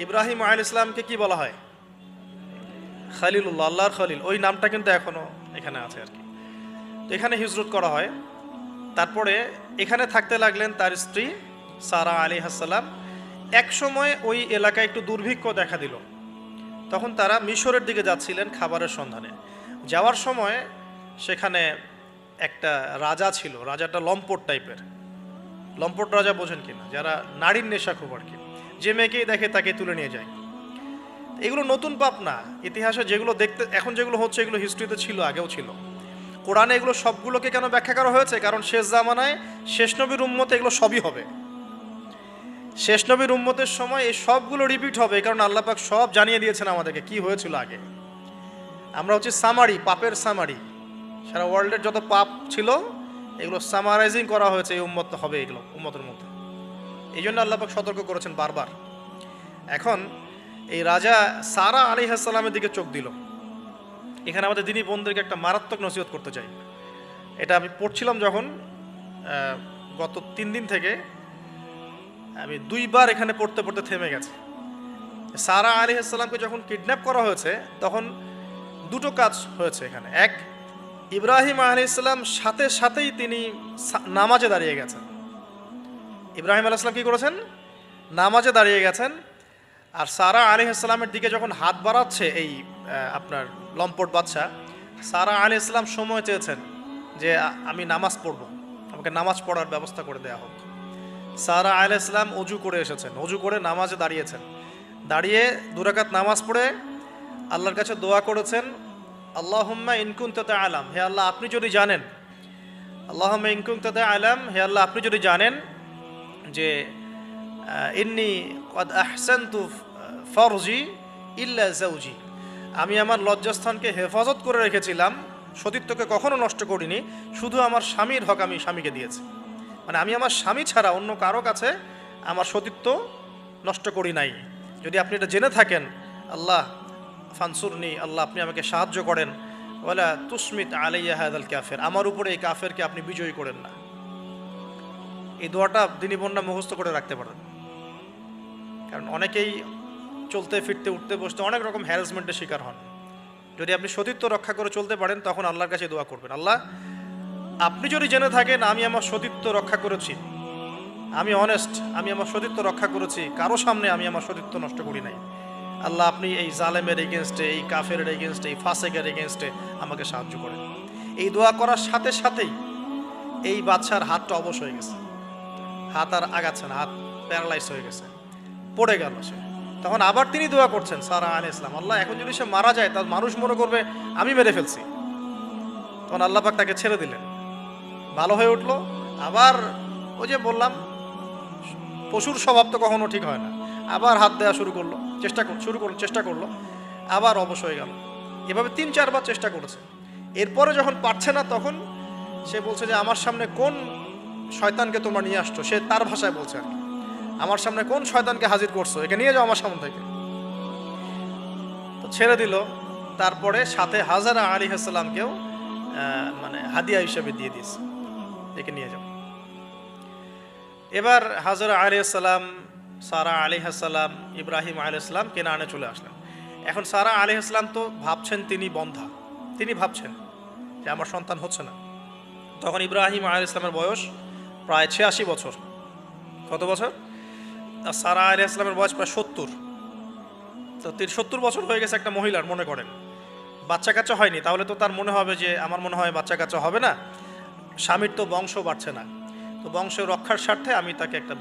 ইব্রাহিম আলাইহিস ইসলামকে কি বলা হয়? খালিলুল্লাহ, আল্লাহর খালিল। ওই নামটা কিন্তু এখনো এখানে আছে আর কি। তো এখানে হিজরত করা হয়। তারপরে এখানে থাকতে লাগলেন তার স্ত্রী সারা আলাইহিস সালাম। এক সময় ওই এলাকায় একটু দুর্ভিক্ষ দেখা দিল। তখন তারা মিশরের দিকে যাচ্ছিলেন খাবারের সন্ধানে। যাওয়ার সময় সেখানে একটা রাজা ছিল। রাজাটা লম্পট টাইপের। লম্পট রাজা বোঝেন কিনা? যারা নারীর নেশা খুব আর কি, যে মেয়েকেই দেখে তাকে তুলে নিয়ে যায়। এগুলো নতুন পাপ না। ইতিহাসে যেগুলো দেখতে এখন যেগুলো হচ্ছে, এগুলো হিস্ট্রিতে ছিল, আগেও ছিল। কোরআনে এগুলো সবগুলোকে কেন ব্যাখ্যা করা হয়েছে? কারণ শেষ জামানায় শেষ নবীর উম্মতে এগুলো সবই হবে। শেষ নবীর উম্মতের সময় এই সবগুলো রিপিট হবে, কারণ আল্লাহ পাক সব জানিয়ে দিয়েছেন আমাদেরকে কি হয়েছিল আগে। আমরা হচ্ছে সামারি, পাপের সামারি। সারা ওয়ার্ল্ডের যত পাপ ছিল এগুলো সামারাইজিং করা হয়েছে এই উম্মত হবে, এগুলো উম্মতের মধ্যে। এই জন্য আল্লাহ পাক সতর্ক করেছেন বারবার। এখন এই রাজা সারা আলাইহিস সালামের দিকে চোখ দিল। এখানে আমাদের দিনী বোনদেরকে একটা মারাত্মক নসিহত করতে চাই। এটা আমি পড়ছিলাম যখন, গত 3 দিন থেকে আমি 2বার এখানে পড়তে পড়তে থেমে গেছে। সারা আলাইহিস সালামকে যখন কিডন্যাপ করা হয়েছে তখন দুটো কাজ হয়েছে এখানে। এক, ইব্রাহিম আলাইহিস সালাম সাথে সাথেই তিনি নামাজে দাঁড়িয়ে গেছেন। ইব্রাহিম আলাইহিস সালাম কি করেছেন? নামাজে দাঁড়িয়ে গেছেন। আর সারা আলাইহিস সালামের দিকে যখন হাত বাড়াচ্ছে এই আপনার লম্পট বাদশা, সারা আলাইহিস সালাম সময় চেয়েছেন যে আমি নামাজ পড়ব, আমাকে নামাজ পড়ার ব্যবস্থা করে দেওয়া হোক। সারা আলাইহিস সালাম অজু করে এসেছেন, অজু করে নামাজে দাঁড়িয়েছেন। দাঁড়িয়ে 2 রাকাত নামাজ পড়ে আল্লাহর কাছে দোয়া করেছেন, আল্লাহুম্মা ইন কুনতা তা'লাম, হে আল্লাহ আপনি যদি জানেন, আল্লাহুম্মা ইন কুনতা তা'লাম, হে আল্লাহ আপনি যদি জানেন যে ইন্নী কদ আহসানতু ফরজি ইল্লা যাওজি, আমি আমার লজ্জাস্থানকে হেফাজত করে রেখেছিলাম, সতীত্বকে কখনো নষ্ট করিনি, শুধু আমার স্বামীর হক আমি স্বামীকে দিয়েছি। মানে আমি আমার স্বামী ছাড়া অন্য কারো কাছে আমার সতীত্ব নষ্ট করি নাই। যদি আপনি এটা জেনে থাকেন, আল্লাহ ফানসুরনি, আল্লাহ আপনি আমাকে সাহায্য করেন, ওয়ালা তুসমিত আলাইয়া হাযাল কাফির, আমার উপরে এই কাফেরকে আপনি বিজয়ী করেন না। এই দোয়াটা দিনী বোনরা মুখস্থ করে রাখতে পারেন। কারণ অনেকেই চলতে ফিরতে উঠতে বসতে অনেক রকম হ্যারাসমেন্টের শিকার হন। যদি আপনি সতীত্ব রক্ষা করে চলতে পারেন তখন আল্লাহর কাছে দোয়া করবেন, আল্লাহ আপনি যদি জেনে থাকেন আমি আমার সতীত্ব রক্ষা করেছি, আমি অনেস্ট, আমি আমার সতীত্ব রক্ষা করেছি, কারো সামনে আমি আমার সতীত্ব নষ্ট করি নাই, আল্লাহ আপনি এই জালেমের এগেনস্টে, এই কাফের এগেনস্টে, এই ফাসেকের এগেনস্টে আমাকে সাহায্য করেন। এই দোয়া করার সাথে সাথেই এই বাদশার হাতটা অবশ হয়ে গেছে, হাত আর আগাচ্ছে না, হাত প্যারালাইজ হয়ে গেছে, পড়ে গেল সে। তখন আবার তিনি দোয়া করছেন সারা আলাইহিস সালাম, আল্লাহ এখন যদি সে মারা যায় তার মানুষ মনে করবে আমি মেরে ফেলছি। তখন আল্লাহ পাক তাকে ছেড়ে দিলেন, ভালো হয়ে উঠলো। আবার ওই যে বললাম পশুর স্বভাব তো কখনো ঠিক হয় না, আবার হাত দেওয়া চেষ্টা করলো, আবার অবশ হয়ে গেল। এভাবে 3-4 বার চেষ্টা করেছে। এরপরে যখন পারছে না তখন সে বলছে যে আমার সামনে কোন শয়তানকে তোমরা নিয়ে আসছো, সে তার ভাষায় বলছে আর কি, আমার সামনে কোন শয়তানকে হাজির করছো, একে নিয়ে যাও আমার সামনে থেকে। তো ছেড়ে দিল। তারপরে সাথে হাজারা আলাইহিস সালামকেও মানে হাদিয়া হিসেবে দিয়ে দিয়েছে, একে নিয়ে যাও। এবার হাজারা আলাইহিস সালাম, সারা আলাইহিস সালাম, ইব্রাহিম আলাইহিস সালাম কেনানে চলে আসলেন। এখন সারা আলাইহিস সালাম তো ভাবছেন তিনি বন্ধা, তিনি ভাবছেন যে আমার সন্তান হচ্ছে না। তখন ইব্রাহিম আলাইহিস সালামের বয়স প্রায় 86 বছর। কত বছর? আর সারা আলাইহিস সালামের বয়স প্রায় 70। তো 70 বছর হয়ে গেছে একটা মহিলার, মনে করেন বাচ্চা কাচ্চা হয়নি, তাহলে তো তার মনে হবে যে আমার মনে হয় বাচ্চা কাচ্চা হবে না, স্বামীর তো বংশ বাড়ছে না, তো বংশ রক্ষার স্বার্থে আমি তাকে একটা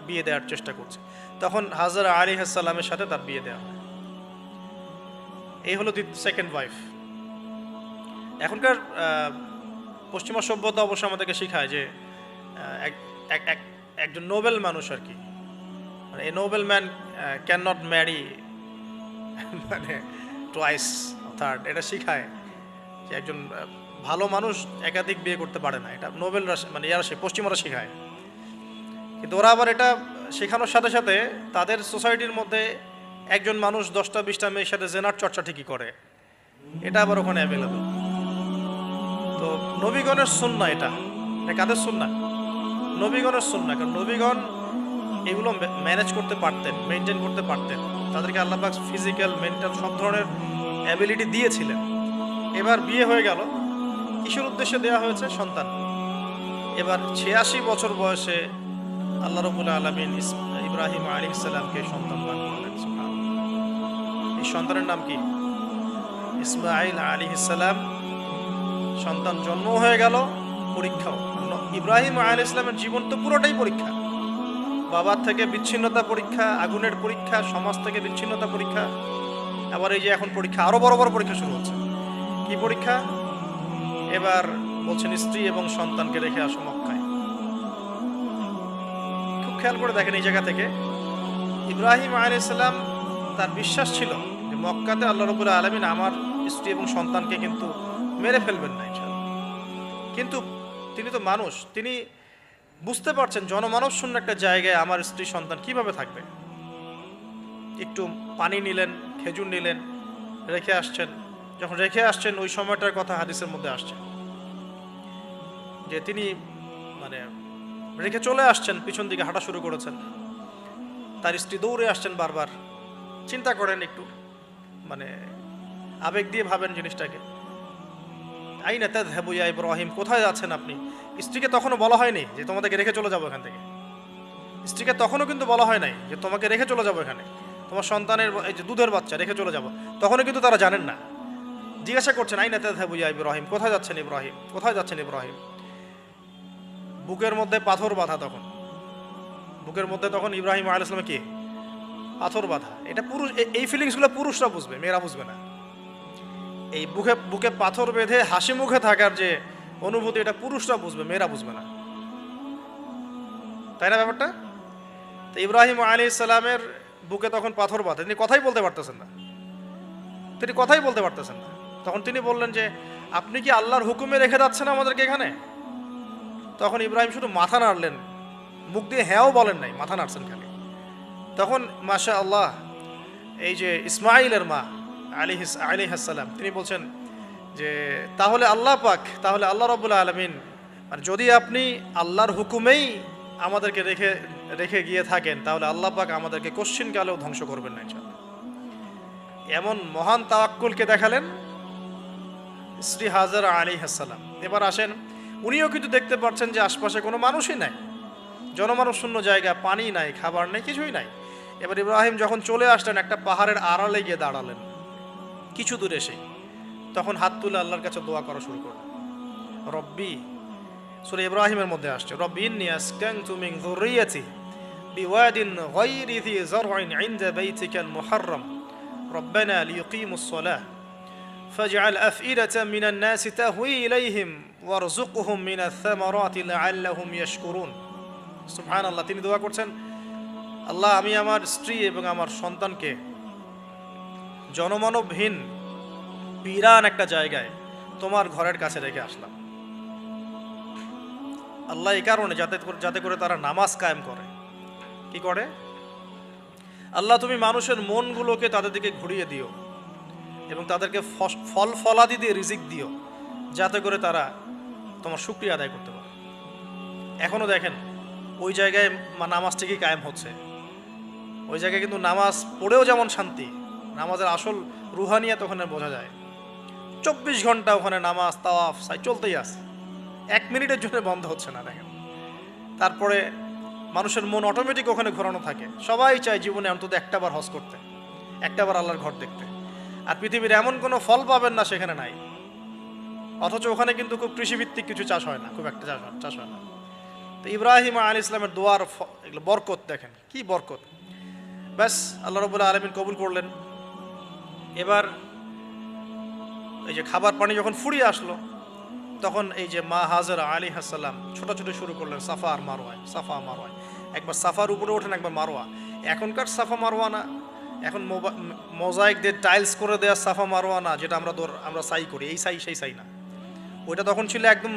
বিয়ে দেওয়ার চেষ্টা করছি। তখন হাজরা আলাইহিস সালামের সাথে তার বিয়ে দেওয়া হয়। এই হলো সেকেন্ড ওয়াইফ। এখনকার পশ্চিমা সভ্যতা অবশ্য আমাদেরকে শেখায় যে একজন নোবেল মানুষ আর কি, মানে a noble man can not marry মানে টুয়াইস থার্ড, এটা শেখায় যে একজন ভালো মানুষ একাধিক বিয়ে করতে পারে না। এটা নোবেলরা মানে পশ্চিমারা শেখায়। কিন্তু ওরা আবার এটা শেখানোর সাথে সাথে তাদের সোসাইটির মধ্যে একজন মানুষ 10টা-20টা মেয়ের সাথে জেনার চর্চা ঠিকই করে, এটা আবার ওখানে অ্যাভেলেবল। তো নবীগণের সুন্নাহ এটা কাদের সুন্নাহ? নবীগণের সুন্নাহ। কারণ নবীগণ এগুলো ম্যানেজ করতে পারতেন, মেনটেন করতে পারতেন, তাদেরকে আল্লাহ পাক ফিজিক্যাল, মেন্টাল সব ধরনের অ্যাবিলিটি দিয়েছিলেন। এবার বিয়ে হয়ে গেল, কিসের উদ্দেশ্যে দেওয়া হয়েছে? সন্তান। এবার 86 বছর বয়সে আল্লাহ রাব্বুল আলামিন ইব্রাহিম আলাইহিস সালামকে সন্তান দান করলেন। এই সন্তানের নাম কি? ইসমাঈল আলাইহিস সালাম। সন্তান জন্ম হয়ে গেল, পরীক্ষাও। ইব্রাহিম আলাইহিস সালামের জীবন তো পুরোটাই পরীক্ষা। বাবার থেকে বিচ্ছিন্নতা পরীক্ষা, আগুনের পরীক্ষা, সমাজ থেকে বিচ্ছিন্নতা পরীক্ষা। আবার এই যে এখন পরীক্ষা, আরো বড় বড় পরীক্ষা শুরু হচ্ছে। কি পরীক্ষা? এবার বলছেন স্ত্রী এবং সন্তানকে রেখে আসো মক্কায়। খুব খেয়াল করে দেখেন, এই জায়গা থেকে ইব্রাহিম আলাইহিস সালাম তার বিশ্বাস ছিল যে মক্কাতে আল্লাহ রাব্বুল আলামিন আমার স্ত্রী এবং সন্তানকে কিন্তু মেরে ফেলবেন না ইনশাআল্লাহ। কিন্তু তিনি তো মানুষ, তিনি বুঝতে পারছেন জনমানব শূন্য একটা জায়গায় আমার স্ত্রী সন্তান কিভাবে থাকবে। একটু পানি নিলেন, খেজুর নিলেন, রেখে আসছেন। যখন রেখে আসছেন ওই সময়টার কথা হাদিসের মধ্যে আসছে যে তিনি মানে রেখে চলে আসছেন, পিছন দিকে হাঁটা শুরু করেছেন। তার স্ত্রী দৌড়ে আসছেন বারবার। চিন্তা করেন একটু, মানে আবেগ দিয়ে ভাবেন জিনিসটাকে। আইনা তাযহাবু ইয়া ইব্রাহিম, কোথায় যাচ্ছেন আপনি? স্ত্রীকে তখনও বলা হয়নি যে তোমাদেরকে রেখে চলে যাবো এখান থেকে। স্ত্রীকে তখনও কিন্তু বলা হয় নাই যে তোমাকে রেখে চলে যাবো এখানে, তোমার সন্তানের এই যে দুধের বাচ্চা রেখে চলে যাবো, তখনও কিন্তু তারা জানেন না। জিজ্ঞাসা করছেন আইনা তাযহাবু ইয়া ইব্রাহিম, কোথায় যাচ্ছেন ইব্রাহিম, কোথায় যাচ্ছেন ইব্রাহিম? বুকের মধ্যে পাথর বাঁধা, তখন বুকের মধ্যে তখন ইব্রাহিম আলাইহিস সালাম কি পাথর বাঁধা। এটা পুরুষ, এই ফিলিংসগুলো পুরুষরা বুঝবে, মেয়েরা বুঝবে না। এই বুকে বুকে পাথর বেঁধে হাসি মুখে থাকার যে অনুভূতি, এটা পুরুষরা বুঝবে, মেয়েরা বুঝবে না, তাই না ব্যাপারটা? তো ইব্রাহিম আলাইহিস সালামের বুকে তখন পাথর বাঁধা, তিনি কথাই বলতে পারতেছেন না, তিনি কথাই বলতে পারতেছেন না। তখন তিনি বললেন যে আপনি কি আল্লাহর হুকুমে রেখে যাচ্ছেন আমাদেরকে এখানে? তখন ইব্রাহিম শুধু মাথা নাড়লেন, মুখ দিয়ে হ্যাঁও বলেন নাই, মাথা নাড়ছেন খালি। তখন মাশা আল্লাহ, এই যে ইসমাঈলের মা আলাইহিস সালাম, তিনি বলছেন যে তাহলে আল্লাহ পাক, তাহলে আল্লাহ রাব্বুল আলামিন, মানে যদি আপনি আল্লাহর হুকুমেই আমাদেরকে রেখে রেখে গিয়ে থাকেন, তাহলে আল্লাহ পাক আমাদেরকে কশ্চিনকালেও ধ্বংস করবেন না ইনশাআল্লাহ। এমন মহান তাওয়াক্কুলকে দেখালেন স্ত্রী হাজারা আলাইহিস সালাম। এবার আসেন, উনিও কিন্তু দেখতে পাচ্ছেন যে আশপাশে কোনো মানুষই নাই, জনমানব শূন্য জায়গা, পানি নাই, খাবার নেই, কিছুই নাই। এবার ইব্রাহিম যখন চলে আসলেন, একটা পাহাড়ের আড়ালে গিয়ে দাঁড়ালেন কিছু দূরে এসে, তখন হাত তুলে আল্লাহর কাছে দোয়া করা শুরু করলেন। রব্বি, সূরা ইব্রাহিমের মধ্যে আসছে, রব্বি ইন্নী আসকানতু মিন যুররিয়াতি বিওয়াদিন গায়রি যি যার'ইন ইনদা বাইতিকাল মুহাররম রব্বানা লিয়ুকিমুস সালাহ ফাজআল আফইদাতাম মিনান নাসি তাহওয়ি ইলাইহিম ওয়ারযুকহুম মিনাথ থামারাতি লাআল্লাহুম ইয়াশকুরুন। সুবহানাল্লাহ, তিনি দোয়া করছেন, আল্লাহ আমি আমার স্ত্রী এবং আমার সন্তানকে জনমানবহীন বিরান একটা জায়গায় তোমার ঘরের কাছে রেখে আসলাম। আল্লাহ এই কারণে যাতে করে তারা নামাজ কায়েম করে। কি করে? আল্লাহ তুমি মানুষের মনগুলোকে তাদের দিকে ঘুরিয়ে দিও, এবং তাদেরকে ফল ফলাদি দিয়ে রিজিক দিও, যাতে করে তারা তোমার শুকরিয়া আদায় করতে পারে। এখনও দেখেন ওই জায়গায় নামাজ ঠিকই কায়েম হচ্ছে। ওই জায়গায় কিন্তু নামাজ পড়েও যেমন শান্তি, নামাজের আসল রুহানিয়াত ওখানে বোঝা যায়। 24 ঘন্টা ওখানে নামাজ তাওয়াফ সাই চলতেই আছে, 1 মিনিটের জন্য বন্ধ হচ্ছে না। দেখেন, তারপরে মানুষের মন অটোমেটিক ওখানে ঘোরানো থাকে। সবাই চায় জীবনে অন্তত একটাবার হজ করতে, একটাবার আল্লাহর ঘর দেখতে। আর পৃথিবীর এমন কোনো ফল পাবেন না সেখানে নাই। অথচ ওখানে কিন্তু খুব কৃষিভিত্তিক কিছু চাষ হয় না, খুব একটা চাষ হয় না। তো ইব্রাহিম আলাইহিস সালামের দোয়ার এগুলো বরকত, দেখেন কি বরকত। ব্যাস আল্লাহ রাব্বুল আলামিন কবুল করলেন। এবার এই যে খাবার পানি যখন ফুরিয়ে আসলো, তখন এই যে মা হাজরা আলাইহিস সালাম ছোটাছুটি শুরু করলেন সাফা আর মারওয়ায়, সাফা মারওয়ায়। একবার সাফার উপরে ওঠেন, একবার মারওয়া। এখনকার সাফা মারওয়া না, এখন মোজাইক দিয়ে টাইলস করে দেওয়া সাফা মারওয়া না, যেটা আমরা সাই করি, এই সাই সেই সাই না। ওইটা তখন ছিল একদম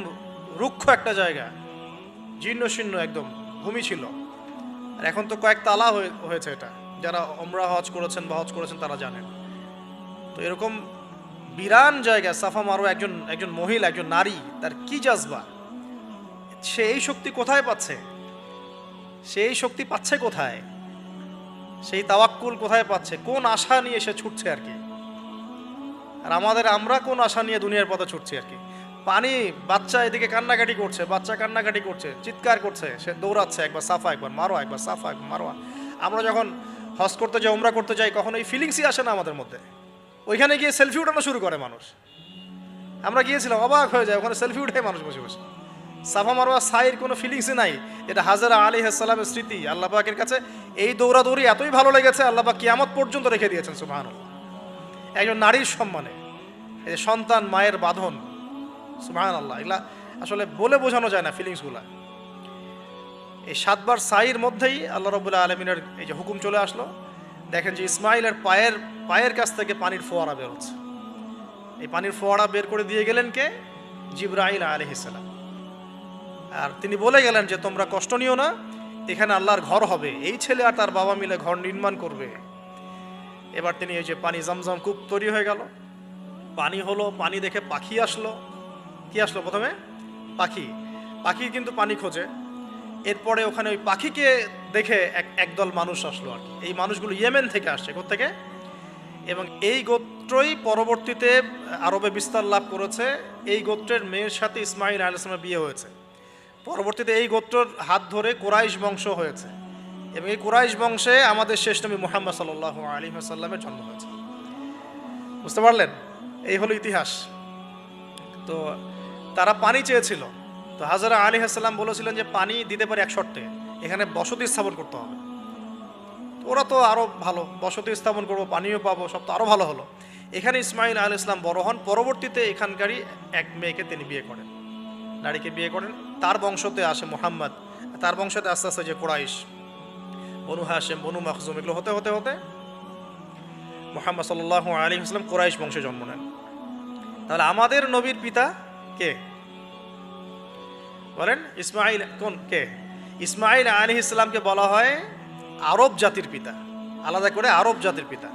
রুক্ষ একটা জায়গা, জীর্ণ শীর্ণ একদম ভূমি ছিল। আর এখন তো কয়েক তালা হয়েছে। এটা যারা ওমরা হজ করেছেন বা হজ করেছেন তারা জানেন। তো এরকম বিরান জায়গা সাফা মারওয়া, একজন মহিলা, একজন নারী, তার কি জাজবা, সে এই শক্তি কোথায় পাচ্ছে? সেই শক্তি পাচ্ছে কোথায়? সেই তাওয়াক্কুল কোথায় পাচ্ছে? কোন আশা নিয়ে সে ছুটছে আর কি? আর আমরা কোন আশা নিয়ে দুনিয়ার পথে ছুটছি আর কি? পানি, বাচ্চা এদিকে কান্নাকাটি করছে, বাচ্চা কান্নাকাটি করছে, চিৎকার করছে, সে দৌড়াচ্ছে, একবার সাফা একবার মারোয়া, একবার সাফা একবার মারোয়া। আমরা যখন হজ করতে যাই, উমরা করতে যাই, কখনো এই ফিলিংসই আসে না আমাদের মধ্যে। ওইখানে গিয়ে সেলফি উঠানো শুরু করে মানুষ। আমরা গিয়েছিলাম, অবাক হয়ে যায়, ওখানে সেলফি উঠে মানুষ বসে বসে। সাফা মারওয়া সাইয়ের কোনো ফিলিংসই নাই। এটা হাজরা আলাইহিস সালামের স্মৃতি। আল্লাহ পাকের কাছে এই দৌড়াদৌড়ি এতই ভালো লেগেছে, আল্লাহ পাক কিয়ামত পর্যন্ত রেখে দিয়েছেন। সুবহানাল্লাহ। একজন নারীর সম্মানে, এই যে সন্তান, মায়ের বাঁধন, সুবহানাল্লাহ, এগুলা আসলে বলে বোঝানো যায় না ফিলিংসগুলা। এই 7 বার সাইয়ের মধ্যেই আল্লাহ রাব্বুল আলামিনের এই যে হুকুম চলে আসলো। দেখেন যে ইসমাইলের পায়ের কাছ থেকে পানির ফোয়ারা বের হচ্ছে। এই পানির ফোয়ারা বের করে দিয়ে গেলেন কে? জিবরাইল আলাইহিস সালাম। আর তিনি বলে গেলেন যে তোমরা কষ্ট নিও না, এখানে আল্লাহর ঘর হবে, এই ছেলে আর তার বাবা মিলে ঘর নির্মাণ করবে। এবার তিনি এই যে পানি, জমজম কূপ তৈরি হয়ে গেল, পানি হলো, পানি দেখে পাখি আসলো। কি আসলো প্রথমে? পাখি কিন্তু পানি খোঁজে। এরপরে ওখানে ওই পাখিকে দেখে একদল মানুষ আসলো আর কি। এই মানুষগুলো ইয়েমেন থেকে আসছে। কোত্থেকে? এবং এই গোত্রই পরবর্তীতে আরবে বিস্তার লাভ করেছে। এই গোত্রের মেয়ের সাথে ইসমাইল আলাইহিস সালামের বিয়ে হয়েছে। পরবর্তীতে এই গোত্রর হাত ধরে কুরাইশ বংশ হয়েছে, এবং এই কুরাইশ বংশে আমাদের শেষ নবী মুহাম্মদ সাল্লাল্লাহু আলাইহি ওয়াসাল্লামের জন্ম হয়েছে। বুঝতে পারলেন? এই হলো ইতিহাস। তো তারা পানি চেয়েছিল। তো হাজরা আলাইহিস সালাম বলেছিলেন যে পানি দিতে পারে এক শর্তে, এখানে বসতি স্থাপন করতে হবে। ওরা তো আরও ভালো, বসতি স্থাপন করবো, পানিও পাবো, সব তো আরও ভালো হলো। এখানে ইসমাইল আলাইহিস সালাম বড় হন। পরবর্তীতে এখানকারই এক মেয়েকে তিনি বিয়ে করেন, নারীকে বিয়ে করেন। তার বংশতে আসে মুহাম্মদ। তার বংশতে আস্তে আস্তে যে কুরাইশ, বনু হাশিম, বনু মাখজুম, এগুলো হতে হতে হতে মুহাম্মদ সাল্লাল্লাহু আলাইহি ওয়াসাল্লাম কুরাইশ বংশে জন্ম নেন। তাহলে আমাদের নবীর পিতা কে বলেন? ইসমাইল। কে? ইসমাইল আলাইহিস সালামকে বলা হয় আরব জাতির পিতা, আলাদা করে আরব জাতির পিতা।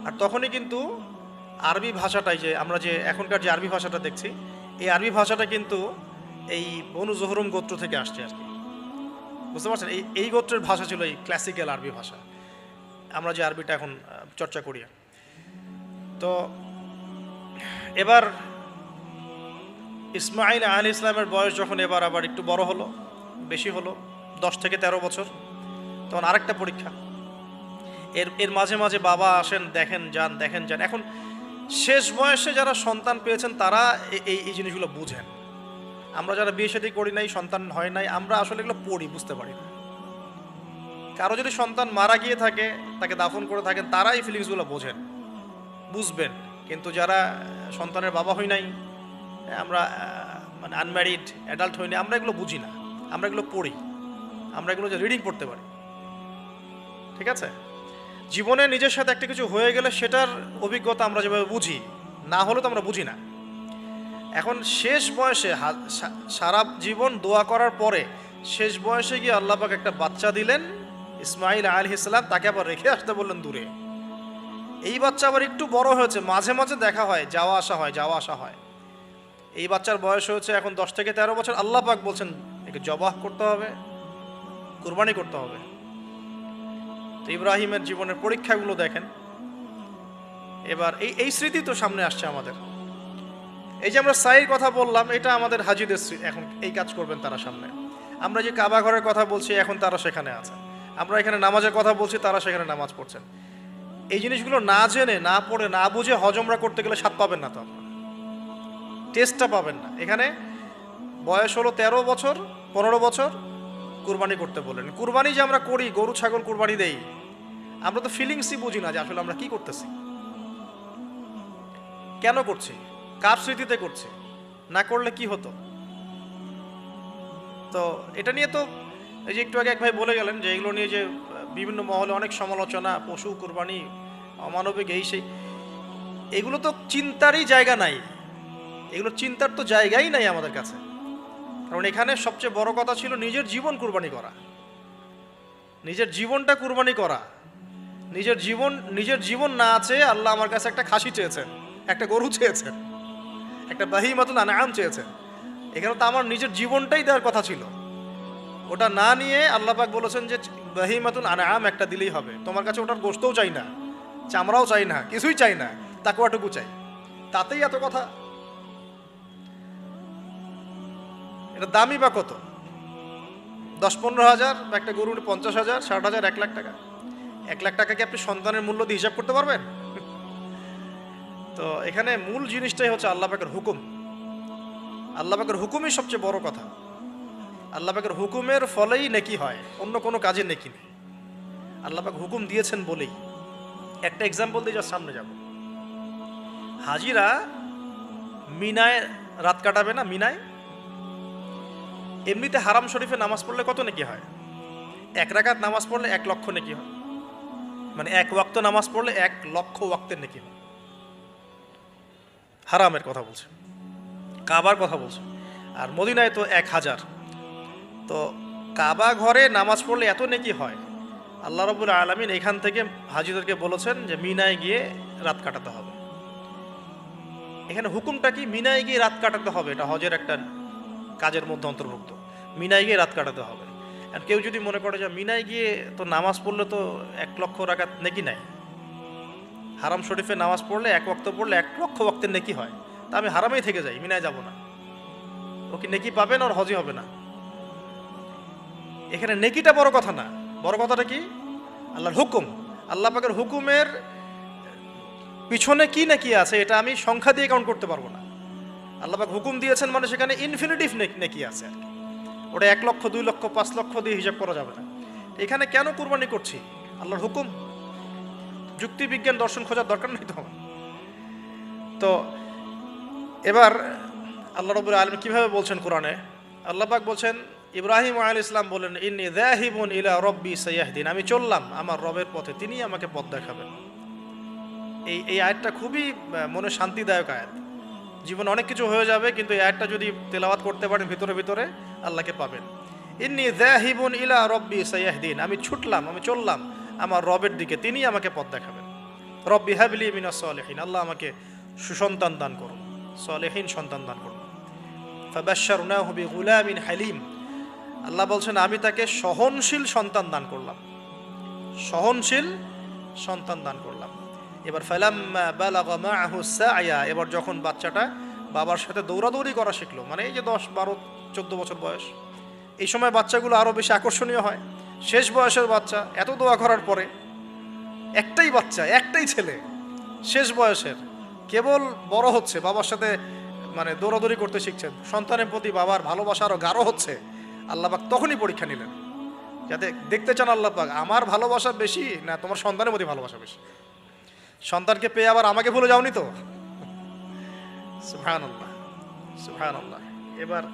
আর তখনই কিন্তু আরবি ভাষাটাই, যে আমরা যে এখনকার যে আরবি ভাষাটা দেখছি, এই আরবি ভাষাটা কিন্তু এই বনু জোহরুম গোত্র থেকে আসছে আর কি। বুঝতে পারছেন? এই গোত্রের ভাষা ছিল এই ক্লাসিক্যাল আরবি ভাষা, আমরা যে আরবিটা এখন চর্চা করি। তো এবার ইসমাইল আলাইহিস সালামের বয়স যখন এবার আবার একটু বড় হলো, বেশি হলো, 10 থেকে 13 বছর, তখন আরেকটা পরীক্ষা। এর মাঝে মাঝে বাবা আসেন, দেখেন যান, দেখেন যান। এখন শেষ বয়সে যারা সন্তান পেয়েছেন তারা এই জিনিসগুলো বুঝেন। আমরা যারা বিয়ে শাদী করি নাই, সন্তান হয় নাই, আমরা আসলে এগুলো পড়ি, বুঝতে পারি না। কারো যদি সন্তান মারা গিয়ে থাকে, তাকে দাফন করে থাকেন, তারা এই ফিলিংসগুলো বোঝেন, বুঝবেন। কিন্তু যারা সন্তানের বাবা হই নাই, আমরা মানে আনম্যারিড অ্যাডাল্ট হই নাই, আমরা এগুলো বুঝি না। আমরা এগুলো পড়ি, আমরা এগুলো যে রিডিং পড়তে পারি। ঠিক আছে? জীবনে নিজের সাথে একটা কিছু হয়ে গেলে সেটার অভিজ্ঞতা আমরা যেভাবে বুঝি, না হলে তো আমরা বুঝি না। এখন শেষ বয়সে সারা জীবন দোয়া করার পরে শেষ বয়সে গিয়ে আল্লাহ পাক একটা বাচ্চা দিলেন, ইসমাইল আলাইহিস সালাম। তাকে আবার রেখে আসতে বললেন দূরে। এই বাচ্চা আবার একটু বড় হয়েছে, মাঝে মাঝে দেখা হয়, যাওয়া আসা হয়, যাওয়া আসা হয়। এই বাচ্চার বয়স হয়েছে এখন 10 থেকে 13 বছর। আল্লাহ পাক বলছেন একে জবাহ করতে হবে, কুরবানি করতে হবে। তো ইব্রাহিমের জীবনের পরীক্ষাগুলো দেখেন। এবার এই স্মৃতি তো সামনে আসছে আমাদের। এই যে আমরা সাইর কথা বললাম, এটা আমাদের হাজিদের স্মৃতি। এখন এই কাজ করবেন তারা সামনে। আমরা যে কাবা ঘরের কথা বলছি, এখন তারা সেখানে আছে। আমরা এখানে নামাজের কথা বলছি, তারা সেখানে নামাজ পড়ছেন। এই জিনিসগুলো না জেনে, না পড়ে, না বুঝে হজ উমরা করতে গেলে স্বাদ পাবেন না, তো আপনারা টেস্টটা পাবেন না। এখানে বয়স হলো 13 বছর, 15 বছর, কুরবানি করতে বললেন। কুরবানি যে আমরা করি, গরু ছাগল কুরবানি দেই, আমরা তো ফিলিংসই বুঝি না যে আসলে আমরা কি করতেছি, কেন করছি, কার স্মৃতিতে করছি, না করলে কি হতো। তো এটা নিয়ে তো এই যে একটু আগে এক ভাই বলে গেলেন যে এগুলো নিয়ে যে বিভিন্ন মহলে অনেক সমালোচনা, পশু কুরবানি, অমানবিক, এই সেই, এগুলো তো চিন্তারই জায়গা নাই। এগুলো চিন্তার তো জায়গাই নাই আমাদের কাছে। কারণ এখানে সবচেয়ে বড় কথা ছিল নিজের জীবন কুরবানি করা, নিজের জীবনটা কুরবানি করা। নিজের জীবন না আছে, আল্লাহ আমার কাছে একটা খাসি চেয়েছেন, একটা গরু চেয়েছেন, একটা বাহিমাতুল আনআম চেয়েছেন। এখানে তো আমার নিজের জীবনটাই দেওয়ার কথা ছিল। ওটা না নিয়ে আল্লাহ পাক বলেছেন যে বাহিমাতুল আনআম একটা দিলেই হবে। তোমার কাছে ওটার গোশতও চাই না, চামড়াও চাই না, কিছুই চাই না, তাকওয়াটুকু চাই। তাতেই এত কথা। এটা দামি বা কত? 10-15 হাজার, বা একটা গরুর 50,000, 60,000, 1 লাখ টাকা। 1 লাখ টাকা কি আপনি সন্তানের মূল্য দিয়ে হিসাব করতে পারবেন? তো এখানে মূল জিনিসটাই হচ্ছে আল্লাহ পাকের হুকুম। আল্লাহ পাকের হুকুমই সবচেয়ে বড় কথা। আল্লাহ পাকের হুকুমের ফলেই নেকি হয়, অন্য কোনো কাজে নেকি নেই। আল্লাহ পাক হুকুম দিয়েছেন বলেই। একটা এক্সাম্পল দিয়ে যা সামনে যাব। হাজিরা মিনায় রাত কাটাবে না, মিনায় এমনিতে হারাম শরীফে নামাজ পড়লে কত নেকি হয়? 1 রাকাত নামাজ পড়লে 1 লক্ষ নেকি হয়। মানে 1 ওয়াক্ত নামাজ পড়লে 1 লক্ষ ওয়াক্তের নেকি হয়। হারামের কথা বলছে, কাবার কথা বলছে। আর মদিনায় তো 1000। তো কাবা ঘরে নামাজ পড়লে এত নেকি হয়। আল্লাহ রাব্বুল আলামিন এখান থেকে হাজিদেরকে বলেছেন যে মিনায় গিয়ে রাত কাটাতে হবে। এখানে হুকুমটা কি? মিনায় গিয়ে রাত কাটাতে হবে, এটা হজের একটা কাজের মধ্যে অন্তর্ভুক্ত। মিনায় গিয়ে রাত কাটাতে হবে। আর কেউ যদি মনে করে যে মিনায় গিয়ে তো নামাজ পড়লে তো 1 লক্ষ রাকাত নেকি নাই, হারাম শরীফে নামাজ পড়লে 1 ওয়াক্ত পড়লে 1 লক্ষ ওয়াক্তের নেকি হয়, তা আমি হারামেই থেকে যাই, মিনায় যাব না, ও কি নেকি পাবে না? ওর হজই হবে না। এখানে নেকিটা বড় কথা না, বড় কথাটা কি? আল্লাহর হুকুম। আল্লাহ পাকের হুকুমের পিছনে কি নেকি আছে এটা আমি সংখ্যা দিয়ে কাউন্ট করতে পারবো না। আল্লাহ পাক হুকুম দিয়েছেন মানে সেখানে ইনফিনিটিভ নেকি আছে আর কি। ওটা 1 লক্ষ, 2 লক্ষ, 5 লক্ষ দিয়ে হিসাব করা যাবে না। এখানে কেন কুরবানি করছি? আল্লাহর হুকুম। যুক্তি বিজ্ঞান দর্শন খোঁজার দরকার নেই তো। তো এবার আল্লাহ রাব্বুল আলামিন কিভাবে বলছেন কোরআনে? আল্লাহ পাক বলছেন, ইব্রাহিম আলাইহিস সালাম বলেন, ইন্নী যাহিবুন ইলা রাব্বি সায়াহদিন, আমি চললাম আমার রবের পথে, তিনি আমাকে পথ দেখাবেন। এই আয়াতটা খুবই মনে শান্তিদায়ক আয়াত। জীবনে অনেক কিছু হয়ে যাবে, কিন্তু এই আয়াতটা যদি তেলাওয়াত করতে পারেন ভিতরে ভিতরে, আল্লাহকে পাবেন। ইন্নী যাহিবুন ইলা রাব্বি সায়াহদিন, আমি ছুটলাম, আমি চললাম আমার রবের দিকে, তিনি আমাকে পথ দেখাবেন। রব্বি হাবলি মিনাস সালিহিন, আল্লাহ আমাকে সুসন্তান দান করুন, সালেহীন সন্তান দান করুন। ফাবাশশারনাহু বিগুলামিন হালিম, আল্লাহ বলছেন আমি তাকে সহনশীল সন্তান দান করলাম, সহনশীল সন্তান দান করলাম। এবার ফালাম্মা বালাগা মাআহু সা'য়া, এবার যখন বাচ্চাটা বাবার সাথে দৌড়াদৌড়ি করা শিখলো, মানে এই যে 10, 12, 14 বছর বয়স, এই সময় বাচ্চাগুলো আরও বেশি আকর্ষণীয় হয়। শেষ বয়সের বাচ্চা, এত দোয়া করার পরে একটাই বাচ্চা, একটাই ছেলে, শেষ বয়সের, কেবল বড় হচ্ছে, বাবার সাথে মানে দৌড়াদৌড়ি করতে শিখছেন, সন্তানের প্রতি বাবার ভালোবাসা আরও গাঢ় হচ্ছে। আল্লাহ পাক তখনই পরীক্ষা নিলেন, যাতে দেখতে চান আল্লাহ পাক আমার ভালোবাসা বেশি না তোমার সন্তানের প্রতি ভালোবাসা বেশি। সন্তানকে পেয়ে আবার আমাকে ভুলে যাওনি তো? সুবহানাল্লাহ, সুবহানাল্লাহ। এবার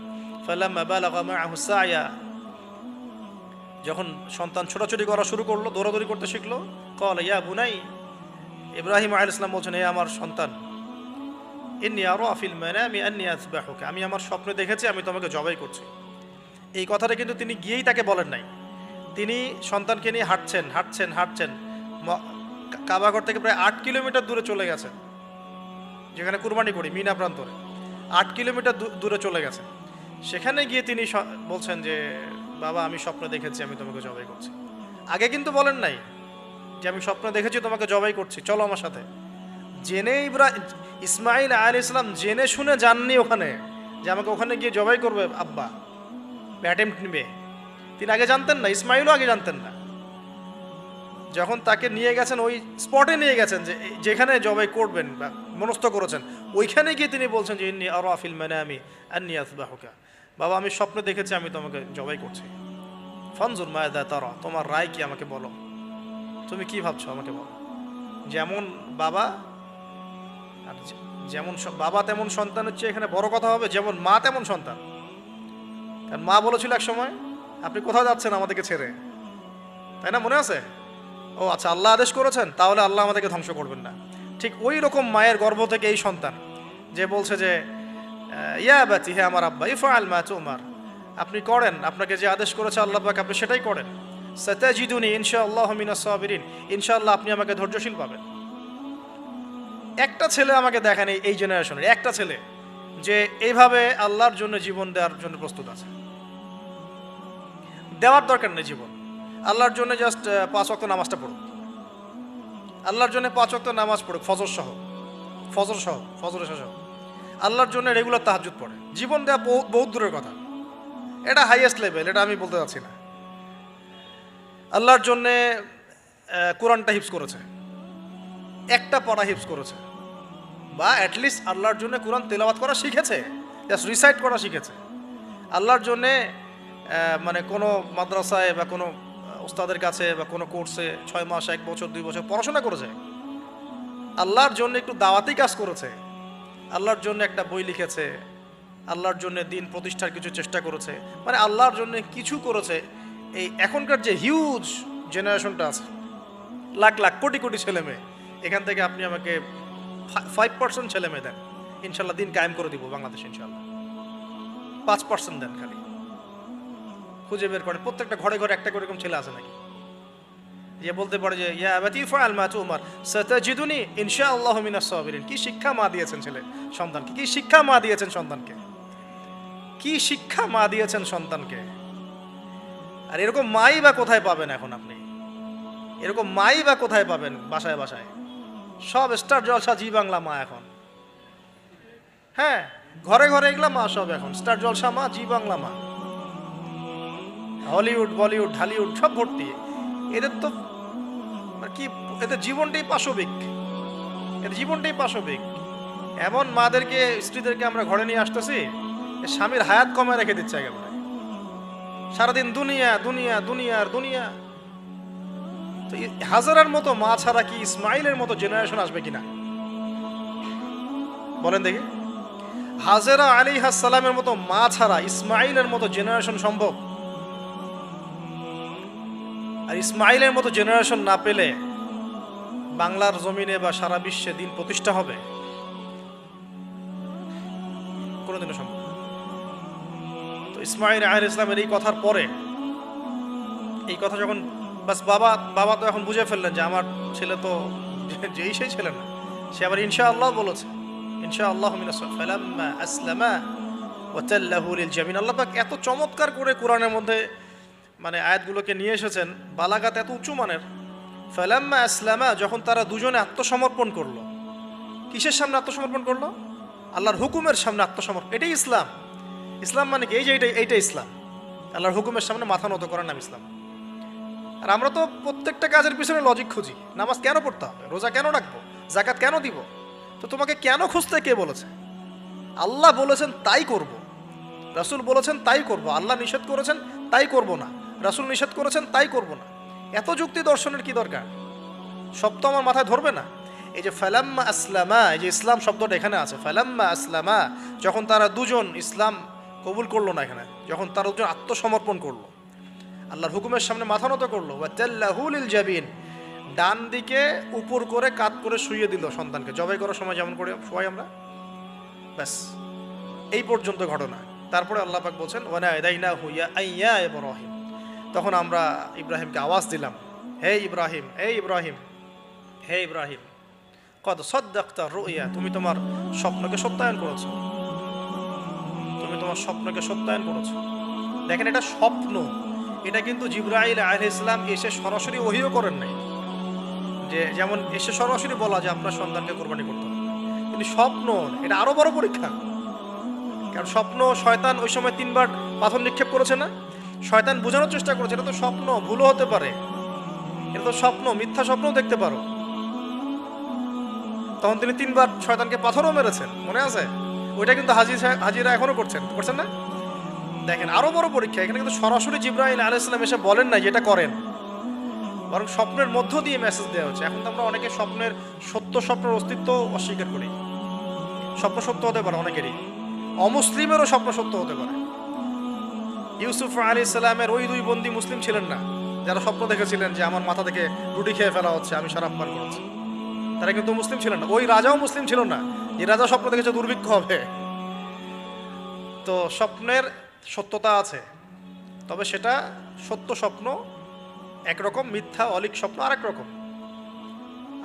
ফালাম্মা বালাগা মাআহু সা'য়া, যখন সন্তান ছোটাছুটি করা শুরু করলো, দৌড়াদৌড়ি করতে শিখলো, ক্বালা ইয়া বুনাই, ইব্রাহিম আলাইহিস সালাম বলছেন, হে আমার সন্তান, ইন্নী আরা ফিল মানামি আন্নী আযবাহুকা, আমি আমার স্বপ্নে দেখেছি আমি তোমাকে জবাই করছি। এই কথাটা কিন্তু তিনি গিয়েই তাকে বলেন নাই, তিনি সন্তানকে নিয়ে হাঁটছেন হাঁটছেন হাঁটছেন, কাবাঘর থেকে প্রায় 8 কিলোমিটার দূরে চলে গেছে, যেখানে কুরবানি করি মিনা প্রান্তরে 8 কিলোমিটার দূরে চলে গেছে। সেখানে গিয়ে তিনি বলছেন যে বাবা আমি স্বপ্ন দেখেছি আমি তোমাকে জবাই করছি। আগে কিন্তু বলেন নাই যে আমি স্বপ্ন দেখেছি তোমাকে জবাই করছি, চলো আমার সাথে। জেনে ইসমাইল আলাইহিস সালাম জেনে শুনে যাননি ওখানে যে আমাকে ওখানে গিয়ে জবাই করবে আব্বা, অ্যাটেম্প্ট নেবে। তিনি আগে জানতেন না, ইসমাইলও আগে জানতেন না। যখন তাকে নিয়ে গেছেন ওই স্পটে নিয়ে গেছেন যে যেখানে জবাই করবেন বা মনস্থ করেছেন, ওইখানে গিয়ে তিনি বলছেন যে ইন্নী আরা ফিল মানামি আন্নী আযবাহুকা, বাবা আমি স্বপ্ন দেখেছি আমি তোমাকে জবাই করছি। ফানজুর মাযা তারা, তোমার রায় কি আমাকে বলো, তুমি কি ভাবছো আমাকে বলো। যেমন বাবা আর যেমন বাবা তেমন সন্তান হচ্ছে এখানে বড় কথা হবে, যেমন মা তেমন সন্তান। কারণ মা বলেছিল এক সময় আপনি কোথাও যাচ্ছেন আমাদেরকে ছেড়ে, তাই না, মনে আছে? ও আচ্ছা, আল্লাহ আদেশ করেছেন তাহলে আল্লাহ আমাদেরকে ধ্বংস করবেন না। ঠিক ওই রকম মায়ের গর্ভ থেকে এই সন্তান যে বলছে যে ইয়া বাতি, হে আমার আব্বা, ইফআল মা তুমার, আপনি করেন, আপনাকে যে আদেশ করেছে আল্লাহ পাক আপনি সেটাই করেন। সাতাজিদুনি ইনশাআল্লাহু মিনাস সাবিরিন, ইনশাআল্লাহ আপনি আমাকে ধৈর্যশীল পাবেন। একটা ছেলে আমাকে দেখেন এই জেনারেশনের একটা ছেলে যে এইভাবে আল্লাহর জন্য জীবন দেওয়ার জন্য প্রস্তুত আছে। দেওয়ার দরকার নেই জীবন, আল্লাহর জন্য জাস্ট 5 ওয়াক্ত নামাজটা পড়ুক, আল্লাহর জন্য 5 ওয়াক্ত নামাজ পড়ুক, ফজর সহ আল্লাহর জন্য রেগুলার তাহাজ্জুদ পড়ে। জীবন দেওয়া বহুত দূরের কথা, এটা হাইয়েস্ট লেভেল, এটা আমি বলতে চাচ্ছি না। আল্লাহর জন্যে কোরআনটা হিফজ করেছে, একটা পড়া হিফজ করেছে, বা অ্যাটলিস্ট আল্লাহর জন্য কোরআন তেলাওয়াত করা শিখেছে, জাস্ট রিসাইট করা শিখেছে। আল্লাহর জন্যে মানে কোনো মাদ্রাসায় বা কোনো ওস্তাদের কাছে বা কোনো কোর্সে 6 মাস 1 বছর 2 বছর পড়াশোনা করেছে। আল্লাহর জন্য একটু দাওয়াতি কাজ করেছে, আল্লাহর জন্য একটা বই লিখেছে, আল্লাহর জন্য দিন প্রতিষ্ঠার কিছু চেষ্টা করেছে, মানে আল্লাহর জন্য কিছু করেছে। এই এখনকার যে হিউজ জেনারেশনটা আছে, লাখ লাখ কোটি কোটি ছেলে মেয়ে, এখান থেকে আপনি আমাকে 5% ছেলে মেয়ে দেন, ইনশাল্লাহ দিন কায়েম করে দিব বাংলাদেশ, ইনশাল্লাহ। 5% দেন, খালি খুঁজে বের করে প্রত্যেকটা ঘরে ঘরে একটা করে এরকম ছেলে আছে নাকি যে বলতে পারে যে ইয়া আবাতি ফাআল মা তুমার সাতাজিদুনি ইনশাআল্লাহু মিনাস সাবিরিন। কি শিক্ষা মা দিয়েছেন ছেলে সন্তানকে, কি শিক্ষা মা দিয়েছেন সন্তানকে, কি শিক্ষা মা দিয়েছেন সন্তানকে। আর এরকম মাই বা কোথায় পাবেন এখন আপনি, এরকম মাই বা কোথায় পাবেন? বাসায় বাসায় সব স্টার জলসা জি বাংলা মা এখন, হ্যাঁ ঘরে ঘরে এগুলা মা সব এখন স্টার জলসা মা, জি বাংলা মা, হলিউড বলিউড ঢালিউড সব ভর্তি। এদের তো কি, এদের জীবনটাই পাশবিক, এদের জীবনটাই পাশবিক। এমন মাদেরকে স্ত্রীদেরকে আমরা ঘরে নিয়ে আসতেছি, স্বামীর হায়াত কমে রেখে দিচ্ছে একেবারে, সারাদিন দুনিয়া দুনিয়া দুনিয়ার দুনিয়া। তো হাজারার মতো মা ছাড়া কি ইসমাইলের মতো জেনারেশন আসবে কিনা বলেন দেখি? হাজেরা আলাইহিস সালামের মতো মা ছাড়া ইসমাইলের মতো জেনারেশন সম্ভব? আর ইসমাইলের মতো জেনারেশন না পেলে বাংলার জমিনে বা সারা বিশ্বে দিন প্রতিষ্ঠা হবে কোনোদিনও সম্ভব? তো ইসমাইল আলাইহিস সালামের এই কথার পরে, এই কথা যখন বাস বাবা তো এখন বুঝে ফেললেন যে আমার ছেলে তো যেই সেই ছেলে না, সে আবার ইনশাআল্লাহ বলেছে, ইনশাআল্লাহু মিনাস ফালাম্মা আসলামা ওয়া তাল্লাহু লিল জামিন। আল্লাহ পাক এত চমৎকার করে কোরআনের মধ্যে মানে আয়াতগুলোকে নিয়ে এসেছেন, বালাগাত এত উঁচু মানের। ফালাম্মা আসলামা, যখন তারা দুজনে আত্মসমর্পণ করলো। কিসের সামনে আত্মসমর্পণ করলো? আল্লাহর হুকুমের সামনে আত্মসমর্পণ। এটাই ইসলাম। ইসলাম মানে কি? এই যে এইটাই ইসলাম, আল্লাহর হুকুমের সামনে মাথা নত করার নাম ইসলাম। আর আমরা তো প্রত্যেকটা কাজের পিছনে লজিক খুঁজি। নামাজ কেন পড়তে হবে, রোজা কেন রাখবো, যাকাত কেন দিব? তো তোমাকে কেন খুঁজতে কে বলেছে? আল্লাহ বলেছেন তাই করব, রাসূল বলেছেন তাই করব। আল্লাহ নিষেধ করেছেন তাই করব না, রাসূল নিষেধ করেছেন তাই করব না। এত যুক্তি দর্শনের কি দরকার? সব তো আমার মাথায় ধরবে না। এই যে ফালাম্মা আসলামা, এই যে ইসলাম শব্দটা এখানে আছে, ফালাম্মা আসলামা, যখন তারা দুজন ইসলাম কবুল করলো না, এখানে যখন তারা দুজন আত্মসমর্পণ করলো, আল্লাহর হুকুমের সামনে মাথা নত করলো, ওয়া তাল্লাহু লিল জাবিন, ডান দিকে উপর করে কাত করে শুইয়ে দিল সন্তানকে, জবাই করার সময় যেমন করে সবাই আমরা, ব্যাস এই পর্যন্ত ঘটনা। তারপরে আল্লাহ পাক বলছেন ওয়া নাদাইনাহু ইয়া ইব্রাহিম, তখন আমরা ইব্রাহিমকে আওয়াজ দিলাম, হে ইব্রাহিম, হে ইব্রাহিম। হে ইব্রাহিম, কদ সাদ্দাকতা রুইয়া, তুমি তোমার স্বপ্নকে সত্যায়ন করেছো, তুমি তোমার স্বপ্নকে সত্যায়ন করেছো। দেখেন, এটা স্বপ্ন, এটা কিন্তু জিবরাইল আলাইহিস সালাম এসে সরাসরি ওহীও করেন নাই, যে যেমন এসে সরাসরি বলা যে আপনার সন্তানকে কোরবানি করতে হবে। কিন্তু স্বপ্ন, এটা আরো বড় পরীক্ষা। কারণ স্বপ্ন, শয়তান ওই সময় 3বার পাথর নিক্ষেপ করেছে না, শয়তান বোঝানোর চেষ্টা করেছে এটা তো স্বপ্ন, ভুলও হতে পারে, এটা তো স্বপ্ন, মিথ্যা স্বপ্নও দেখতে পারো। তখন তিনি 3বার শয়তানকে পাথরও মেরেছেন, মনে আছে? ওইটা কিন্তু হাজিরা এখনো করছেন না? দেখেন, আরো বড় পরীক্ষা। এখানে কিন্তু সরাসরি জিবরাইল আলাইহিস সালাম এসে বলেন না যে এটা করেন, বরং স্বপ্নের মধ্য দিয়ে মেসেজ দেওয়া হচ্ছে। এখন তো আমরা অনেকে স্বপ্নের স্বপ্নের অস্তিত্ব অস্বীকার করি। স্বপ্ন সত্য হতে পারে অনেকেরই, অমুসলিমেরও স্বপ্ন সত্য হতে পারে। ইউসুফ আলাইহিস সালামের ওই 2 বন্দী মুসলিম ছিলেন না যারা স্বপ্ন দেখেছিলেন যে আমার মাথা থেকে রুটি খেয়ে ফেলা হচ্ছে, আমি শরাব পান করেছি, তারা কিন্তু মুসলিম ছিলেন না। ওই রাজাও মুসলিম ছিল না যে রাজা স্বপ্ন দেখেছে দুর্ভিক্ষ হবে। তো স্বপ্নের সত্যতা আছে, তবে সেটা সত্য স্বপ্ন একরকম, মিথ্যা অলিক স্বপ্ন আরেক রকম।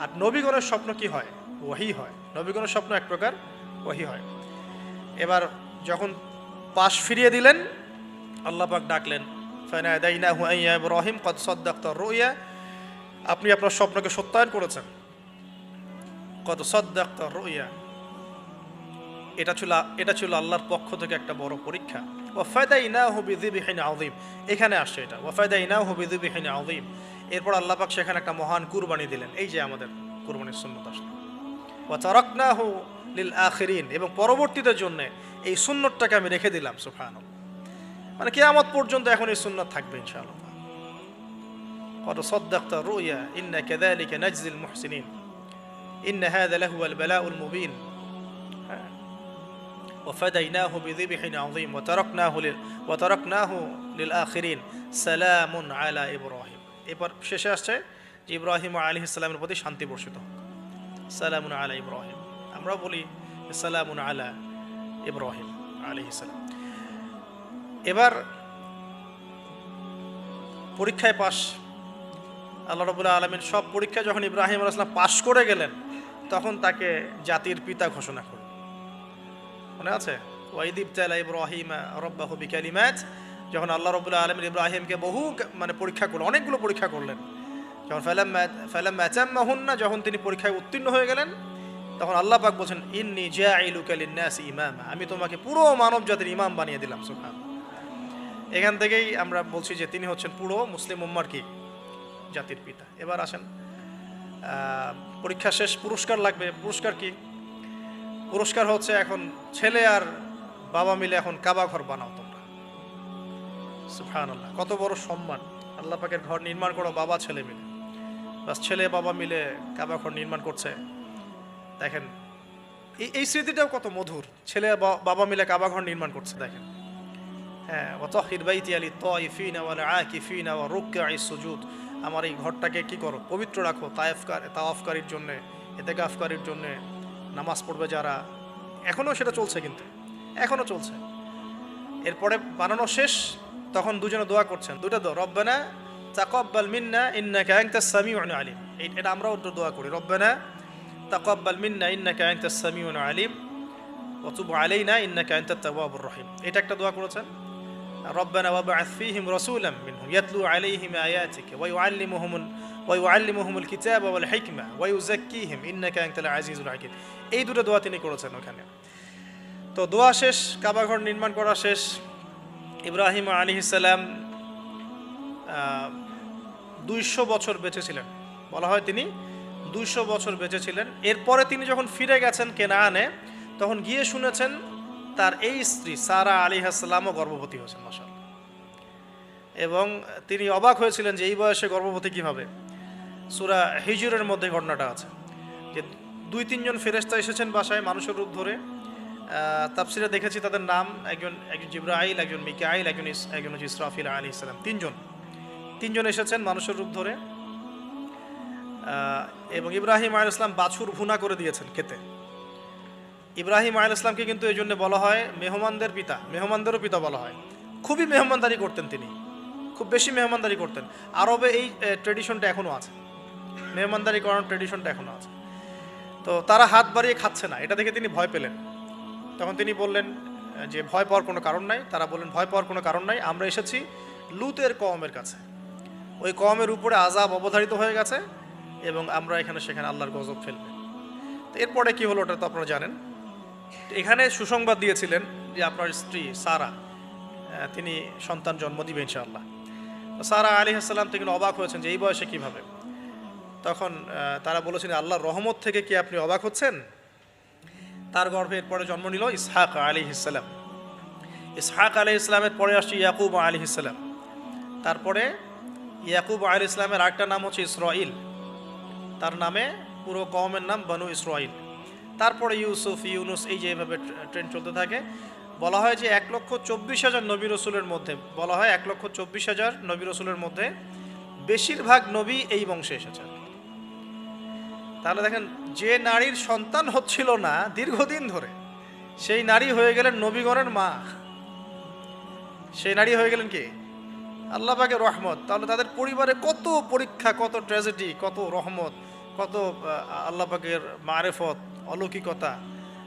আর নবীগণের স্বপ্ন কি হয়? ওহী হয়। নবীগণের স্বপ্ন এক প্রকার, ওহী হয়। এবার যখন পাশ ফিরিয়ে দিলেন, আল্লাহ পাক ডাকলেন, ফানাদাইনাহু আইয়া ইব্রাহিম কদ সাদ্দাকতা রুইয়া, আপনি আপনার স্বপ্নকে সত্যায়ন করেছেন। কদ সাদ্দাকতা রুইয়া, এটা ছিল আল্লাহর পক্ষ থেকে একটা বড় পরীক্ষা। ওয়াফাদাইনাহু বিযিবহিন আযীম, এখানে আসছে এটা, ওয়াফাদাইনাহু বিযিবহিন আযীম। এরপর আল্লাহ পাক সেখানে একটা মহান কুরবানি দিলেন। এই যে আমাদের কুরবানির সুন্নাত আসলে, ওয়া তারাকনাহু লিল আখিরিন, এবং পরবর্তীদের জন্য এই সুন্নতটাকে আমি রেখে দিলাম। সুবহানাল্লাহ, মানে কিয়ামত পর্যন্ত এখন এই সুন্নাত থাকবে ইনশাআল্লাহ। কদ সাদ্দাকতা রুইয়া ইন্না কাযালিকা নাজজিল মুহসিনিন ইন্না হাযা লাহুয়াল বালাউল মুবিন। وفديناه بذبح عظيم وتركناه للآخرين سلام على إبراهيم। এরপর শেষে আসছে যে ইব্রাহিম আলাইহিস সালামের প্রতি শান্তি বর্ষিত হোক, সালামুন আলা ইব্রাহিম। আমরা বলি সালামুন আলা ইব্রাহিম আলাইহিস সালাম। এবার পরীক্ষায় পাশ, আল্লাহ রাব্বুল আলামিন সব পরীক্ষা যখন ইব্রাহিম আলাইহিস সালাম পাশ করে গেলেন, তখন তাকে জাতির পিতা ঘোষণা করলেন। মনে আছে? ওয়াইদ ইবতালা ইব্রাহিমা রাব্বাহু বিকালিমাত, যখন আল্লাহ রাব্বুল আলামিন ইব্রাহিমকে বহু পরীক্ষা করলেন, অনেকগুলো পরীক্ষা করলেন। যখন ফালাম্মা আতাম্মাহুন্না, যখন তিনি পরীক্ষায় উত্তীর্ণ হয়ে গেলেন, তখন আল্লাহ পাক বলেন, ইন্নী জাইলুকা লিন-নাসি ইমামা, আমি তোমাকে পুরো মানব জাতির ইমাম বানিয়ে দিলাম। সুবহান। এখান থেকেই আমরা বলছি যে তিনি হচ্ছেন পুরো মুসলিম উম্মার কি জাতির পিতা। এবার আসেন, পরীক্ষা শেষ, পুরস্কার লাগবে। পুরস্কার কি? পুরস্কার হচ্ছে এখন ছেলে আর বাবা মিলে এখন কাবা ঘর বানাও তোমরা। সুবহানাল্লাহ, কত বড় সম্মান! আল্লাহ পাকের ঘর নির্মাণ করো বাবা ছেলে মিলে, বাস ছেলে বাবা মিলে কাবা ঘর নির্মাণ করছে। দেখেন এই স্মৃতিটাও কত মধুর, ছেলে বাবা মিলে কাবা ঘর নির্মাণ করছে। দেখেন, হ্যাঁ, ওয়াতাহির বাইতি লিত-তাইফিনা ওয়াল আকিফিনা ওয়া রুকআইস সুজুদ, আমার এই ঘরটাকে কি করো? পবিত্র রাখো তাওয়াফকারীর জন্য, ইতিকাফকারীর জন্য, নামাজ পড়বে যারা। এখনও সেটা চলছে, কিন্তু এখনও চলছে। এরপরে বানানো শেষ, তখন দুজনে দোয়া করছেন, দুটো দোয়া, রব্বানা তাকাব্বাল মিন্না ইন্নাকা আনতাস সামিউল আলিম। এটা আমরাও দোয়া করি, রব্বানা তাকাব্বাল মিন্না ইন্নাকা আনতাস সামিউল আলিম ওয়া তুব আলাইনা ইন্নাকা আনতাত তাওয়াবুর রহিম। এটা একটা দোয়া করেছেন। রব্বানা ওয়াবআথ ফীহিম রাসূলাম মিনহুম ইয়াতলু আলাইহিম আয়াতিকা ওয়া ইউআল্লিমুহুমুল কিতাবা ওয়াল হিকমা ওয়া ইউযাক্কিহিম ইন্নাকা আনতাল আজিজুল হাকীম। এই দুটো দোয়া তিনি করেছেন ওখানে। তো দোয়া শেষ, কাবা ঘর নির্মাণ করা শেষ। ইব্রাহিম আলাইহিস সালাম 200 বছর বেঁচে ছিলেন, বলা হয় তিনি 200 বছর বেঁচে ছিলেন। এরপরে তিনি যখন ফিরে গেছেন কেনানে, তখন গিয়ে শুনেছেন তার এই স্ত্রী সারা আলাইহিস সালামও গর্ভবতী হয়েছেন, মাশাআল্লাহ। এবং তিনি অবাক হয়েছিলেন যে এই বয়সে গর্ভবতী কিভাবে। সূরা হিজরের মধ্যে ঘটনাটা আছে যে 2-3 জন ফেরেশতা এসেছেন বাসায় মানুষের রূপ ধরে। তাফসিরে দেখেছি তাদের নাম, একজন জিবরাইল, একজন মিকাইল, একজন হচ্ছে ইসরাফিল আলাইহিস সালাম। তিনজন এসেছেন মানুষের রূপ ধরে। এবং ইব্রাহিম আলাইহিস সালাম বাছুর ভুনা করে দিয়েছেন খেতে। ইব্রাহিম আলাইহিস সালামকে কিন্তু এই জন্য বলা হয় মেহমানদেরও পিতা বলা হয়। খুবই মেহমানদারি করতেন তিনি, খুব বেশি মেহমানদারি করতেন। আরবে এই ট্রেডিশনটা এখনও আছে। মেহমানদারি করানোর ট্রেডিশনটা এখনো আছে। তো তারা হাত বাড়িয়ে খাচ্ছে না, এটা দেখে তিনি ভয় পেলেন। তখন তিনি বললেন যে ভয় পাওয়ার কোনো কারণ নাই। তারা বললেন ভয় পাওয়ার কোনো কারণ নাই, আমরা এসেছি লুতের কওমের কাছে, ওই কওমের উপরে আযাব অবধারিত হয়ে গেছে এবং আমরা এখানে সেখানে আল্লাহর গজব ফেলবে। তো এরপরে কি হলো ওটা তো আপনারা জানেন। এখানে সুসংবাদ দিয়েছিলেন যে আপনার স্ত্রী সারা তিনি সন্তান জন্ম দিবে ইনশাআল্লাহ। সারা আলাইহিস সালাম তিনি অবাক হয়েছেন যে এই বয়সে কিভাবে। তখন তারা বলেছেন আল্লাহর রহমত থেকে কি আপনি অবাক হচ্ছেন? তার গর্ভে এরপরে জন্ম নিল ইসহাক আলাইহিস সালাম। ইসহাক আলাইহিস সালামের পরে আসছে ইয়াকুব আলাইহিস সালাম। তারপরে ইয়াকুব আলাইহিস সালামের আরেকটা নাম হচ্ছে ইসরাইল, তার নামে পুরো কওমের নাম বনু ইসরাইল। তারপরে ইউসুফ, ইউনুস, এই যে এভাবে ট্রেন চলতে থাকে। বলা হয় যে 1,24,000 নবী রসুলের মধ্যে, বলা হয় 1,24,000 নবী রসুলের মধ্যে বেশিরভাগ নবী এই বংশে এসেছেন। তাহলে দেখেন, যে নারীর সন্তান হচ্ছিল না দীর্ঘদিন ধরে, সেই নারী হয়ে গেলেন নবীগণের মা। সেই নারী হয়ে গেলেন কি? আল্লাহ পাকের রহমত। তাহলে তাদের পরিবারে কত পরীক্ষা, কত ট্র্যাজেডি, কত রহমত, কত আল্লাহ পাকের মারেফত, অলৌকিকতা।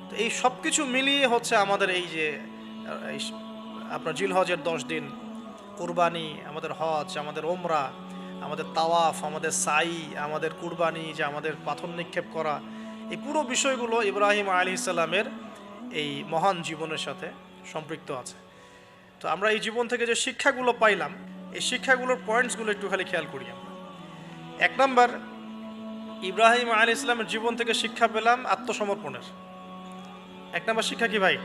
তো এই সব কিছু মিলিয়ে হচ্ছে আমাদের এই যে আপনার জিলহজের 10 দিন, কুরবানি, আমাদের হজ, আমাদের ওমরা, আমাদের তাওয়াফ, আমাদের সাই, আমাদের কুরবানি, যে আমাদের পাথর নিক্ষেপ করা, এই পুরো বিষয়গুলো ইব্রাহিম আলাইহিস সালামের এই মহান জীবনের সাথে সম্পৃক্ত আছে। তো আমরা এই জীবন থেকে যে শিক্ষাগুলো পাইলাম, এই শিক্ষাগুলোর পয়েন্টসগুলো একটু খালি খেয়াল করি আমরা। 1 নম্বর, ইব্রাহিম আলাইহিস সালামের জীবন থেকে শিক্ষা পেলাম আত্মসমর্পণের। 1 নম্বর শিক্ষা কি ভাই?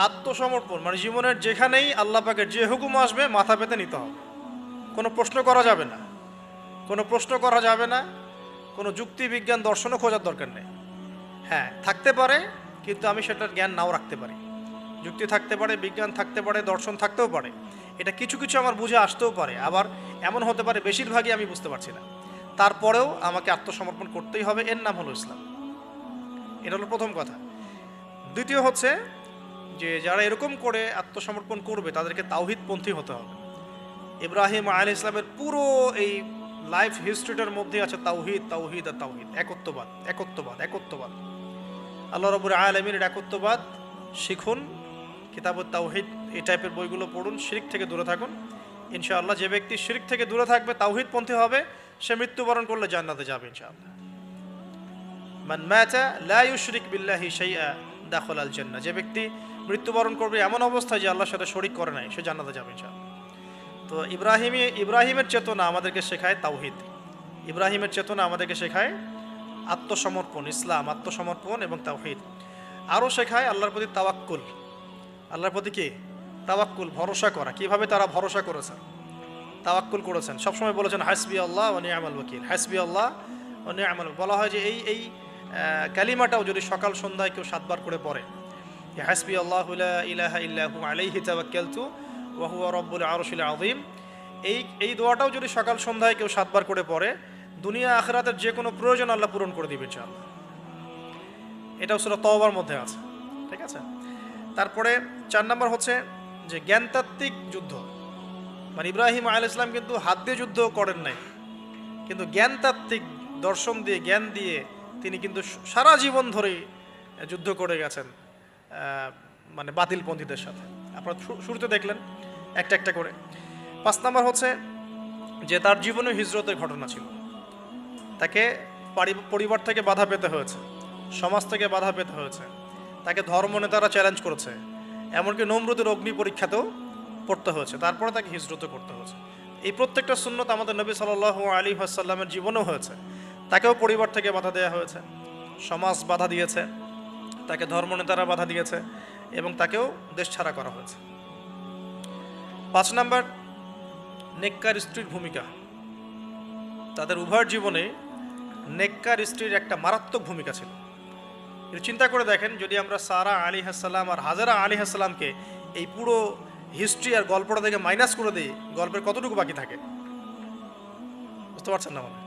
আত্মসমর্পণ। মানে জীবনের যেখানেই আল্লাহ পাকের যে হুকুম আসবে মাথা পেতে নিতে হবে, কোনো প্রশ্ন করা যাবে না, কোনো প্রশ্ন করা যাবে না, কোনো যুক্তি বিজ্ঞান দর্শনও খোঁজার দরকার নেই। হ্যাঁ, থাকতে পারে, কিন্তু আমি সেটার জ্ঞান নাও রাখতে পারি। যুক্তি থাকতে পারে, বিজ্ঞান থাকতে পারে, দর্শন থাকতেও পারে, এটা কিছু কিছু আমার বুঝে আসতেও পারে, আবার এমন হতে পারে বেশিরভাগই আমি বুঝতে পারছি না। তারপরেও আমাকে আত্মসমর্পণ করতেই হবে, এর নাম হলো ইসলাম। এটা হলো প্রথম কথা। দ্বিতীয় হচ্ছে যে যারা এরকম করে আত্মসমর্পণ করবে তাদেরকে তাওহীদপন্থী হতে হবে। ইব্রাহিম আলাইহিস সালামের পুরো এই লাইফ হিস্ট্রিটার মধ্যে আছে তাওহীদ, তাওহীদ আর তাওহীদ, একত্ববাদ, একত্ববাদ, একত্ববাদ। আল্লাহ রাব্বুল আলামিনের একত্ববাদ শিখুন, কিতাবুত তাওহীদ এই টাইপের বইগুলো পড়ুন, শিরক থেকে দূরে থাকুন। ইনশাআল্লাহ যে ব্যক্তি শিরক থেকে দূরে থাকবে, তাওহীদপন্থী হবে, সে মৃত্যুবরণ করলে জান্নাতে যাবে ইনশাআল্লাহ। মান মাতা লা ইউশরিক বিল্লাহি শাইআ দাখালাল জান্নাহ। যে ব্যক্তি মৃত্যুবরণ করবে এমন অবস্থায় যে আল্লাহর সাথে শরীক করে নাই, সে জান্নাতে যাবে ইনশাআল্লাহ। তো ইব্রাহিমের চেতনা আমাদেরকে শেখায় তাওহীদ, ইব্রাহিমের চেতনা আমাদেরকে শেখায় আত্মসমর্পণ, ইসলাম, আত্মসমর্পণ এবং তাওহীদ। আরও শেখায় আল্লাহর প্রতি তাওয়াক্কুল। আল্লাহর প্রতি কি? তাওয়াক্কুল, ভরসা করা। কিভাবে তারা ভরসা করেছেন, তাওয়াক্কুল করেছেন, সবসময় বলেছেন হাসবি আল্লাহ ওয়া নি'মাল ওয়াকিল, হাসবি আল্লাহ ওয়া নি'মাল। বলা হয় যে এই কালিমাটাও যদি সকাল সন্ধ্যায় কেউ 7 বার করে পড়ে, হাসবি আল্লাহু লা ইলাহা ইল্লা হু আলাইহি তাওয়াক্কালতু ওয়া হুয়া রাব্বুল আরশিল আযীম, এই দোয়াটাও যদি সকাল সন্ধ্যায় কেউ 7 বার করে পড়ে, দুনিয়া আখিরাতের যে কোনো প্রয়োজন আল্লাহ পূরণ করে দিবে ইনশাআল্লাহ। এটাও সূরা তওবার মধ্যে আছে, ঠিক আছে। তারপরে 4 নম্বর হচ্ছে যে জ্ঞানতাত্ত্বিক যুদ্ধ। মানে ইব্রাহিম আলাইহিস সালাম কিন্তু হাত দিয়ে যুদ্ধ করেন নাই, কিন্তু জ্ঞানতাত্ত্বিক দর্শন দিয়ে, জ্ঞান দিয়ে তিনি কিন্তু সারা জীবন ধরেই যুদ্ধ করে গেছেন মানে বাতিলপন্থীদের সাথে। আপনারা শুরুতে দেখলেন একটা একটা করে। 5 নম্বর হচ্ছে যে তার জীবনে হিজরতের ঘটনা ছিল। তাকে পরিবার থেকে বাধা পেতে হয়েছে, সমাজ থেকে বাধা পেতে হয়েছে, তাকে ধর্মনেতারা চ্যালেঞ্জ করেছে, এমনকি নমরুদের অগ্নি পরীক্ষাতেও পড়তে হয়েছে, তারপরে তাকে হিজরতও করতে হয়েছে। এই প্রত্যেকটা সুন্নত আমাদের নবী সাল্লাল্লাহু আলাইহি ওয়াসাল্লামের জীবনেও হয়েছে। তাকেও পরিবার থেকে বাধা দেওয়া হয়েছে, সমাজ বাধা দিয়েছে, তাকে ধর্মনেতারা বাধা দিয়েছে এবং তাকেও দেশ ছাড়া করা হয়েছে। 5 নম্বর, নেককার স্ত্রীর ভূমিকা। তাদের উভয়ের জীবনে নেককার স্ত্রীর একটা মারাত্মক ভূমিকা ছিল। চিন্তা করে দেখেন, যদি আমরা সারা আলাইহিস সালাম আর হাজেরা আলাইহিস সালামকে এই পুরো হিস্ট্রি আর গল্পটা থেকে মাইনাস করে দিই, গল্পের কতটুকু বাকি থাকে? বুঝতে পারছেন না? মানে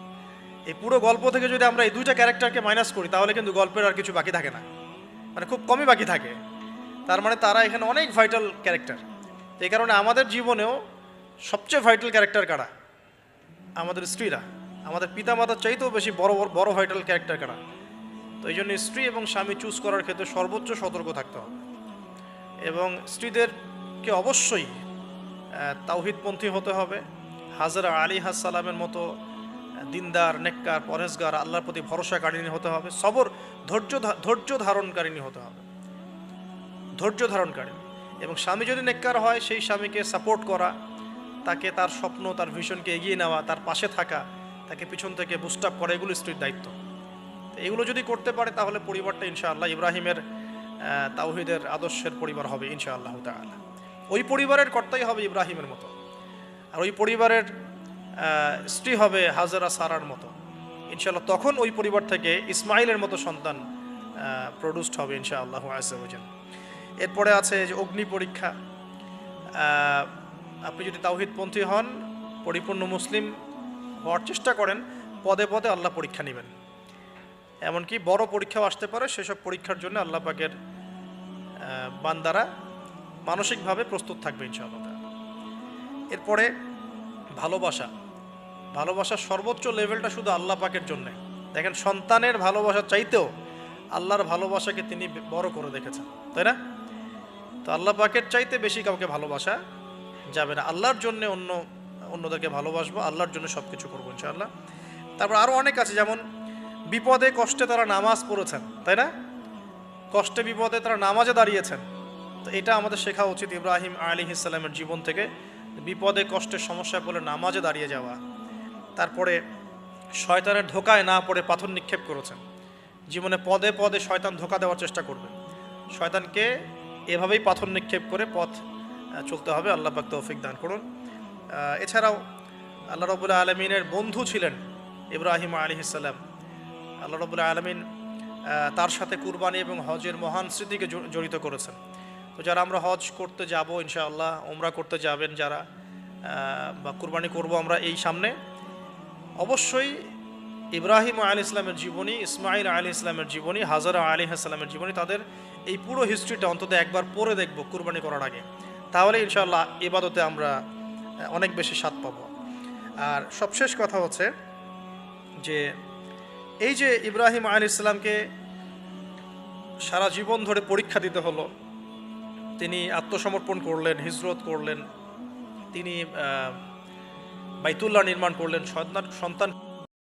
এই পুরো গল্প থেকে যদি আমরা এই 2টা ক্যারেক্টারকে মাইনাস করি, তাহলে কিন্তু গল্পের আর কিছু বাকি থাকে না, মানে খুব কমই বাকি থাকে। তার মানে তারা এখানে অনেক ভাইটাল ক্যারেক্টার। এই কারণে আমাদের জীবনেও সবচেয়ে ভাইটাল ক্যারেক্টার কারা? আমাদের স্ত্রীরা। আমাদের পিতামাতার চাইতেও বেশি বড় বড় ভাইটাল ক্যারেক্টার কারা। তো এই জন্য স্ত্রী এবং স্বামী চুজ করার ক্ষেত্রে সর্বোচ্চ সতর্ক থাকতে হবে এবং স্ত্রীদেরকে অবশ্যই তাওহিদপন্থী হতে হবে। হাজরা আলাইহিস সালামের মতো দিনদার, নেককার, পরহেজগার, আল্লাহর প্রতি ভরসাকারিণী হতে হবে। সবর, ধৈর্য ধারণকারিণী হতে হবে, ধৈর্য ধারণকারিণী। এবং স্বামী যদি নেককার হয়, সেই স্বামীকে সাপোর্ট করা, তাকে তার স্বপ্ন, তার ভিশনকে এগিয়ে নেওয়া, তার পাশে থাকা, তাকে পিছন থেকে বুস্ট আপ করা, এগুলো স্ত্রীর দায়িত্ব। এগুলো যদি করতে পারে তাহলে পরিবারটা ইনশাআল্লাহ ইব্রাহিমের তাওহীদের আদর্শের পরিবার হবে ইনশাআল্লাহ তাআলা। ওই পরিবারের কর্তাই হবে ইব্রাহিমের মতো, আর ওই পরিবারের স্ত্রী হবে হাজরা সারার মতো ইনশাআল্লাহ। তখন ওই পরিবার থেকে ইসমাইলের মতো সন্তান প্রডিউসড হবে ইনশাআল্লাহ আযজা ওয়া জাল্লা। এরপরে আছে যে অগ্নি পরীক্ষা। আপনি যদি তাওহীদপন্থী হন, পরিপূর্ণ মুসলিম হওয়ার চেষ্টা করেন, পদে পদে আল্লাহ পরীক্ষা নেবেন। এমনকি বড় পরীক্ষাও আসতে পারে, সেসব পরীক্ষার জন্য আল্লাহ পাকের বান্দারা মানসিকভাবে প্রস্তুত থাকবে ইনশাআল্লাহ। এরপরে ভালোবাসা। ভালোবাসার সর্বোচ্চ লেভেলটা শুধু আল্লাহ পাকের জন্যে। দেখেন, সন্তানের ভালোবাসা চাইতেও আল্লাহর ভালোবাসাকে তিনি বড় করে দেখেছেন, তাই না? তো আল্লাহ পাকের চাইতে বেশি কাউকে ভালোবাসা যাবে না। আল্লাহর জন্য অন্যদেরকে ভালোবাসবো, আল্লাহর জন্য সব কিছু করবো ইনশাআল্লাহ। তারপর আরও অনেক আছে, যেমন বিপদে কষ্টে তারা নামাজ পড়েছেন, তাই না? কষ্টে বিপদে তারা নামাজে দাঁড়িয়েছেন। তো এটা আমাদের শেখা উচিত ইব্রাহিম আলাইহিস সালামের জীবন থেকে, বিপদে কষ্টের সমস্যা পড়লে নামাজে দাঁড়িয়ে যাওয়া। তারপরে শয়তানের ধোকায় না পড়ে পাথর নিক্ষেপ করেছেন। জীবনে পদে পদে শয়তান ধোকা দেওয়ার চেষ্টা করবে, শয়তানকে এভাবেই পাথর নিক্ষেপ করে পথ চলতে হবে। আল্লাহ পাক তৌফিক দান করুন। এছাড়াও আল্লাহ রাব্বুল আলামিনের বন্ধু ছিলেন ইব্রাহিম আলাইহিস সালাম। আল্লাহ রাব্বুল আলামিন তার সাথে কুরবানি এবং হজের মহান স্মৃতিকে জড়িত করেছেন। তো যারা আমরা হজ করতে যাব ইনশাআল্লাহ, উমরা করতে যাবেন যারা, বা কুরবানি করব আমরা এই সামনে, অবশ্যই ইব্রাহিম আলাইহিস সালামের জীবনী, ইসমাইল আলাইহিস সালামের জীবনী, হাজরা আলাইহিস সালামের জীবনী, তাদের এই পুরো হিস্ট্রিটা অন্তত একবার পড়ে দেখব কুরবানি করার আগে। তাহলে ইনশাআল্লাহ ইবাদতে আমরা অনেক বেশি স্বাদ পাবো। আর সবশেষ কথা হচ্ছে যে এই যে ইব্রাহিম আলাইহিস সালামকে সারা জীবন ধরে পরীক্ষা দিতে হলো, তিনি আত্মসমর্পণ করলেন, হিজরত করলেন, তিনি বাইতুল্লাহ নির্মাণ করলেন, সন্তান